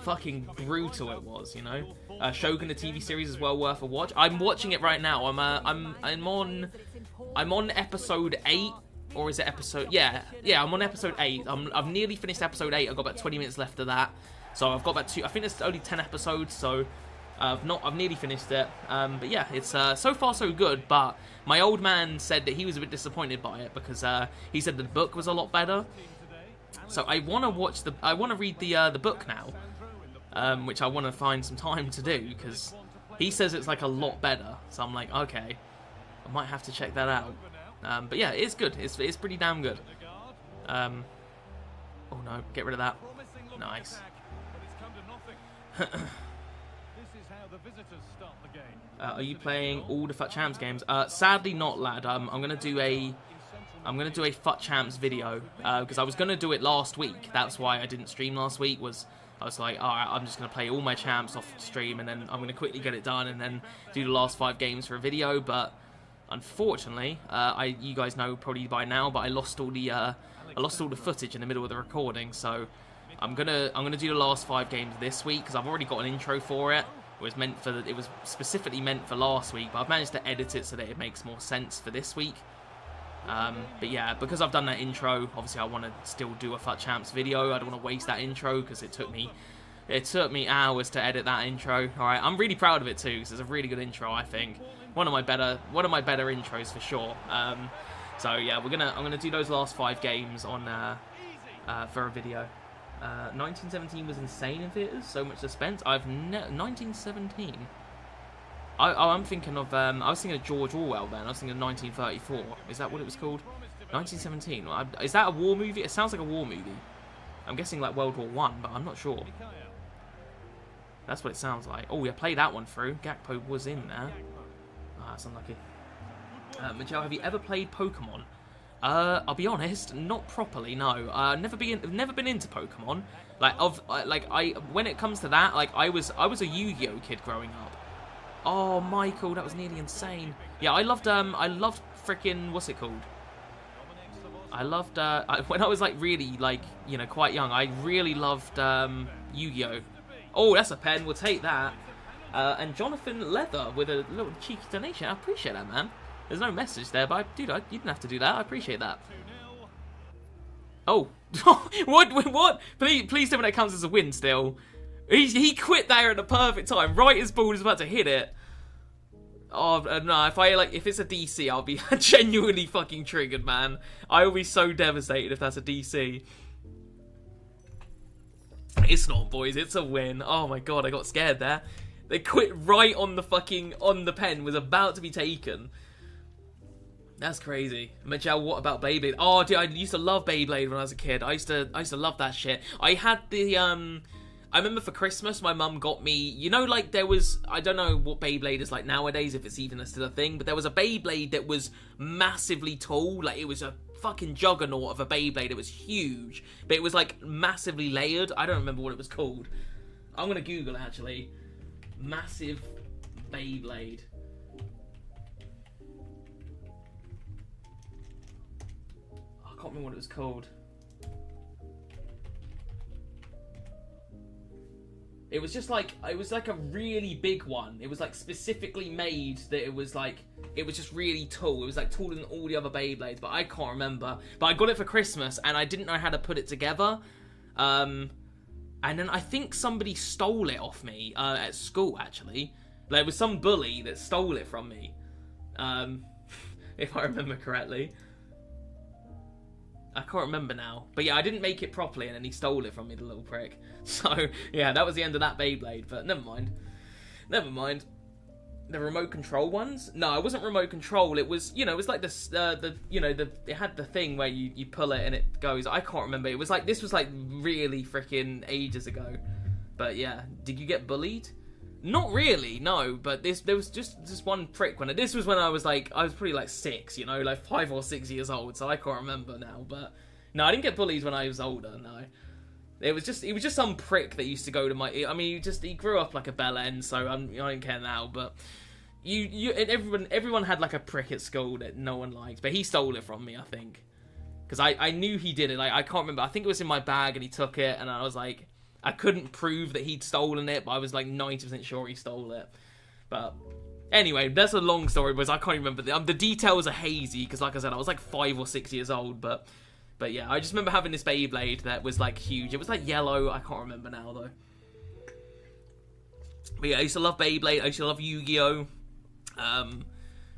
fucking brutal it was, you know? Shogun, the TV series, is well worth a watch. I'm watching it right now. I'm on episode 8. Or is it episode... Yeah, I'm on episode 8. I've nearly finished episode 8. I've got about 20 minutes left of that. So I've got about 2... I think it's only 10 episodes, so... I've nearly finished it. But yeah, it's so far so good, but my old man said that he was a bit disappointed by it, because he said the book was a lot better. So I want to watch the... I want to read the book now, which I want to find some time to do, because he says it's like a lot better. So I'm like, okay, I might have to check that out. But yeah, it's good. It's pretty damn good. Oh no, get rid of that. Nice. Are you playing all the FUT Champs games? Sadly not, lad. I'm gonna do a FUT Champs video because I was gonna do it last week. That's why I didn't stream last week. I was like, alright, I'm just gonna play all my champs off stream, and then I'm gonna quickly get it done, and then do the last 5 games for a video. But unfortunately, you guys know probably by now, but I lost all the footage in the middle of the recording, so I'm gonna do the last 5 games this week, because I've already got an intro for it. It was specifically meant for last week, but I've managed to edit it so that it makes more sense for this week. But yeah, because I've done that intro, obviously I want to still do a FUT Champs video. I don't want to waste that intro, because it took me hours to edit that intro. Alright, I'm really proud of it too, because it's a really good intro, I think. One of my better intros for sure. So yeah, I'm gonna do those last 5 games on for a video. 1917 was insane in theaters. So much suspense. 1917. I'm thinking of. I was thinking of George Orwell then. I was thinking of 1934. Is that what it was called? 1917. Is that a war movie? It sounds like a war movie. I'm guessing like World War One, but I'm not sure. That's what it sounds like. Oh, yeah, play that one through. Gakpo was in there. That's unlucky. Mcjell, have you ever played Pokemon? I'll be honest, not properly. No, never been into Pokemon. When it comes to that, like I was a Yu-Gi-Oh kid growing up. Oh, Michael, that was nearly insane. Yeah, I loved freaking, what's it called? I loved when I was like really quite young. I really loved Yu-Gi-Oh. Oh, that's a pen. We'll take that. And Jonathan Leather with a little cheeky donation. I appreciate that, man. There's no message there, but dude, you didn't have to do that. I appreciate that. Oh, what? Please tell me that counts as a win. Still, he quit there at the perfect time, right as ball was about to hit it. Oh no! If it's a DC, I'll be genuinely fucking triggered, man. I will be so devastated if that's a DC. It's not, boys. It's a win. Oh my god, I got scared there. They quit right on the pen was about to be taken. That's crazy. Mcjell, what about Beyblade? Oh, dude, I used to love Beyblade when I was a kid. I used to love that shit. I had the I remember for Christmas my mum got me, you know, like there was, I don't know what Beyblade is like nowadays, if it's even still a thing, but there was a Beyblade that was massively tall. Like it was a fucking juggernaut of a Beyblade. It was huge, but it was like massively layered. I don't remember what it was called. I'm gonna Google actually. Massive Beyblade. can't remember what it was called. It was just like, it was like a really big one. It was like specifically made that it was like, it was just really tall. It was like taller than all the other Beyblades, but I can't remember. But I got it for Christmas and I didn't know how to put it together. And then I think somebody stole it off me at school, actually. Like, it was some bully that stole it from me. If I remember correctly. I can't remember now. But yeah, I didn't make it properly and then he stole it from me, the little prick. So, yeah, that was the end of that Beyblade. But never mind. Never mind. The remote control ones? No, it wasn't remote control. It was, you know, it was like it had the thing where you pull it and it goes. I can't remember. It was like, this was like really freaking ages ago. But yeah, did you get bullied? Not really, no, but there was just one prick when this was when I was probably like 6, you know, like 5 or 6 years old, so I can't remember now, but no, I didn't get bullied when I was older, no. He was just some prick that used to go to my, I mean, he grew up like a bell end, so I don't care now, but everyone had like a prick at school that no one liked, but he stole it from me, I think, because I knew he did it, like, I can't remember, I think it was in my bag and he took it, and I was like, I couldn't prove that he'd stolen it, but I was like 90% sure he stole it. But anyway, that's a long story, because I can't remember. The details are hazy, because like I said, I was like 5 or 6 years old. But yeah, I just remember having this Beyblade that was like huge. It was like yellow. I can't remember now, though. But yeah, I used to love Beyblade. I used to love Yu-Gi-Oh!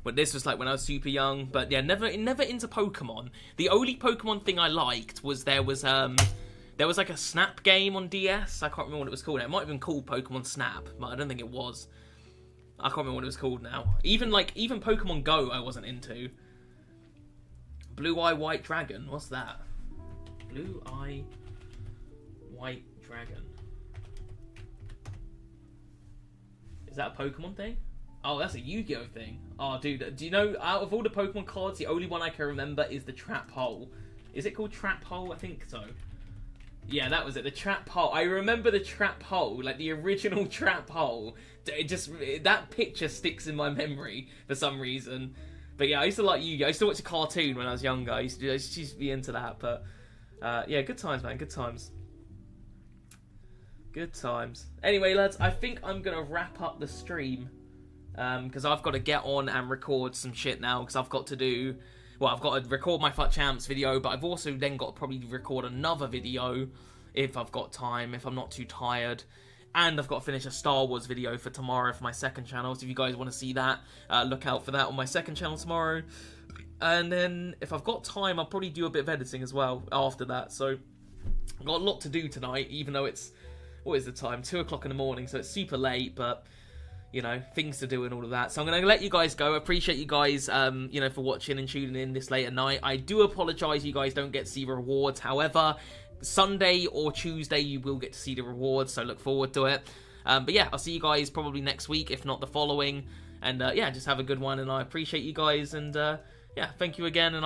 But this was like when I was super young. But yeah, never into Pokemon. The only Pokemon thing I liked was there was like a Snap game on DS. I can't remember what it was called. It might have been called Pokemon Snap, but I don't think it was. I can't remember what it was called now. Even Pokemon Go I wasn't into. Blue Eye White Dragon. What's that? Blue Eye White Dragon. Is that a Pokemon thing? Oh, that's a Yu-Gi-Oh thing. Oh, dude, do you know, out of all the Pokemon cards, the only one I can remember is the Trap Hole. Is it called Trap Hole? I think so. Yeah, that was it. The Trap Hole. I remember the Trap Hole, like the original Trap Hole. That picture sticks in my memory for some reason. But yeah, I used to like Yu-Gi-Oh! I used to watch a cartoon when I was younger. I used to be into that. But yeah, good times, man. Good times. Good times. Anyway, lads, I think I'm gonna wrap up the stream because I've got to get on and record some shit now because I've got to do. Well, I've got to record my FUT Champs video, but I've also then got to probably record another video if I've got time, if I'm not too tired. And I've got to finish a Star Wars video for tomorrow for my second channel, so if you guys want to see that, look out for that on my second channel tomorrow. And then, if I've got time, I'll probably do a bit of editing as well after that. So, I've got a lot to do tonight, even though it's, what is the time? 2 o'clock in the morning, so it's super late, but you know, things to do and all of that. So I'm going to let you guys go. I appreciate you guys, you know, for watching and tuning in this late at night. I do apologise you guys don't get to see rewards. However, Sunday or Tuesday you will get to see the rewards, so look forward to it. But yeah, I'll see you guys probably next week, if not the following. And yeah, just have a good one, and I appreciate you guys. And yeah, thank you again, and I'll